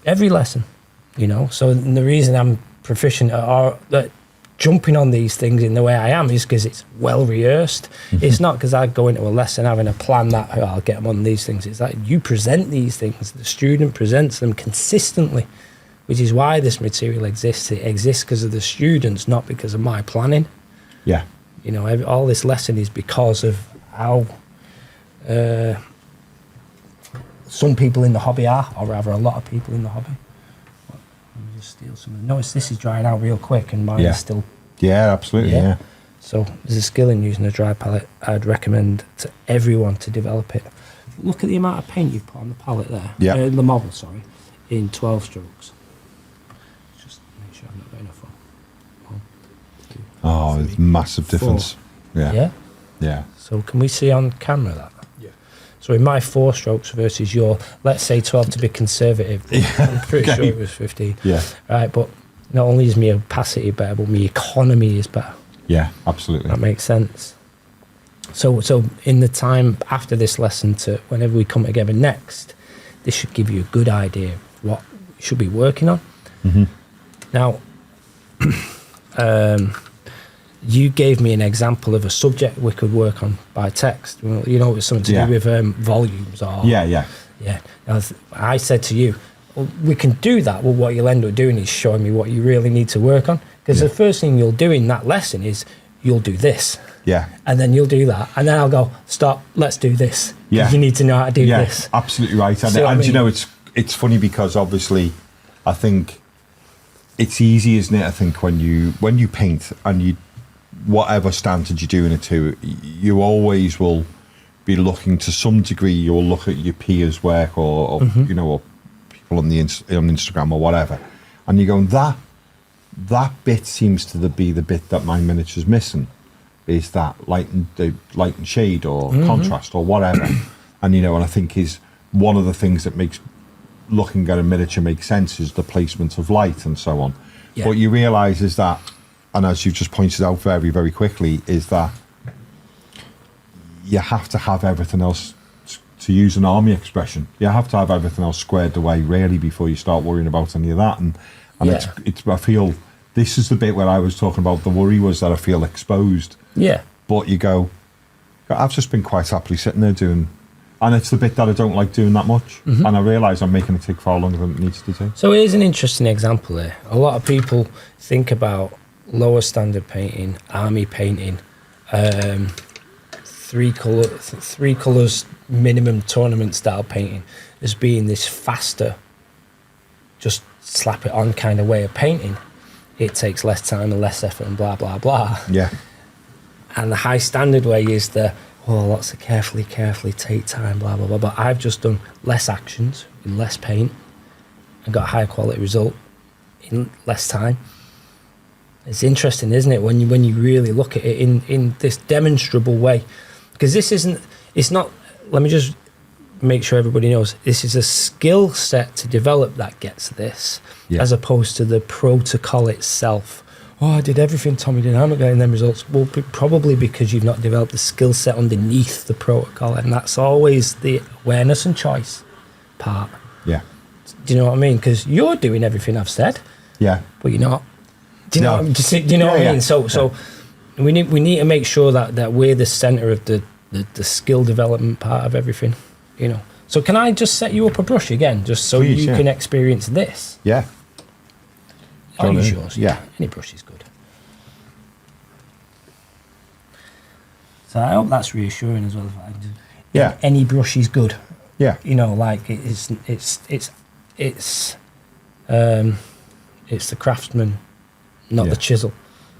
Every lesson, So the reason I'm proficient at jumping on these things in the way I am is because it's well rehearsed. It's not because I go into a lesson having a plan that I'll get them on these things. It's that you present these things, the student presents them consistently, which is why this material exists. It exists because of the students, not because of my planning. Yeah. All this lesson is because of how some people in the hobby are, or rather a lot of people in the hobby. Let me just steal some. Notice this is drying out real quick and mine Yeah. is still. Yeah, absolutely. Yeah. So there's a skill in using a dry palette. I'd recommend to everyone to develop it. Look at the amount of paint you've put on the palette there. Yeah. The model, sorry, in 12 strokes. Just make sure I've not got enough on. 1, 2, Oh, 3, it's massive 4. difference. Yeah. Yeah. Yeah. So can we see on camera that? Yeah. So in my 4 strokes versus your, let's say 12 to be conservative. I'm pretty okay. sure it was 15. Yeah. Right, but not only is my opacity better, but my economy is better. Yeah, absolutely. That makes sense. So in the time after this lesson to whenever we come together next, this should give you a good idea of what you should be working on. Mm-hmm. Now, you gave me an example of a subject we could work on by text. Well, it was something to Yeah. do with volumes or... Yeah. Yeah. Now, I said to you, well, we can do that, but what you'll end up doing is showing me what you really need to work on. Because the first thing you'll do in that lesson is you'll do this. Yeah. And then you'll do that. And then I'll go, stop, let's do this. 'Cause Yeah. you need to know how to do Yeah, this. absolutely right. And, See what I mean? it's funny because obviously I think it's easy, isn't it? I think when you paint and you, whatever standard you're doing it to, you always will be looking to some degree. You'll look at your peers' work or or people on on Instagram or whatever, and you're going, that bit seems to be the bit that my miniature's missing, is that light and shade or contrast or whatever. And and I think is one of the things that makes looking at a miniature make sense is the placement of light and so on. Yeah. What you realise is that, and as you've just pointed out very, very quickly, is that you have to have everything else, to use an army expression, you have to have everything else squared away really before you start worrying about any of that. And Yeah. it's I feel this is the bit where I was talking about the worry was that I feel exposed. Yeah. But you go, I've just been quite happily sitting there doing, and it's the bit that I don't like doing that much. And I realise I'm making it take far longer than it needs to do. So here's an interesting example there. A lot of people think about lower standard painting, army painting, three colours minimum tournament style painting as being this faster, just slap it on kind of way of painting. It takes less time and less effort and blah, blah, blah. Yeah. And the high standard way is lots of carefully take time, blah, blah, blah. But I've just done less actions with less paint and got a higher quality result in less time. It's interesting, isn't it, when you really look at it in this demonstrable way? Because it's not, let me just make sure everybody knows, this is a skill set to develop that gets this, as opposed to the protocol itself. Oh, I did everything Tommie did, I'm not getting them results. Well, probably because you've not developed the skill set underneath the protocol, and that's always the awareness and choice part. Yeah. Do you know what I mean? Because you're doing everything I've said, Yeah. but you're not. Do you know? No. Do you know what I Yeah, mean? yeah. So we need to make sure that we're the center of the skill development part of everything. So can I just set you up a brush again, just so Please, you yeah. can experience this? Yeah. I'll Don't use you? yours. Yeah. Any brush is good. So I hope that's reassuring as well. Yeah. Any brush is good. Yeah. You know, like it's the craftsman, not Yeah. the chisel.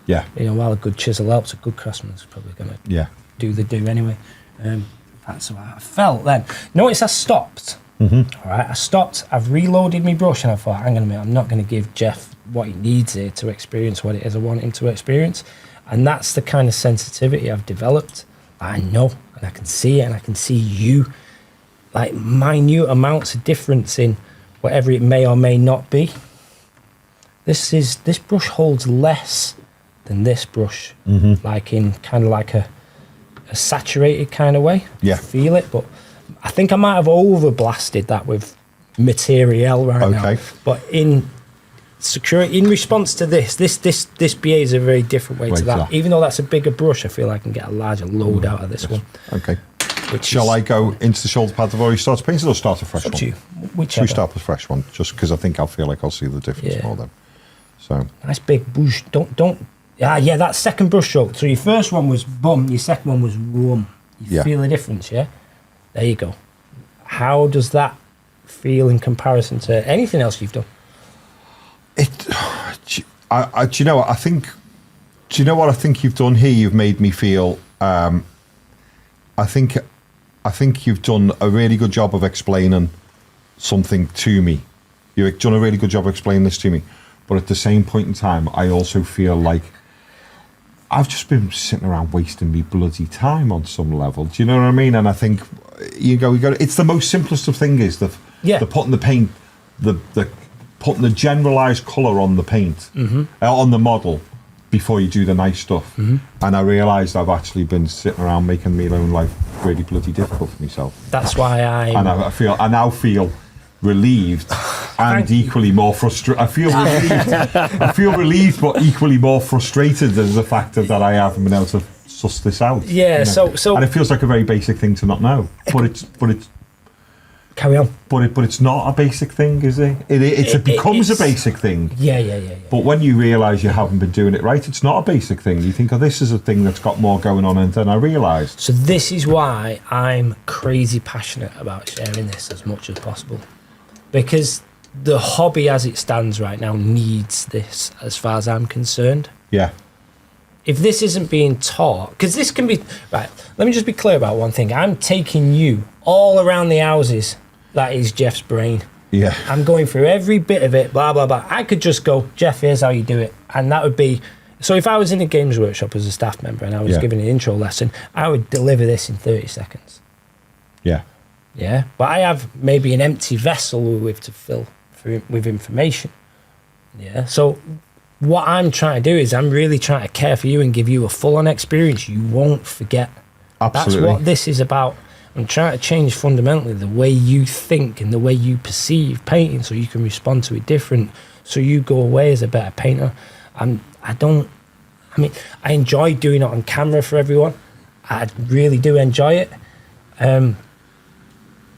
Yeah. You know, while a good chisel helps, a good craftsman's probably going to Yeah. do anyway. That's how I felt then. Notice I stopped. Mm-hmm. All right, I stopped. I've reloaded my brush and I thought, hang on a minute, I'm not going to give Geoff what he needs here to experience what it is I want him to experience. And that's the kind of sensitivity I've developed. I know, and I can see it, and I can see you, like minute amounts of difference in whatever it may or may not be. This brush holds less than this brush, like in kind of like a saturated kind of way. Yeah. Feel it, but I think I might have overblasted that with material right now. Okay. But in security, in response to this behaves a very different way to that. Even though that's a bigger brush, I feel I can get a larger load out of this one. Okay. Which Shall I go into the shoulder pad before you start painting, or start a fresh Up one? to you. Should Whichever. we start with a fresh one? Just because I think I'll feel like I'll see the difference Yeah. more then. So Nice big brush. Don't. Yeah, that second brush stroke. So your first one was bum, your second one was rum. You Yeah. feel the difference, yeah? There you go. How does that feel in comparison to anything else you've done? do you know what I think? Do you know what I think you've done here? You've made me feel. I think you've done a really good job of explaining something to me. You've done a really good job of explaining this to me, but at the same point in time, I also feel like I've just been sitting around wasting me bloody time on some level. Do you know what I mean? And I think you go. It's the most simplest of things. The putting the paint, the putting the generalized color on the paint, on the model, before you do the nice stuff. And I realised I've actually been sitting around making my own life really bloody difficult for myself. That's why I now feel relieved and equally more frustrated. I feel relieved, but equally more frustrated as the fact that I haven't been able to suss this out. Yeah, you know? so and it feels like a very basic thing to not know, but it's carry on. but it's not a basic thing, is it? It becomes a basic thing. Yeah. But when you realise you haven't been doing it right, it's not a basic thing. You think, oh, this is a thing that's got more going on than I realised. So this is why I'm crazy passionate about sharing this as much as possible, because the hobby as it stands right now needs this, as far as I'm concerned. Yeah. If this isn't being taught, because this can be right, let me just be clear about one thing. I'm taking you all around the houses. That is Geoff's brain. Yeah. I'm going through every bit of it, blah blah blah. I could just go, Geoff, here's how you do it, and that would be. So if I was in a games workshop as a staff member and I was giving an intro lesson, I would deliver this in 30 seconds. Yeah. Yeah, but I have maybe an empty vessel with to fill with information. Yeah, so what I'm trying to do is I'm really trying to care for you and give you a full-on experience you won't forget. Absolutely. That's what this is about. I'm trying to change fundamentally the way you think and the way you perceive painting, so you can respond to it different, so you go away as a better painter. I enjoy doing it on camera for everyone. I really do enjoy it.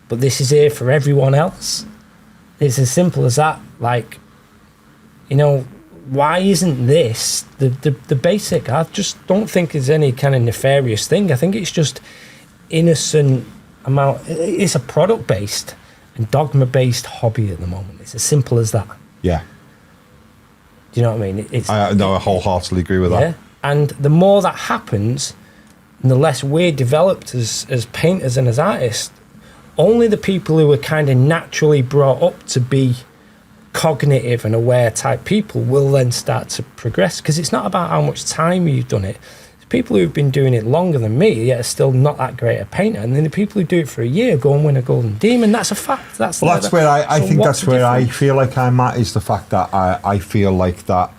But this is here for everyone else. It's as simple as that. Like, you know, why isn't this the basic? I just don't think there's any kind of nefarious thing. I think it's just innocent amount. It's a product-based and dogma-based hobby at the moment. It's as simple as that. Yeah. Do you know what I mean? I wholeheartedly agree with that. And the more that happens, the less we're developed as painters and as artists. Only the people who are kind of naturally brought up to be cognitive and aware type people will then start to progress, because it's not about how much time you've done it. It's people who've been doing it longer than me yet are still not that great a painter, and then the people who do it for a year go and win a golden demon. That's a fact. That's where I so think what's that's the where I difference? feel like I'm at, is the fact that I feel like that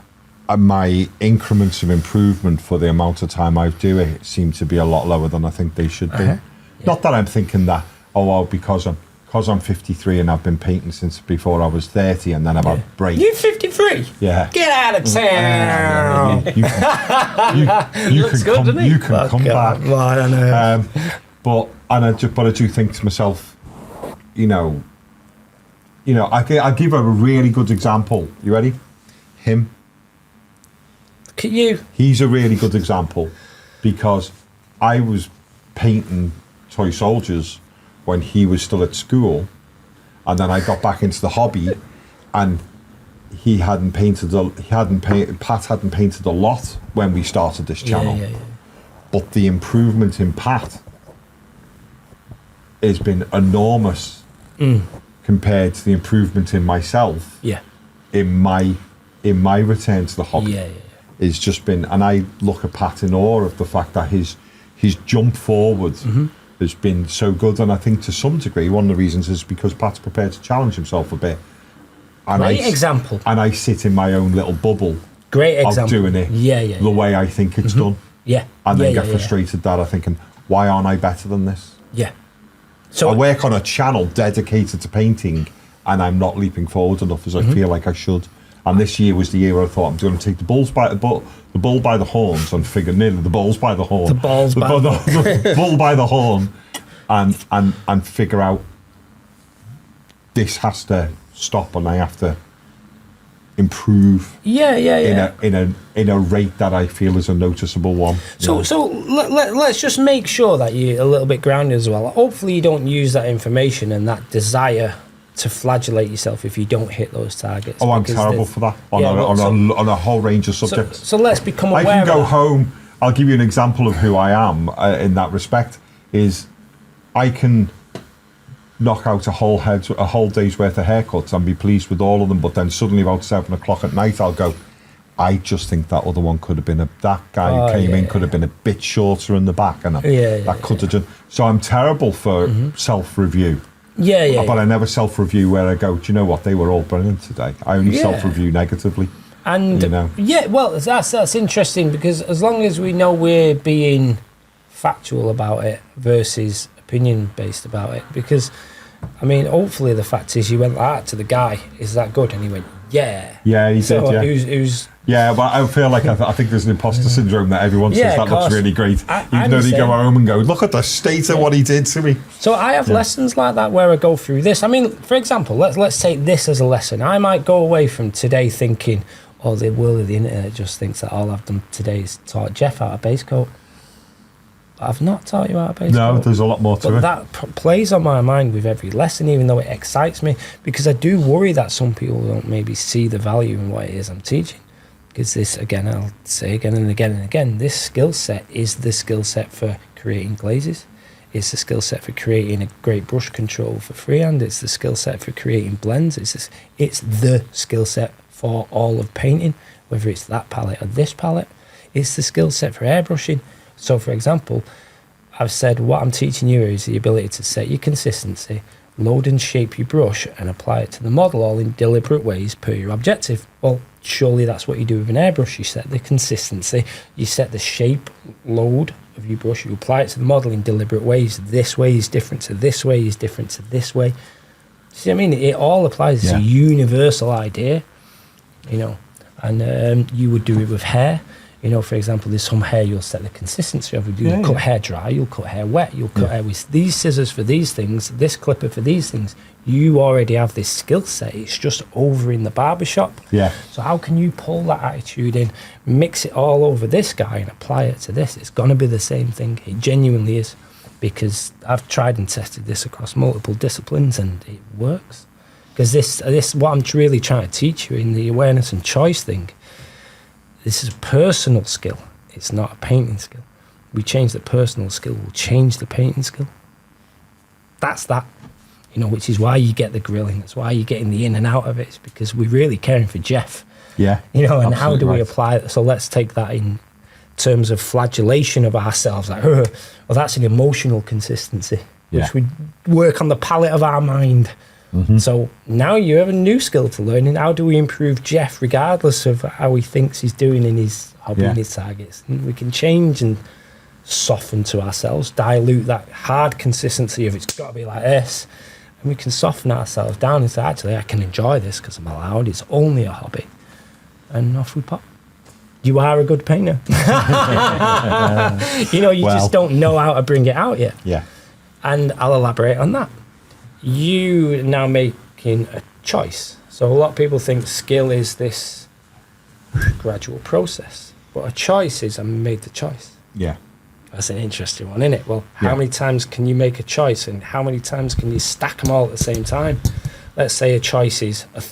my increments of improvement for the amount of time I do it seem to be a lot lower than I think they should be. Yeah. Not that I'm thinking that, because I'm 53 and I've been painting since before I was 30, and then I've had a break. You 53? Yeah. Get out of town. You can come back. Well, I don't know. But I do think to myself, I give a really good example. You ready? Him. Look at you. He's a really good example because I was painting toy soldiers when he was still at school, and then I got back into the hobby, and Pat hadn't painted a lot when we started this channel. Yeah. But the improvement in Pat has been enormous compared to the improvement in myself. Yeah. In my return to the hobby. Yeah. It's just been, and I look at Pat in awe of the fact that his jump forward has been so good. And I think to some degree one of the reasons is because Pat's prepared to challenge himself a bit. And Great example. And I sit in my own little bubble. Great example. Of doing it the way I think it's done. Yeah. And then get frustrated that I'm thinking, why aren't I better than this? Yeah. So I work on a channel dedicated to painting and I'm not leaping forward enough as I feel like I should. And this year was the year where I thought I'm going to take the bull by the horns and figure nearly the balls by the horn. The balls by the bull by the horn and figure out this has to stop and I have to improve in a rate that I feel is a noticeable one. So let's just make sure that you're a little bit grounded as well. Hopefully you don't use that information and that desire to flagellate yourself if you don't hit those targets. Oh, I'm terrible for that on a whole range of subjects. So let's become aware. I can go of that. home. I'll give you an example of who I am in that respect. Is I can knock out a whole day's worth of haircuts and be pleased with all of them, but then suddenly about 7 o'clock at night I'll go, I just think that other one could have been that guy who came in could have been a bit shorter in the back, and that could have done. So I'm terrible for self-review. But I never self-review where I go, do you know what, they were all brilliant today. I only self-review negatively. And well, that's interesting, because as long as we know we're being factual about it versus opinion based about it, because I mean, hopefully the fact is you went like that to the guy, is that good? And he went, he did. Who's but I feel like I think there's an imposter syndrome that everyone says that looks really great, even though they go home and go, look at the state of what he did to me. So I have lessons like that where I go through this. I mean, for example, let's take this as a lesson. I might go away from today thinking, oh, the world of the internet just thinks that all I've done today is taught Geoff how to base coat. I've not taught you how to base coat. No, there's a lot more to it. That plays on my mind with every lesson, even though it excites me, because I do worry that some people don't maybe see the value in what it is I'm teaching. Because this, again, I'll say again and again and again, this skill set is the skill set for creating glazes. It's the skill set for creating a great brush control for freehand. It's the skill set for creating blends. It's the skill set for all of painting, whether it's that palette or this palette. It's the skill set for airbrushing. So, for example, I've said what I'm teaching you is the ability to set your consistency, load and shape your brush, and apply it to the model all in deliberate ways per your objective. Well, surely that's what you do with an airbrush. You set the consistency, you set the shape, load of your brush, you apply it to the model in deliberate ways. This way is different to this way is different to this way. See what I mean? It all applies. It's a universal idea, and you would do it with hair. For example, there's some hair you'll set the consistency of. You'll cut hair dry, you'll cut hair wet, you'll cut hair with these scissors for these things, this clipper for these things. You already have this skill set. It's just over in the barbershop. Yeah. So how can you pull that attitude in, mix it all over this guy and apply it to this? It's going to be the same thing. It genuinely is, because I've tried and tested this across multiple disciplines and it works. Because this what I'm really trying to teach you in the awareness and choice thing, this is a personal skill. It's not a painting skill. We change the personal skill, we'll change the painting skill. That's that. Which is why you get the grilling. That's why you're getting the in and out of it. It's because we're really caring for Geoff. Yeah. And how do we apply it? So let's take that in terms of flagellation of ourselves. Like, well, that's an emotional consistency, which we work on the palette of our mind. So now you have a new skill to learn. And how do we improve Geoff regardless of how he thinks he's doing in his hobby and his targets? And we can change and soften to ourselves, dilute that hard consistency of it's got to be like this. And we can soften ourselves down and say, actually, I can enjoy this because I'm allowed. It's only a hobby. And off we pop. You are a good painter. Just don't know how to bring it out yet. Yeah. And I'll elaborate on that. You now making a choice. So a lot of people think skill is this gradual process. But a choice is I made the choice. Yeah. That's an interesting one, isn't it? Well, how Yeah. many times can you make a choice, and how many times can you stack them all at the same time? Let's say a choice is a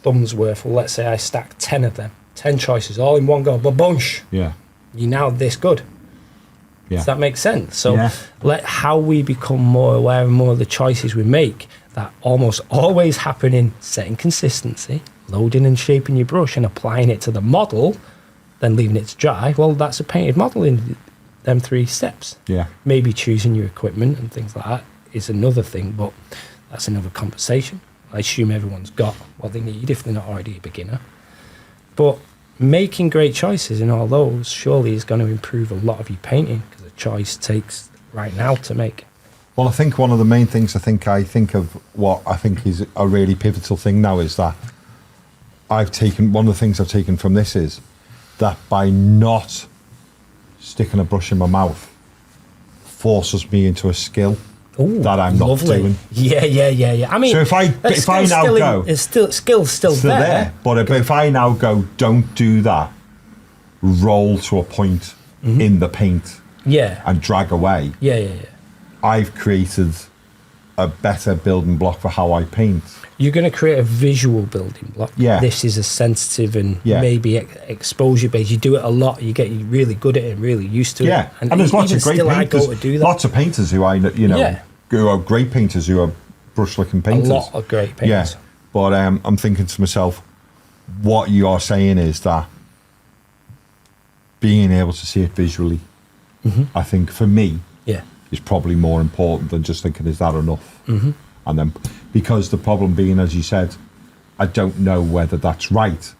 thumb's worth. Well, let's say I stack 10 of them. 10 choices, all in one go. Ba-bunch. Yeah. You're now this good. Yeah. Does that make sense? So Yeah. let how we become more aware and more of the choices we make that almost always happen in setting consistency, loading and shaping your brush and applying it to the model, then leaving it to dry. Well, that's a painted model in them 3 steps. Yeah. Maybe choosing your equipment and things like that is another thing, but that's another conversation. I assume everyone's got what they need if they're not already a beginner. But making great choices in all those surely is going to improve a lot of your painting, because a choice takes right now to make. Well, I think one of the main things I think of what I think is a really pivotal thing now is that one of the things I've taken from this is that by not sticking a brush in my mouth forces me into a skill that I'm not lovely. doing. Yeah. I mean, So if I now go, it's skill's still there. But if I now go, don't do that, roll to a point in the paint Yeah. and drag away, Yeah. I've created a better building block for how I paint. You're going to create a visual building block. Yeah. This is a sensitive and Yeah. maybe exposure based. You do it a lot. You get really good at it and really used to Yeah, it. and there's lots even of great still, painters. I go to do that. Lots of painters who Yeah. who are great painters who are brush licking A painters. lot of great Yeah, painters. but I'm thinking to myself, what you are saying is that being able to see it visually, I think for me, Yeah. is probably more important than just thinking, is that enough? And then, because the problem being, as you said, I don't know whether that's right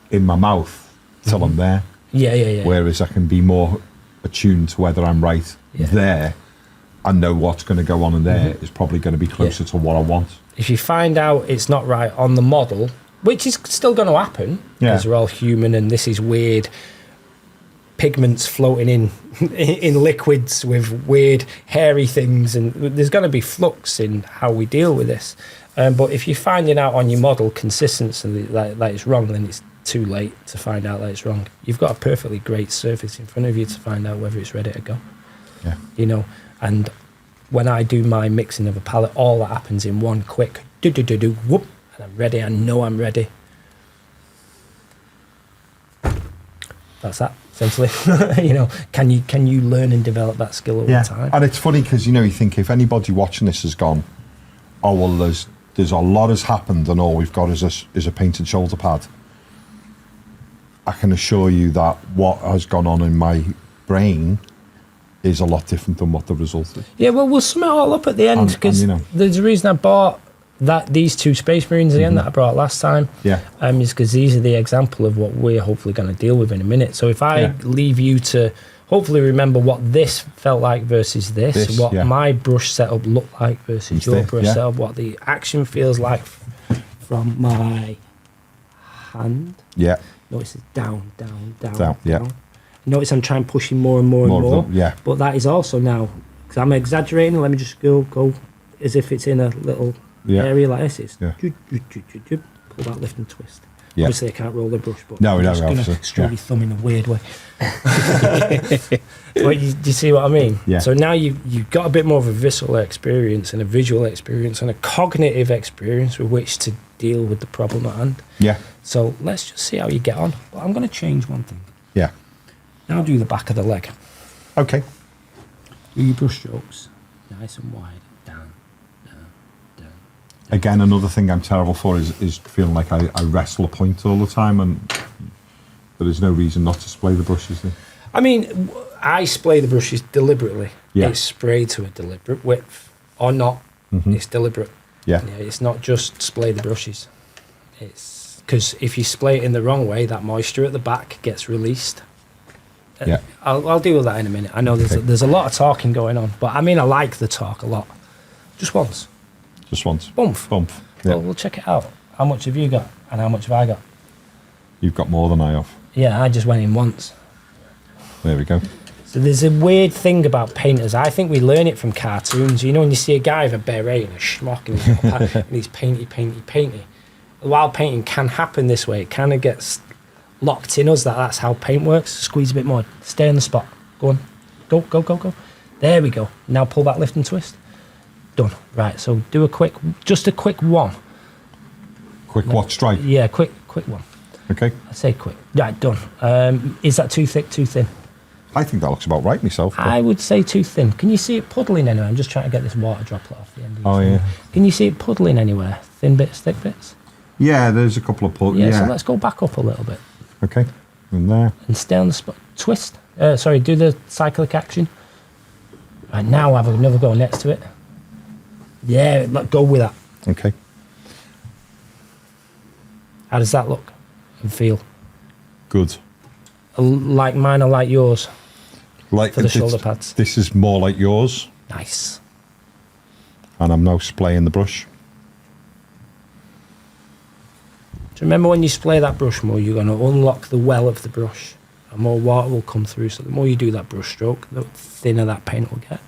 in my mouth till I'm there. Yeah. Whereas I can be more attuned to whether I'm right there and know what's going to go on in there is probably going to be closer to what I want. If you find out it's not right on the model, which is still going to happen, because we're all human and this is weird pigments floating in liquids with weird hairy things, and there's going to be flux in how we deal with this. But if you're finding out on your model consistently that it's wrong, then it's too late to find out that it's wrong. You've got a perfectly great surface in front of you to find out whether it's ready to go. Yeah. And when I do my mixing of a palette, all that happens in one quick whoop, and I'm ready. I know I'm ready. That's that, essentially. Can you learn and develop that skill over time? And it's funny because you think if anybody watching this has gone, oh well, there's a lot has happened and all we've got is a painted shoulder pad. I can assure you that what has gone on in my brain is a lot different than what the result is. Yeah, well, we'll sum it all up at the end, because there's a reason I bought these 2 Space Marines again that I brought last time. Yeah. Is because these are the example of what we're hopefully going to deal with in a minute. So if I leave you to hopefully remember what this felt like versus this what my brush setup looked like versus your brush setup, what the action feels like from my hand. Yeah. Notice it's down. Yeah. Notice I'm trying pushing more and more and more. Yeah. But that is also now, because I'm exaggerating, let me just go as if it's in a little area like this. It's pull that lift and twist. Yeah. Obviously I can't roll the brush, but No, I'm just obviously. going to stroke your thumb in a weird way. But do you see what I mean? Yeah. So now you've got a bit more of a visceral experience and a visual experience and a cognitive experience with which to deal with the problem at hand. Yeah. So let's just see how you get on. But I'm going to change one thing. Yeah. Now do the back of the leg. Okay. Do your brush strokes nice and wide. Down. Again, another thing I'm terrible for is feeling like I wrestle a point all the time, and there is no reason not to splay the brushes there. I mean, I splay the brushes deliberately. Yeah. It's sprayed to a deliberate width or not. It's deliberate. Yeah. It's not just splay the brushes. It's because if you splay it in the wrong way, that moisture at the back gets released. Yeah. I'll deal with that in a minute. I know there's a lot of talking going on, but I mean, I like the talk a lot. Just once. Just once. Bump. Yeah. Well, we'll check it out. How much have you got and how much have I got? You've got more than I have. Yeah, I just went in once. There we go. So there's a weird thing about painters. I think we learn it from cartoons. When you see a guy with a beret and a schmock and he's painty. While painting can happen this way, it kind of gets locked in us that that's how paint works. Squeeze a bit more. Stay on the spot. Go on. Go, go, go, go. There we go. Now pull back, lift and twist. Done. Right, so do just a quick one. Quick what stripe? Yeah, quick one. Okay. I say quick. Right, done. Is that too thick, too thin? I think that looks about right myself. I would say too thin. Can you see it puddling anywhere? I'm just trying to get this water droplet off the end. Oh, yeah. Can you see it puddling anywhere? Thin bits, thick bits? Yeah, there's a couple of Yeah, so let's go back up a little bit. Okay. In there. And stay on the spot. Twist. Sorry, do the cyclic action. Right, now have another go next to it. Yeah, go with that. Okay. How does that look and feel? Good. Like mine or like yours? Like for the shoulder pads. This is more like yours. Nice. And I'm now splaying the brush. Do you remember when you splay that brush more, you're going to unlock the well of the brush and more water will come through. So the more you do that brush stroke, the thinner that paint will get.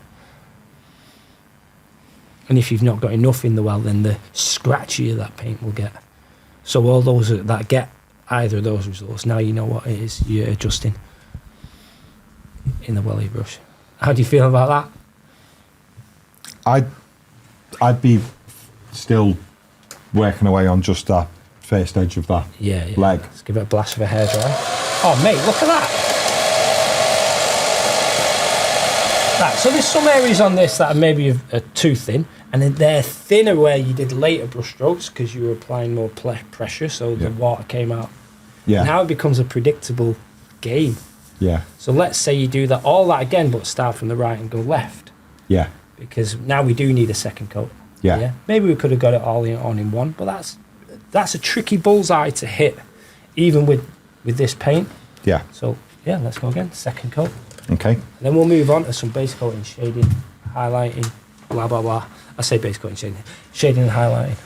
And if you've not got enough in the well, then the scratchier that paint will get. So all those that get either of those results, now you know what it is you're adjusting in the welly brush. How do you feel about that? I'd be still working away on just that first edge of that leg. Let's give it a blast of a hairdryer. Oh mate, look at that. Right, so there's some areas on this that are maybe too thin, and then they're thinner where you did later brush strokes because you were applying more pressure, so the water came out. Yeah. Now it becomes a predictable game. Yeah. So let's say you do all that again, but start from the right and go left. Yeah. Because now we do need a second coat. Yeah. Maybe we could have got it all on in one, but that's a tricky bullseye to hit, even with this paint. Yeah. So yeah, let's go again. Second coat. Okay. And then we'll move on to some base coating, shading, highlighting, blah blah blah. I say base coating, shading and highlighting.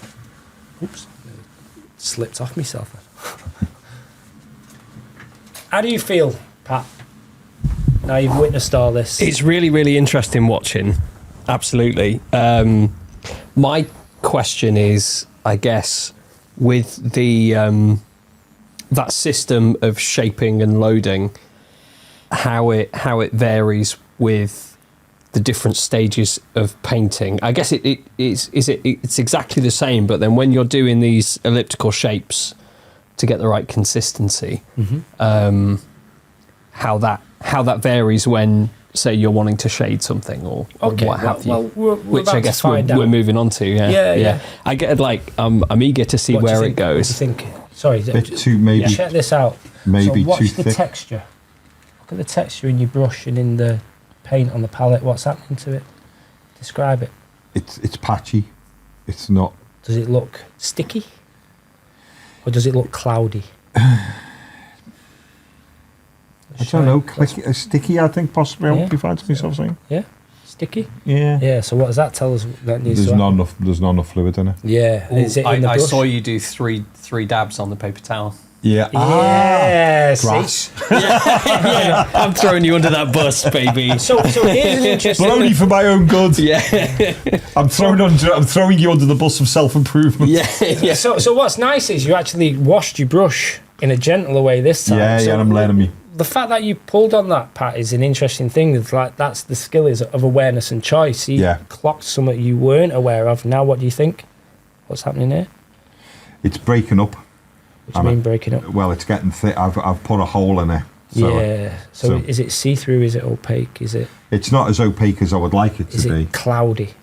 Oops, slipped off myself then. How do you feel, Pat? Now you've witnessed all this. It's really, really interesting watching. Absolutely. My question is, I guess, with the that system of shaping and loading, how it varies with the different stages of painting. I guess it's exactly the same, but then when you're doing these elliptical shapes to get the right consistency, how that varies when, say, you're wanting to shade something or what have you. Which I guess we're moving on to. Yeah. I get I'm eager to see where it goes. What do you think? Sorry, maybe check this out. Maybe so watch too the thick. texture. Look at the texture in your brush and in the paint on the palette. What's happening to it? Describe it. It's patchy. It's not. Does it look sticky? Or does it look cloudy? I don't know. Sticky, I think, possibly. I won't be finding myself saying. Yeah? Sticky? Yeah. Yeah, so what does that tell us that needs There's to not enough. There's not enough fluid in it. Yeah. Is it in the I brush? saw you do three dabs on the paper towel. Yeah. Yeah. Grass. Yeah, I'm throwing you under that bus, baby. So here's an interesting... But only for my own good. Yeah. I'm throwing you under the bus of self-improvement. Yeah. So what's nice is you actually washed your brush in a gentler way this time. Yeah, I'm learning me. The fact that you pulled on that, Pat, is an interesting thing. It's like that's the skill of awareness and choice. You clocked something you weren't aware of. Now what do you think? What's happening here? It's breaking up. What do you mean breaking up? Well, it's getting thick. I've put a hole in it. So So is it see-through? Is it opaque? Is it? It's not as opaque as I would like it to be. Is it cloudy?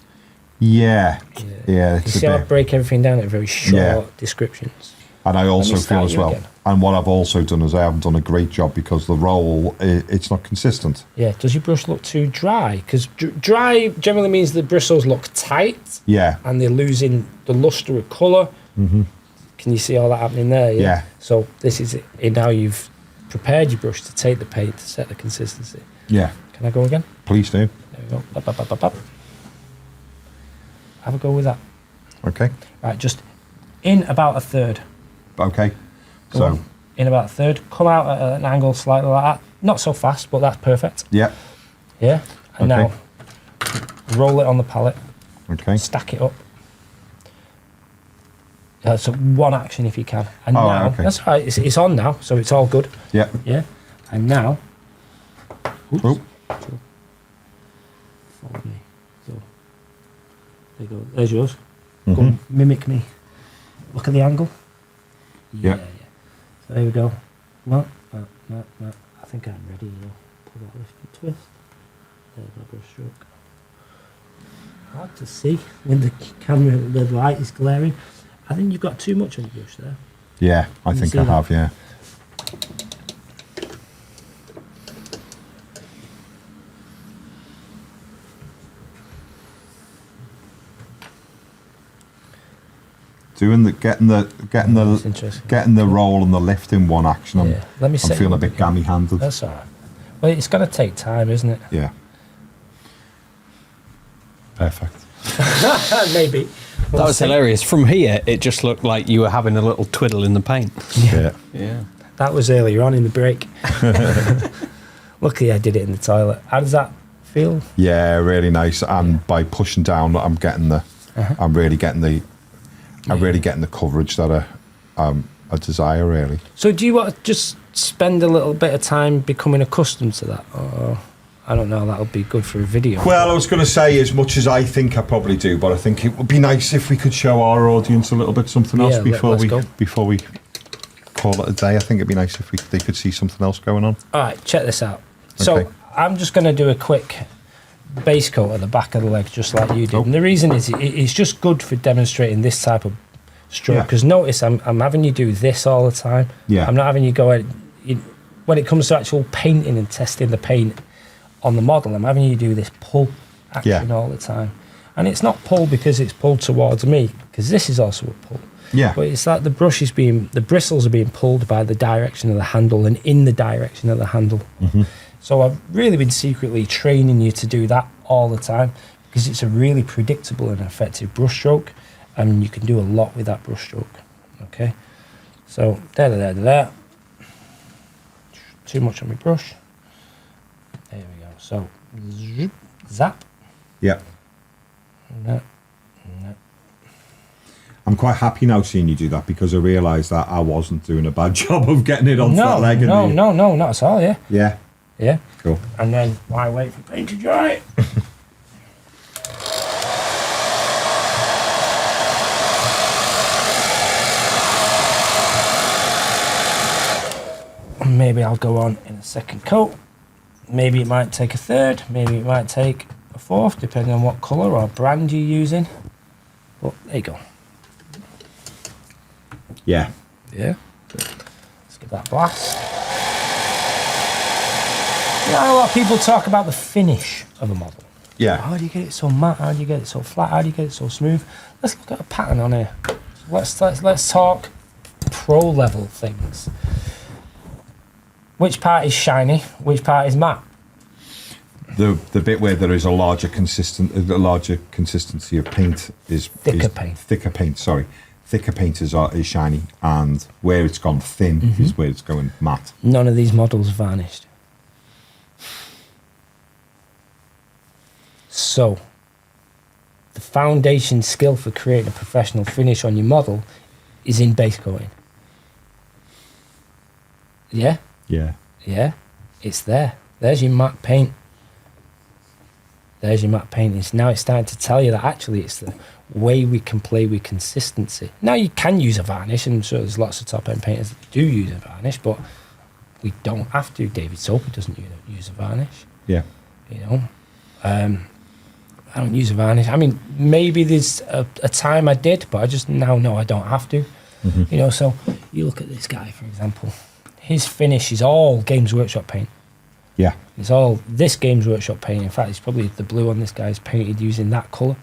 Yeah. You see how I break everything down in very short descriptions. And I also feel as well. Again. And what I've also done is I haven't done a great job because the roll, it's not consistent. Yeah. Does your brush look too dry? Because dry generally means the bristles look tight. Yeah. And they're losing the luster of colour. Mm-hmm. Can you see all that happening there? Yeah. So this is it. Now you've prepared your brush to take the paint to set the consistency. Yeah. Can I go again? Please do. There we go. Bop, bop, bop, bop, bop. Have a go with that. Okay. Right, just in about a third. Okay. Go on. In about a third. Come out at an angle slightly like that. Not so fast, but that's perfect. Yeah. Yeah. And now roll it on the palette. Okay. Stack it up. So one action if you can. And Oh, now, okay. that's all right, it's on now, so it's all good. Yeah. Yeah. And now, oops. Oh. Follow me. So, there you go. There's yours. Go Mhm. and mimic me. Look at the angle. Yeah. So there we go. No. I think I'm ready, you know. Pull that lift and twist. There's my brush stroke. Hard to see when the camera, the light is glaring. I think you've got too much on your brush there. Yeah, I Can you think see I that? have, yeah. Getting That's interesting. the roll and the lift in one action. Yeah. Let me I'm set feeling you a up bit again. gammy handed. That's all right. Well, it's going to take time, isn't it? Yeah. Perfect. Maybe. That was hilarious. From here, it just looked like you were having a little twiddle in the paint. Yeah. Yeah. That was earlier on in the break. Luckily, I did it in the toilet. How does that feel? Yeah, really nice. And by pushing down, I'm getting the, I'm really getting the coverage that I desire, really. So, do you want to just spend a little bit of time becoming accustomed to that? Or, I don't know, that'll be good for a video. Well, I was going to say, as much as I think I probably do, but I think it would be nice if we could show our audience a little bit something else Yeah, before let's go. we call it a day. I think it'd be nice if they could see something else going on. All right, check this out. So, Okay. I'm just going to do a quick base coat at the back of the leg, just like you did. Oh. And the reason is it's just good for demonstrating this type of stroke. Yeah. Because notice I'm having you do this all the time. Yeah. I'm not having you go when it comes to actual painting and testing the paint on the model, I'm having you do this pull action all the time. And it's not pull because it's pulled towards me, because this is also a pull. Yeah. But it's like the bristles are being pulled by the direction of the handle and in the direction of the handle. Mm-hmm. So I've really been secretly training you to do that all the time, because it's a really predictable and effective brushstroke, and you can do a lot with that brushstroke. Okay, so there. Too much on my brush. There we go. So zap. Yeah. No. I'm quite happy now seeing you do that, because I realised that I wasn't doing a bad job of getting it onto that leg. No, not at all. Yeah. Yeah. Cool. And then why wait for paint to dry? Maybe I'll go on in a second coat. Maybe it might take a third. Maybe it might take a fourth, depending on what colour or brand you're using. But there you go. Yeah. Yeah. Let's give that a blast. You know, a lot of people talk about the finish of a model. Yeah. How do you get it so matte? How do you get it so flat? How do you get it so smooth? Let's look at a pattern on here. Let's talk pro level things. Which part is shiny? Which part is matte? The bit where there is a larger consistency of paint is Thicker paint. Thicker paint. Sorry, thicker paint is shiny, and where it's gone thin is where it's going matte. None of these models varnished. So, the foundation skill for creating a professional finish on your model is in base coating. Yeah? Yeah. Yeah? It's there. There's your matte paint. There's your matte paint. Now it's starting to tell you that actually it's the way we can play with consistency. Now you can use a varnish, and so there's lots of top-end painters that do use a varnish, but we don't have to. David Soper doesn't use a varnish. Yeah. You know, I don't use a varnish. I mean, maybe there's a time I did, but I just now know I don't have to. You know, so you look at this guy, for example. His finish is all Games Workshop paint. Yeah. It's all this Games Workshop paint. In fact, it's probably the blue on this guy's painted using that colour,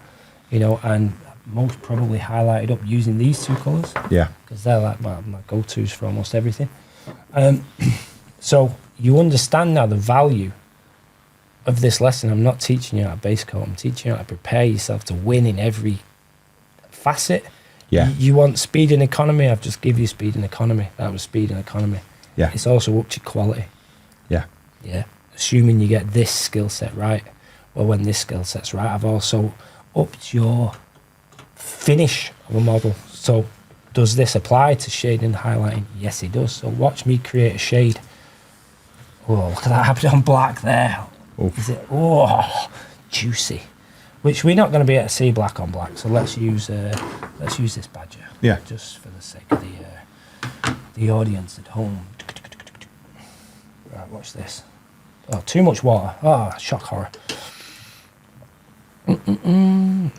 you know, and most probably highlighted up using these two colours. Yeah. Because they're like my go-tos for almost everything. So you understand now the value of this lesson. I'm not teaching you how to base coat. I'm teaching you how to prepare yourself to win in every facet. Yeah. You want speed and economy? I've just give you speed and economy. That was speed and economy. Yeah. It's also up to quality. Yeah. Yeah. Assuming you get this skill set right. Well, when this skill set's right, I've also upped your finish of a model. So does this apply to shading and highlighting? Yes, it does. So watch me create a shade. Oh, look at that happening on black there. Oof. Is it? Oh, juicy. Which we're not going to be able to see black on black. So let's use this badger. Yeah. Just for the sake of the audience at home. Right, watch this. Oh, too much water. Oh, shock horror.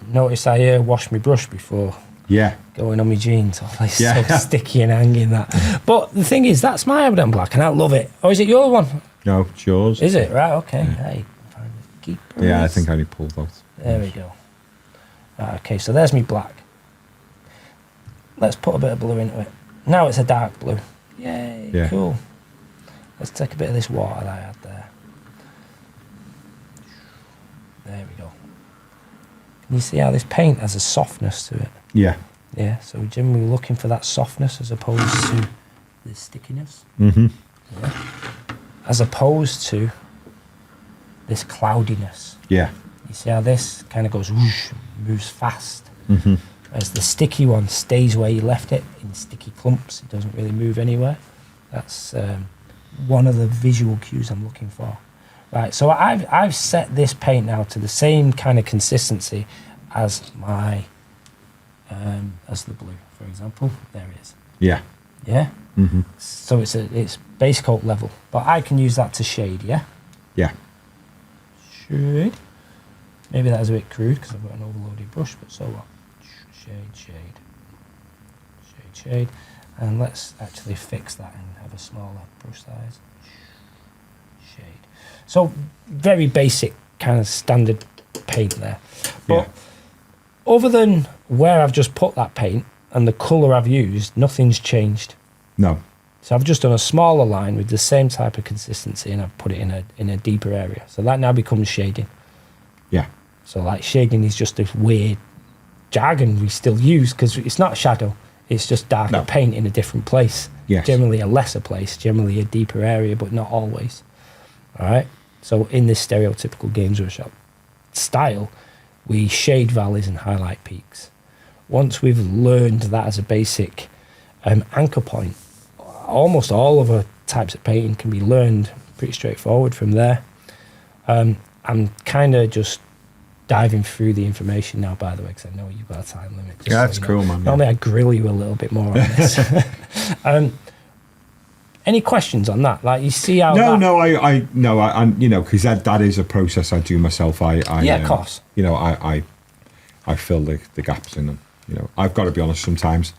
Notice I washed my brush before Yeah. going on my jeans. Oh, it's Yeah. so sticky and hanging that. But the thing is, that's my Aberdeen black, and I love it. Or is it your one? No, it's yours. Is it? Right, okay. Hey, find the keepers. Yeah, I think I only pulled out. There we go. Right, okay, so there's me black. Let's put a bit of blue into it. Now it's a dark blue. Yay, Yeah. cool. Let's take a bit of this water that I had there. There we go. Can you see how this paint has a softness to it? Yeah. Yeah, so we're generally looking for that softness as opposed to the stickiness. Mm-hmm. Yeah. As opposed to this cloudiness. Yeah. You see how this kind of goes whoosh, moves fast. Mm-hmm. Whereas the sticky one stays where you left it in sticky clumps. It doesn't really move anywhere. That's one of the visual cues I'm looking for. Right, so I've set this paint now to the same kind of consistency as my as the blue, for example. There it is. Yeah. Yeah. Mm-hmm. So it's base coat level, but I can use that to shade. Yeah. Yeah. Shade. Maybe that is a bit crude because I've got an overloaded brush, but so what? Shade, shade, and let's actually fix that and have a smaller brush size. Shade. So very basic kind of standard paint there, but other than where I've just put that paint and the colour I've used, nothing's changed. No. So I've just done a smaller line with the same type of consistency, and I've put it in a deeper area. So that now becomes shading. Yeah. So like shading is just this weird jargon we still use because it's not shadow, it's just darker paint in a different place. Yes. Generally a lesser place, generally a deeper area, but not always. All right. So in this stereotypical Games Workshop style, we shade valleys and highlight peaks. Once we've learned that as a basic anchor point, almost all of our types of painting can be learned pretty straightforward from there. I'm kind of just diving through the information now, by the way, because I know you've got a time limit. Yeah, that's cool, man. Normally I grill you a little bit more on this. Any questions on that? Like, you see how I you know, because that is a process I do myself. Yeah, of course. You know, I fill the gaps in them. You know, I've got to be honest. Sometimes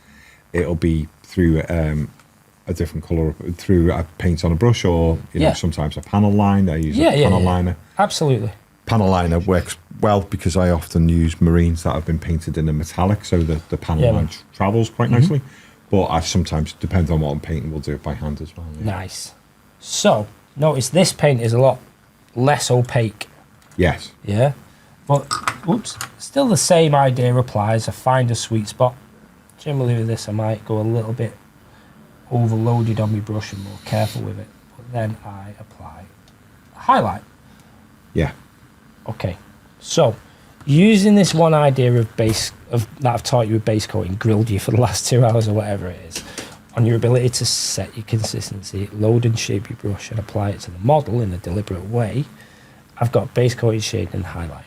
it'll be through a different colour, through a paint on a brush, or you know, sometimes a panel line. I use a panel liner. Absolutely. Panel liner works well because I often use marines that have been painted in a metallic, so the panel line travels quite nicely. But I sometimes, depends on what I'm painting, we'll do it by hand as well. Yeah. Nice. So, notice this paint is a lot less opaque. Yes. Yeah. But, still the same idea applies. I find a sweet spot. Generally with this, I might go a little bit overloaded on my brush and more careful with it. But then I apply a highlight. Yeah. Okay. So, using this one idea of that I've taught you with base coating, grilled you for the last 2 hours or whatever it is, on your ability to set your consistency, load and shape your brush and apply it to the model in a deliberate way, I've got base coating, shading and highlighting.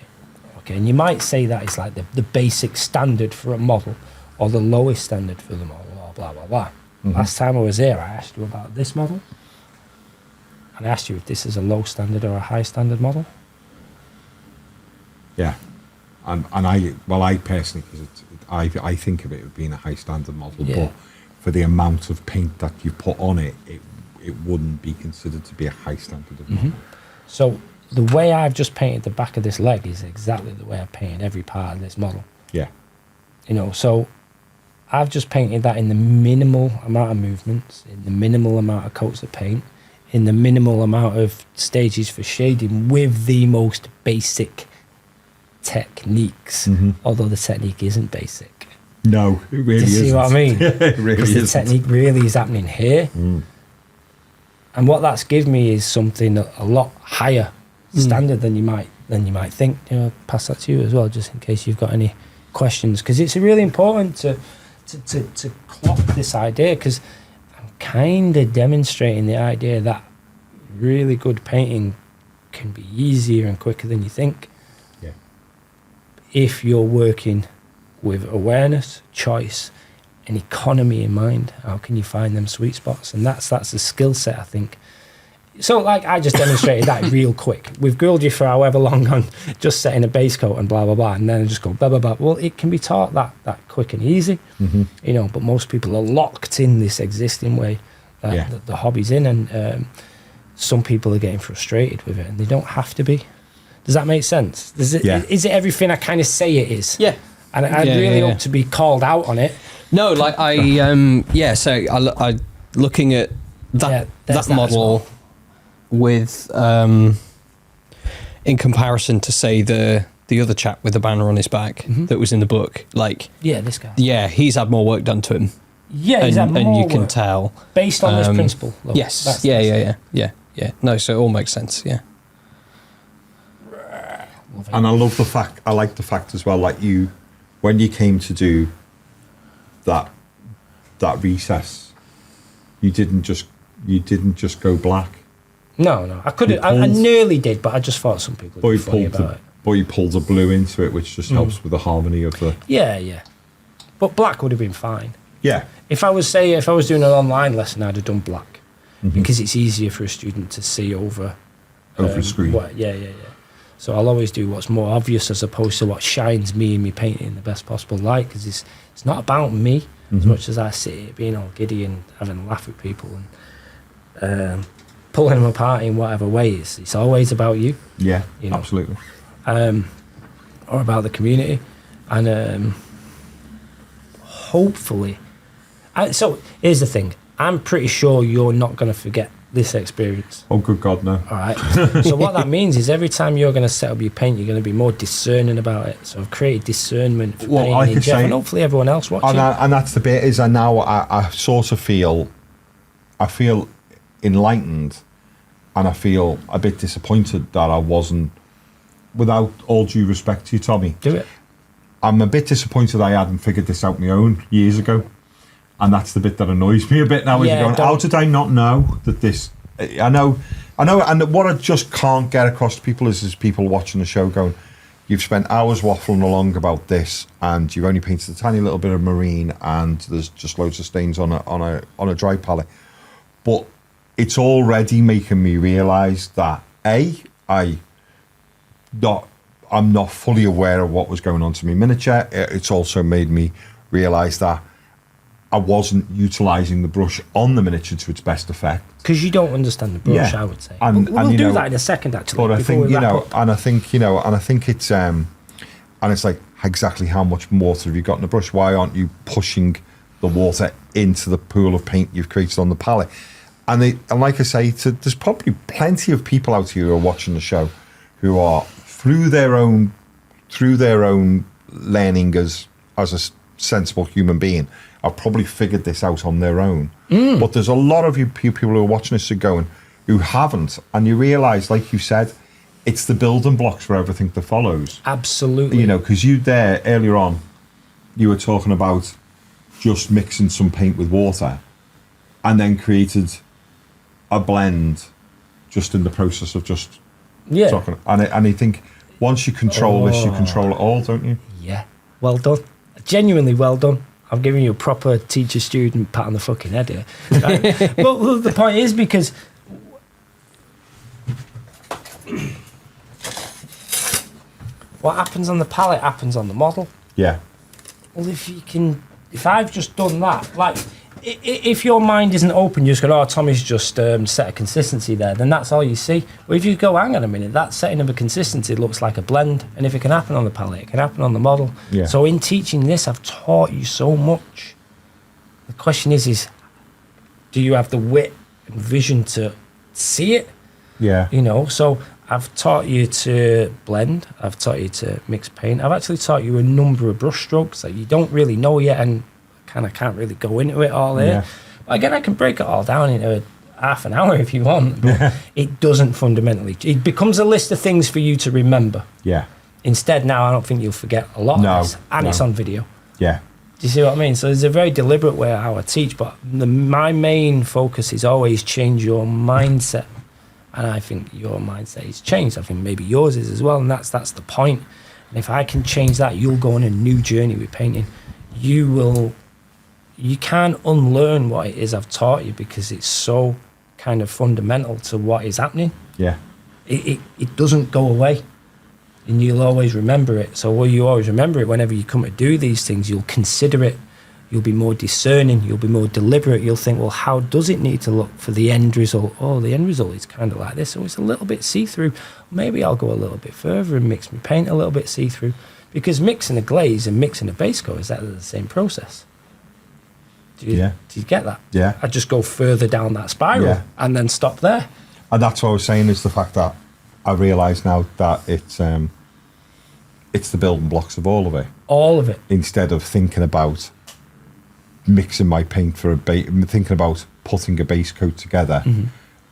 Okay, and you might say that it's like the basic standard for a model or the lowest standard for the model or blah, blah, blah. Last time I was here, I asked you about this model and I asked you if this is a low standard or a high standard model. Yeah. And I personally, because I think of it as being a high standard model, but for the amount of paint that you put on it, it wouldn't be considered to be a high standard of model. So the way I've just painted the back of this leg is exactly the way I've painted every part of this model. Yeah. You know, so I've just painted that in the minimal amount of movements, in the minimal amount of coats of paint, in the minimal amount of stages for shading with the most basic techniques, although the technique isn't basic. No, it really isn't. Do you see what I mean? It really Because the isn't. technique really is happening here. And what that's given me is something a lot higher standard than you might think. You know, pass that to you as well, just in case you've got any questions, because it's really important to clock this idea because I'm kind of demonstrating the idea that really good painting can be easier and quicker than you think. Yeah. If you're working with awareness, choice, and economy in mind. How can you find them sweet spots? And that's a skill set, I think. So, like, I just demonstrated that real quick. We've grilled you for however long on just setting a base coat and blah, blah, blah, and then I just go blah, blah, blah. Well, it can be taught that quick and easy, you know, but most people are locked in this existing way that the hobby's in, and some people are getting frustrated with it, and they don't have to be. Does that make sense? Is it everything I kind of say it is? Yeah. And I'd really hope to be called out on it. No, like so I looking at that model with in comparison to say the other chap with the banner on his back that was in the book, like this guy. Yeah, he's had more work done to him. Yeah, he's had more and you can work tell based on this principle. Though. Yes. Yeah. No, so it all makes sense. Yeah. And I like the fact as well, like when you came to do that recess, you didn't just go black. No, I could. I nearly did, but I just thought some people would be funny about it. But you pulled the blue into it, which just helps with the harmony of the. Yeah. But black would have been fine. Yeah. If I was doing an online lesson, I'd have done black because it's easier for a student to see over a screen. Yeah. So I'll always do what's more obvious as opposed to what shines me and me painting in the best possible light, because it's not about me as much as I sit here being all giddy and having a laugh with people and pulling them apart in whatever way. It's always about you. Yeah, you know? Absolutely. Or about the community. And hopefully... So here's the thing. I'm pretty sure you're not going to forget this experience. Oh, good God, no. All right. So what that means is every time you're going to set up your paint, you're going to be more discerning about it. So I've created discernment for painting in Geoff, and hopefully everyone else watching. And that's the bit, is I sort of feel enlightened, and I feel a bit disappointed that I wasn't, without all due respect to you, Tommie. Do it. I'm a bit disappointed I hadn't figured this out my own years ago. And that's the bit that annoys me a bit now. How did I not know that this... I know, and what I just can't get across to people is people watching the show going, you've spent hours waffling along about this, and you've only painted a tiny little bit of marine, and there's just loads of stains on a dry palette. But it's already making me realise that, I'm not fully aware of what was going on to me miniature. It's also made me realise that I wasn't utilising the brush on the miniature to its best effect. Because you don't understand the brush, I would say. We'll do that in a second, actually. But I think, and I think it's, and it's like, exactly how much water have you got in the brush? Why aren't you pushing the water into the pool of paint you've created on the palette? And like I say, there's probably plenty of people out here who are watching the show who are through their own learning as a sensible human being, I've probably figured this out on their own. But there's a lot of you people who are watching this who haven't, and you realise, like you said, it's the building blocks for everything that follows. Absolutely. You know, because you there earlier on, you were talking about just mixing some paint with water, and then created a blend just in the process of just talking. And I think once you control this, you control it all, don't you? Yeah. Well done. Genuinely well done. I'm giving you a proper teacher-student pat on the fucking head here. Right? Well, the point is, because what happens on the palette happens on the model. Yeah. Well, if I've just done that, like, if your mind isn't open, you just go, Tommie's just set a consistency there, then that's all you see. Well, if you go, hang on a minute, that setting of a consistency looks like a blend, and if it can happen on the palette, it can happen on the model. Yeah. So in teaching this, I've taught you so much. The question is do you have the wit and vision to see it? Yeah. You know, so I've taught you to blend, I've taught you to mix paint, I've actually taught you a number of brush strokes that you don't really know yet, and kind of can't really go into it all here. Yeah. But again, I can break it all down into half an hour if you want, but it doesn't fundamentally. It becomes a list of things for you to remember. Yeah. Instead, now I don't think you'll forget a lot of this, and it's on video. Yeah. Do you see what I mean? So there's a very deliberate way how I teach, but my main focus is always change your mindset. And I think your mindset is changed. I think maybe yours is as well, and that's the point. And if I can change that, you'll go on a new journey with painting. You can't unlearn what it is I've taught you because it's so kind of fundamental to what is happening. Yeah. It doesn't go away. And you'll always remember it. So will you always remember it whenever you come to do these things? You'll consider it. You'll be more discerning. You'll be more deliberate. You'll think, well, how does it need to look for the end result? Oh, the end result is kind of like this. So it's a little bit see-through. Maybe I'll go a little bit further and mix my paint a little bit see-through. Because mixing a glaze and mixing a base coat is exactly the same process. Do you get that? Yeah. I just go further down that spiral and then stop there. And that's what I was saying, is the fact that I realise now that it's the building blocks of all of it. All of it. Instead of thinking about mixing my paint for thinking about putting a base coat together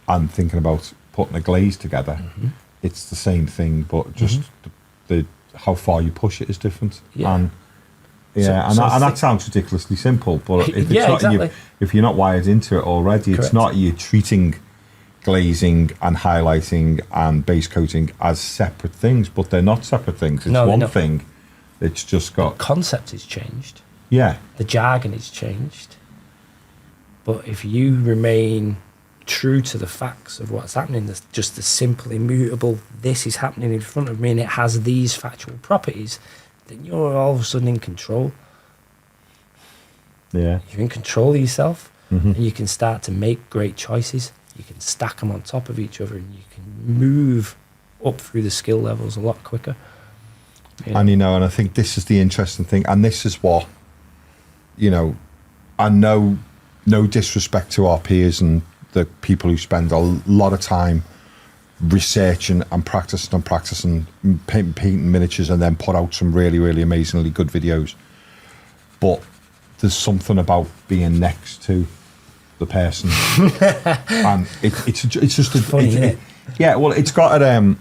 and thinking about putting a glaze together, it's the same thing, but just the how far you push it is different. Yeah. And that sounds ridiculously simple, but if it's not if you're not wired into it already, Correct. it's not you treating glazing and highlighting and base coating as separate things, but they're not separate things. It's one thing. It's just got The concept is changed. Yeah. The jargon is changed. But if you remain true to the facts of what's happening, there's just the simple, immutable, this is happening in front of me and it has these factual properties, then you're all of a sudden in control. Yeah. You're in control of yourself and you can start to make great choices. You can stack them on top of each other and you can move up through the skill levels a lot quicker. And and I think this is the interesting thing, and this is what, and no disrespect to our peers and the people who spend a lot of time researching and practicing painting miniatures and then put out some really, really amazingly good videos. But there's something about being next to the person, and it's just funny, isn't it? Yeah, well, it's got a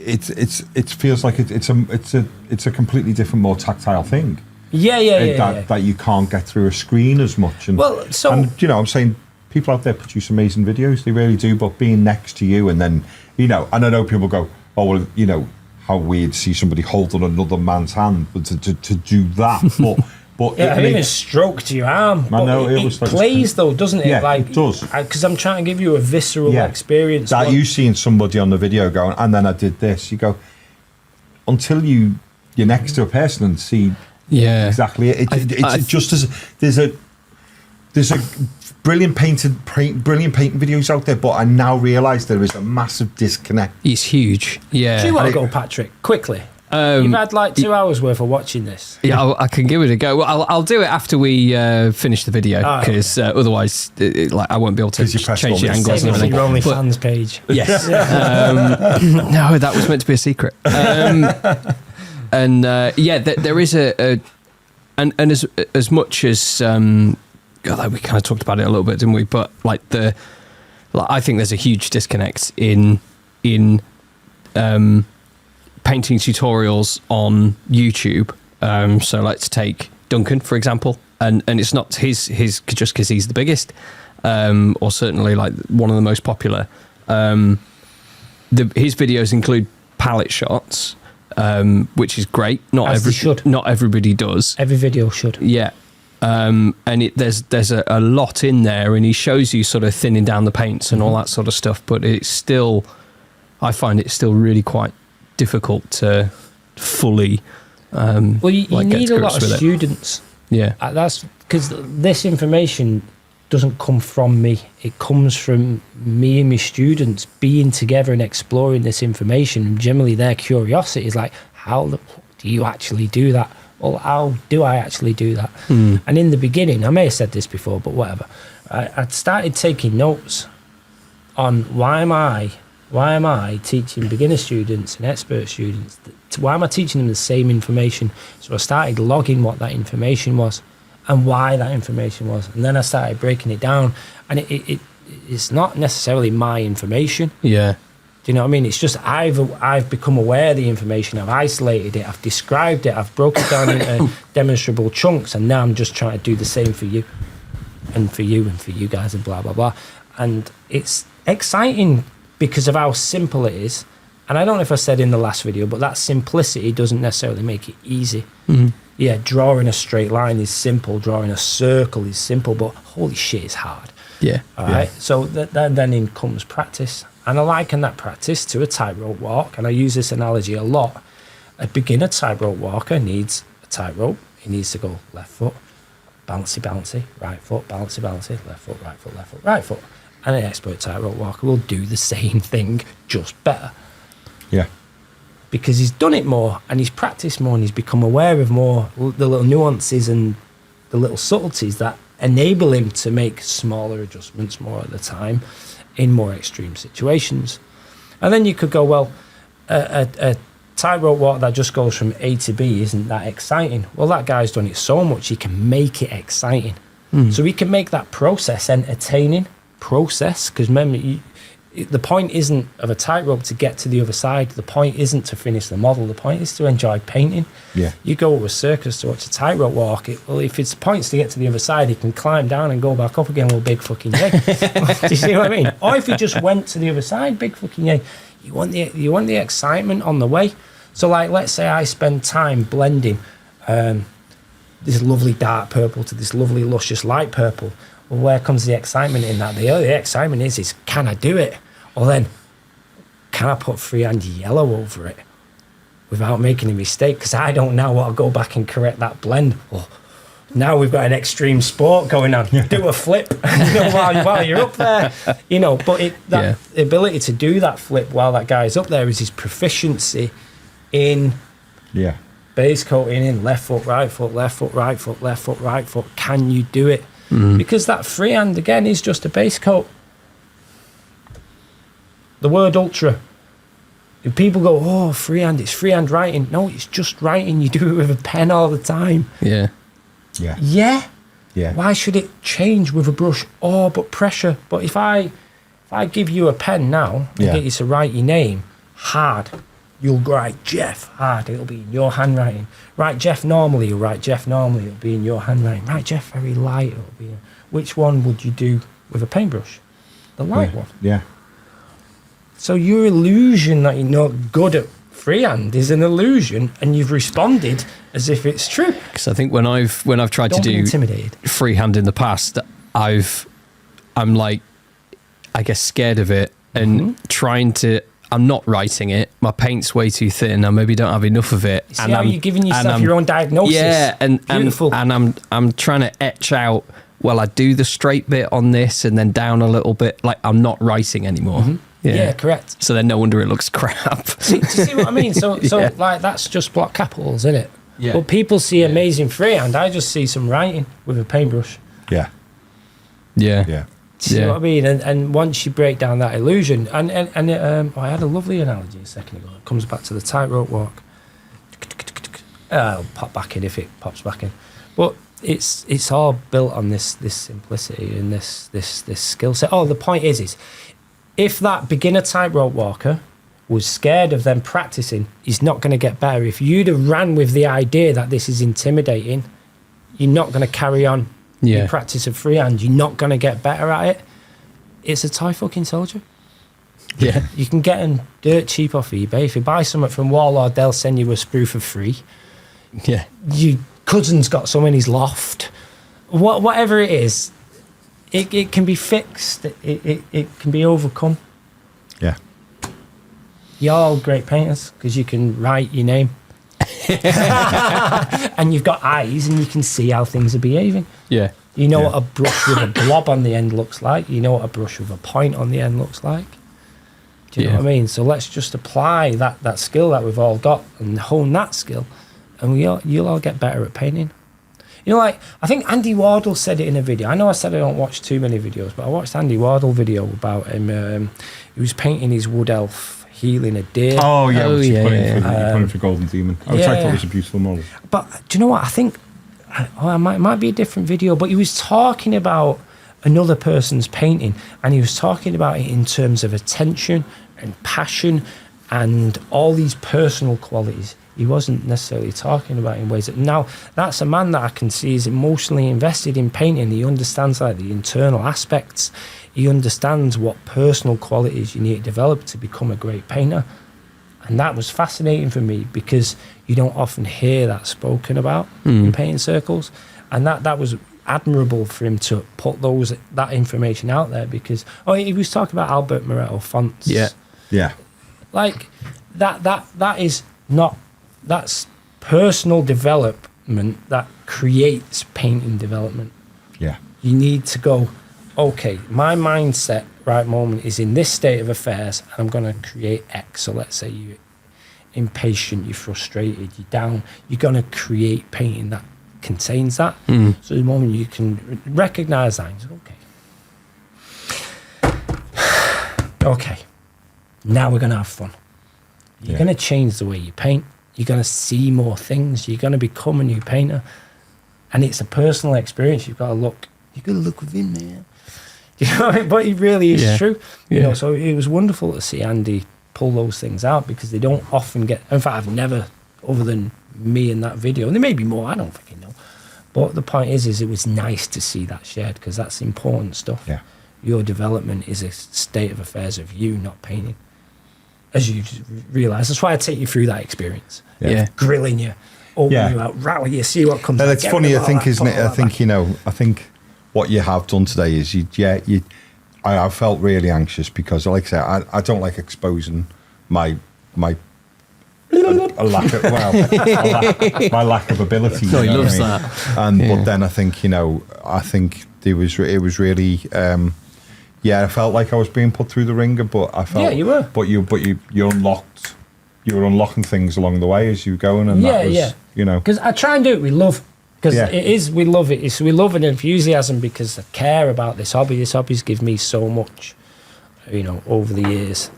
it feels like it's a completely different, more tactile thing. That you can't get through a screen as much. And, I'm saying people out there produce amazing videos, they really do. But being next to you, and then and I know people go, oh well, how weird to see somebody holding another man's hand, but to do that, but I even stroked your arm. I know it was like, plays though, doesn't it? Yeah, it does. Because I'm trying to give you a visceral experience. That you seeing somebody on the video going, and then I did this. You go until you're next to a person and see exactly it. It's just as there's a brilliant painting videos out there, but I now realise there is a massive disconnect. It's huge. Yeah. Do you want to go, Patrick? Quickly. You've had like 2 hours worth of watching this. Yeah, I can give it a go. Well, I'll do it after we finish the video, because otherwise, I won't be able to change the angles and everything. Your OnlyFans page. Yes. No, that was meant to be a secret. There is and as much as God, we kind of talked about it a little bit, didn't we? But I think there's a huge disconnect in painting tutorials on YouTube. So let's take Duncan, for example, and it's not his just because he's the biggest, or certainly like one of the most popular. His videos include palette shots, which is great. Not everybody does. Every video should. Yeah. And there's a lot in there, and he shows you sort of thinning down the paints and all that sort of stuff, but I find it still really quite difficult to fully you need a lot of students. Yeah. That's because this information doesn't come from me. It comes from me and my students being together and exploring this information. Generally their curiosity is like, how the fuck do you actually do that? Well, how do I actually do that? And in the beginning, I may have said this before, but whatever, I'd started taking notes on why am I teaching beginner students and expert students? Why am I teaching them the same information? So I started logging what that information was and why that information was. And then I started breaking it down. And it's not necessarily my information. Yeah. Do you know what I mean? It's just I've become aware of the information. I've isolated it. I've described it. I've broken it down into demonstrable chunks, and now I'm just trying to do the same for you, and for you, and for you guys, and blah blah blah. And it's exciting because of how simple it is. And I don't know if I said in the last video, but that simplicity doesn't necessarily make it easy. Yeah, drawing a straight line is simple. Drawing a circle is simple, but holy shit, it's hard. Yeah. All right. So then in comes practice. And I liken that practice to a tightrope walk. And I use this analogy a lot. A beginner tightrope walker needs a tightrope. He needs to go left foot, bouncy, bouncy, right foot, bouncy, bouncy, left foot, right foot, left foot, right foot. And an expert tightrope walker will do the same thing, just better. Yeah. Because he's done it more and he's practiced more and he's become aware of more the little nuances and the little subtleties that enable him to make smaller adjustments more at the time in more extreme situations. And then you could go, well, a tightrope walk that just goes from A to B isn't that exciting. Well, that guy's done it so much he can make it exciting. So he can make that process entertaining process, because remember, the point isn't of a tightrope to get to the other side. The point isn't to finish the model. The point is to enjoy painting. Yeah. You go to a circus to watch a tightrope walk. Well, if its points to get to the other side, he can climb down and go back up again with a big fucking yay. Do you see what I mean? Or if he just went to the other side, big fucking yay. You want the excitement on the way. So, like, let's say I spend time blending this lovely dark purple to this lovely luscious light purple. Well, where comes the excitement in that? The excitement is can I do it? Or then, can I put freehand yellow over it without making a mistake? Because I don't now want to go back and correct that blend. Well, now we've got an extreme sport going on. Do a flip while you're up there. But the ability to do that flip while that guy's up there is his proficiency in base coating, in left foot, right foot, left foot, right foot, left foot, right foot. Can you do it? Because that freehand, again, is just a base coat. The word ultra. If people go, oh, freehand, it's freehand writing. No, it's just writing. You do it with a pen all the time. Yeah. Why should it change with a brush? Oh, but pressure. But if I give you a pen now and get you to write your name hard, you'll write Geoff hard. It'll be in your handwriting. Write Geoff normally. You'll write Geoff normally. It'll be in your handwriting. Write Geoff very light. It'll be. Which one would you do with a paintbrush? The light one. Yeah. So your illusion that you're not good at freehand is an illusion, and you've responded as if it's true. Because I think when I've tried Don't to be do intimidated. freehand in the past, I'm like, I guess, scared of it and trying to. I'm not writing it. My paint's way too thin. I maybe don't have enough of it. You see how you're giving yourself your own diagnosis? Yeah, Beautiful. and I'm trying to etch out. Well, I do the straight bit on this and then down a little bit. Like, I'm not writing anymore. Yeah, correct. So then no wonder it looks crap. Do you see what I mean? So like, that's just block capitals, isn't it? Yeah. But people see amazing freehand. I just see some writing with a paintbrush. Yeah. Yeah. Yeah. Do you see what I mean? And once you break down that illusion, I had a lovely analogy a second ago. It comes back to the tightrope walk. I'll pop back in if it pops back in. But it's all built on this simplicity and this skill set. Oh, the point is if that beginner tightrope walker was scared of them practicing, he's not going to get better. If you'd have ran with the idea that this is intimidating, you're not going to carry on your practice of freehand. You're not going to get better at it. It's a toy fucking soldier. Yeah. You can get them dirt cheap off eBay. If you buy something from Warlord, they'll send you a sprue for free. Yeah. Your cousin's got some in his loft. Whatever it is, it can be fixed. It can be overcome. Yeah. You're all great painters because you can write your name. And you've got eyes and you can see how things are behaving. Yeah. You know what a brush with a blob on the end looks like. You know what a brush with a point on the end looks like. Do you know what I mean? So let's just apply that skill that we've all got and hone that skill, and you'll all get better at painting. You know, like, I think Andy Wardle said it in a video. I know I said I don't watch too many videos, but I watched Andy Wardle video about him. He was painting his wood elf healing a deer. Oh, yeah. Oh, He yeah, put yeah. it for Golden Demon. I thought it was a beautiful model. But do you know what? I think it might be a different video, but he was talking about another person's painting, and he was talking about it in terms of attention, and passion and all these personal qualities he wasn't necessarily talking about in ways that now that's a man that I can see is emotionally invested in painting. He understands like the internal aspects. He understands what personal qualities you need to develop to become a great painter. And that was fascinating for me because you don't often hear that spoken about in painting circles. And that was admirable for him to put that information out there because he was talking about Albert Moretto fonts. Yeah. Like that is not, that's personal development that creates painting development. Yeah. You need to go, okay, my mindset right moment is in this state of affairs and I'm going to create X. So let's say you're impatient, you're frustrated, you're down, you're going to create painting that contains that. So the moment you can recognize that, okay, now we're going to have fun. You're going to change the way you paint. You're going to see more things. You're going to become a new painter. And it's a personal experience. You've got to look within there. You know, but it really is true. You know, so it was wonderful to see Andy pull those things out because they don't often get, in fact, I've never, other than me in that video, and there may be more, I don't fucking know. But the point is it was nice to see that shared because that's important stuff. Yeah. Your development is a state of affairs of you, not painting. As you realise, that's why I take you through that experience. Yeah. Grilling you, open you out, rattle you, see what comes out. It's funny, I think, isn't it? I think what you have done today is I felt really anxious because, like I say, I don't like exposing my lack of ability. No, he loves that. And but then I think it was really. I felt like I was being put through the ringer, but I felt you were. But you unlocked. You were unlocking things along the way as you were going, and that was, Because I try and do it with love. Because we love it. We love an enthusiasm because I care about this hobby. This hobby's given me so much, over the years.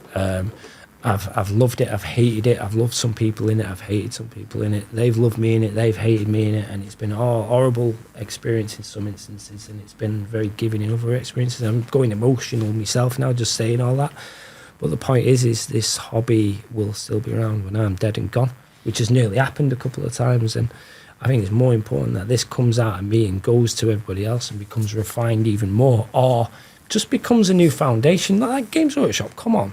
I've loved it. I've hated it. I've loved some people in it. I've hated some people in it. They've loved me in it. They've hated me in it. And it's been a horrible experience in some instances. And it's been very giving in other experiences. I'm going emotional myself now, just saying all that. But the point is this hobby will still be around when I'm dead and gone, which has nearly happened a couple of times. And I think it's more important that this comes out of me and goes to everybody else and becomes refined even more, or just becomes a new foundation. Like Games Workshop, come on.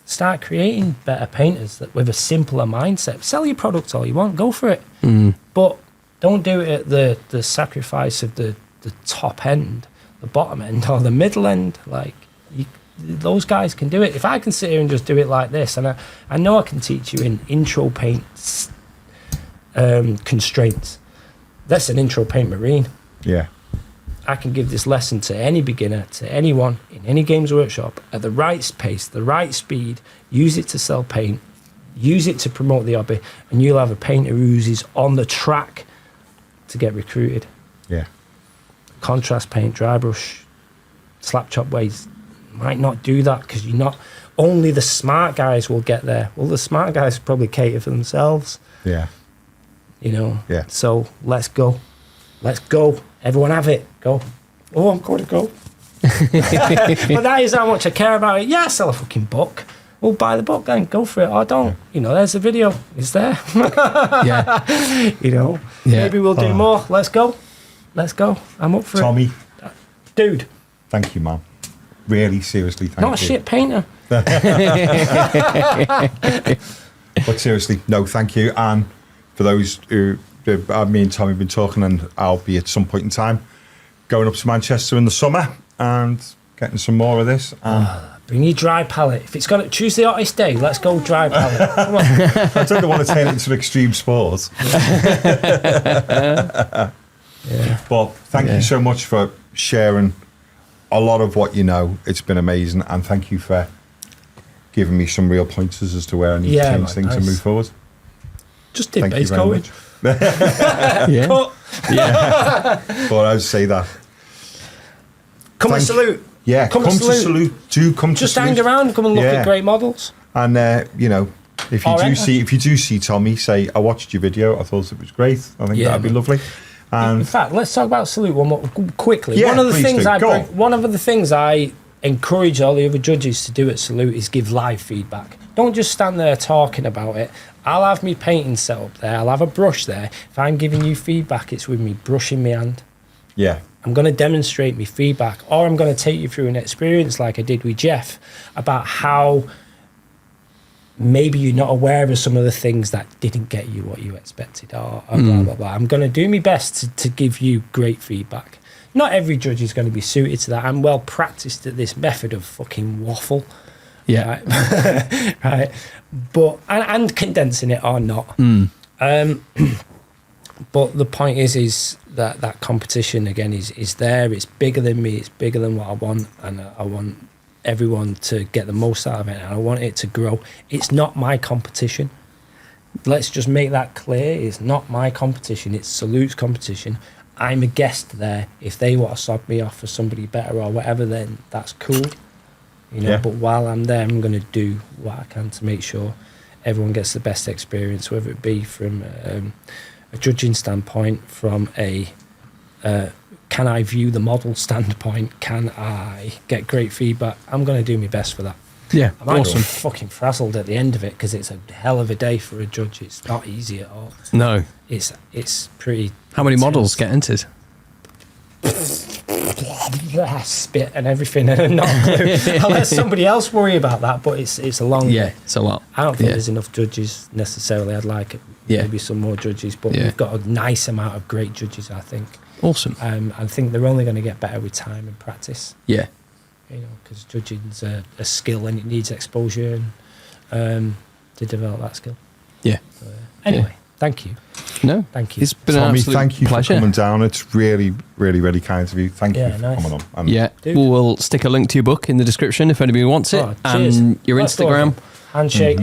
Start creating better painters with a simpler mindset. Sell your product all you want, go for it. But don't do it at the sacrifice of the top end, the bottom end, or the middle end. Those guys can do it. If I can sit here and just do it like this, and I know I can teach you in intro paint constraints. That's an intro paint marine. Yeah. I can give this lesson to any beginner, to anyone in any Games Workshop at the right pace, the right speed. Use it to sell paint, use it to promote the hobby, and you'll have a painter who's on the track to get recruited. Yeah. Contrast paint, dry brush, slap chop ways might not do that because you're not. Only the smart guys will get there. Well, the smart guys probably cater for themselves. Yeah. Yeah. So let's go. Everyone have it. Go. Oh, I'm going to go. But that is how much I care about it. Yeah, I sell a fucking book. Well, buy the book then. Go for it. Or don't. There's the video. It's there. Maybe we'll do more. Let's go. I'm up for Tommie. it. Dude. Thank you, man. Really, seriously, thank you. Not a shit painter. But seriously, no, thank you. And for those who... me and Tommie have been talking, and I'll be at some point in time going up to Manchester in the summer and getting some more of this. Bring your dry palette. If it's got to choose the hottest day, let's go dry palette. Come on. I don't want to turn it into extreme sports. But thank you so much for sharing a lot of what you know. It's been amazing, and thank you for giving me some real pointers as to where I need to change things and move forward. Just did base coating. But I say that. Come and salute. Yeah, come to salute. Do come to just salute. hang around. Come and look at great models. And if you do see Tommie, say I watched your video. I thought it was great. I think that'd be lovely. And in fact, let's talk about salute one more quickly. Yeah, one of the things do. one of the things I encourage all the other judges to do at Salute is give live feedback. Don't just stand there talking about it. I'll have me painting set up there. I'll have a brush there. If I'm giving you feedback, it's with me brushing my hand. Yeah. I'm going to demonstrate my feedback, or I'm going to take you through an experience like I did with Geoff about how maybe you're not aware of some of the things that didn't get you what you expected, or blah, blah, blah. I'm going to do my best to give you great feedback. Not every judge is going to be suited to that. I'm well practiced at this method of fucking waffle. Yeah. Right. Right. But, and condensing it or not. But the point is that competition again is there. It's bigger than me. It's bigger than what I want, and I want everyone to get the most out of it, and I want it to grow. It's not my competition. Let's just make that clear. It's not my competition. It's Salute's competition. I'm a guest there. If they want to sod me off for somebody better or whatever, then that's cool. You know. Yeah. But while I'm there, I'm going to do what I can to make sure everyone gets the best experience, whether it be from a judging standpoint, from a can I view the model standpoint, can I get great feedback. I'm going to do my best for that. Yeah, I might awesome. be fucking frazzled at the end of it because it's a hell of a day for a judge. It's not easy at all. No. It's pretty. How many intense. models get entered? Spit and everything, and not a clue. I'll let somebody else worry about that. But it's a long Yeah, day. it's a lot. I don't think Yeah. there's enough judges necessarily. I'd like Yeah. maybe some more judges, but Yeah. we've got a nice amount of great judges, I think. Awesome. I think they're only going to get better with time and practice. Yeah. You know, because judging's a skill and it needs exposure and to develop that skill. Yeah. Anyway, thank you. No. Thank you. It's been an Tommie, absolute thank you pleasure. for coming down. It's really, really, really kind of you. Thank Yeah, you for nice. coming on. And Yeah, Dude. we'll stick a link to your book in the description if anybody wants it, Oh, cheers. and your Let's go. Instagram. Handshake.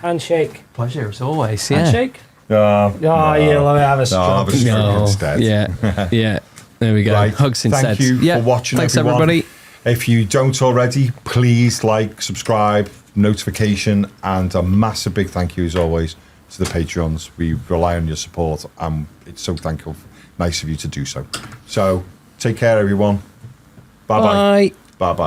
Handshake. Pleasure as always. Yeah. Handshake. No, Oh, yeah, let me have a no, stroke. I'll have a stroke instead. Yeah. Yeah. There we go. Right. Hugs instead. Thank you yeah. for watching, Thanks everyone. everybody. If you don't already, please like, subscribe, notification, and a massive big thank you as always to the Patreons. We rely on your support, and it's so nice of you to do so. So take care, everyone. Bye-bye. Bye. Bye-bye.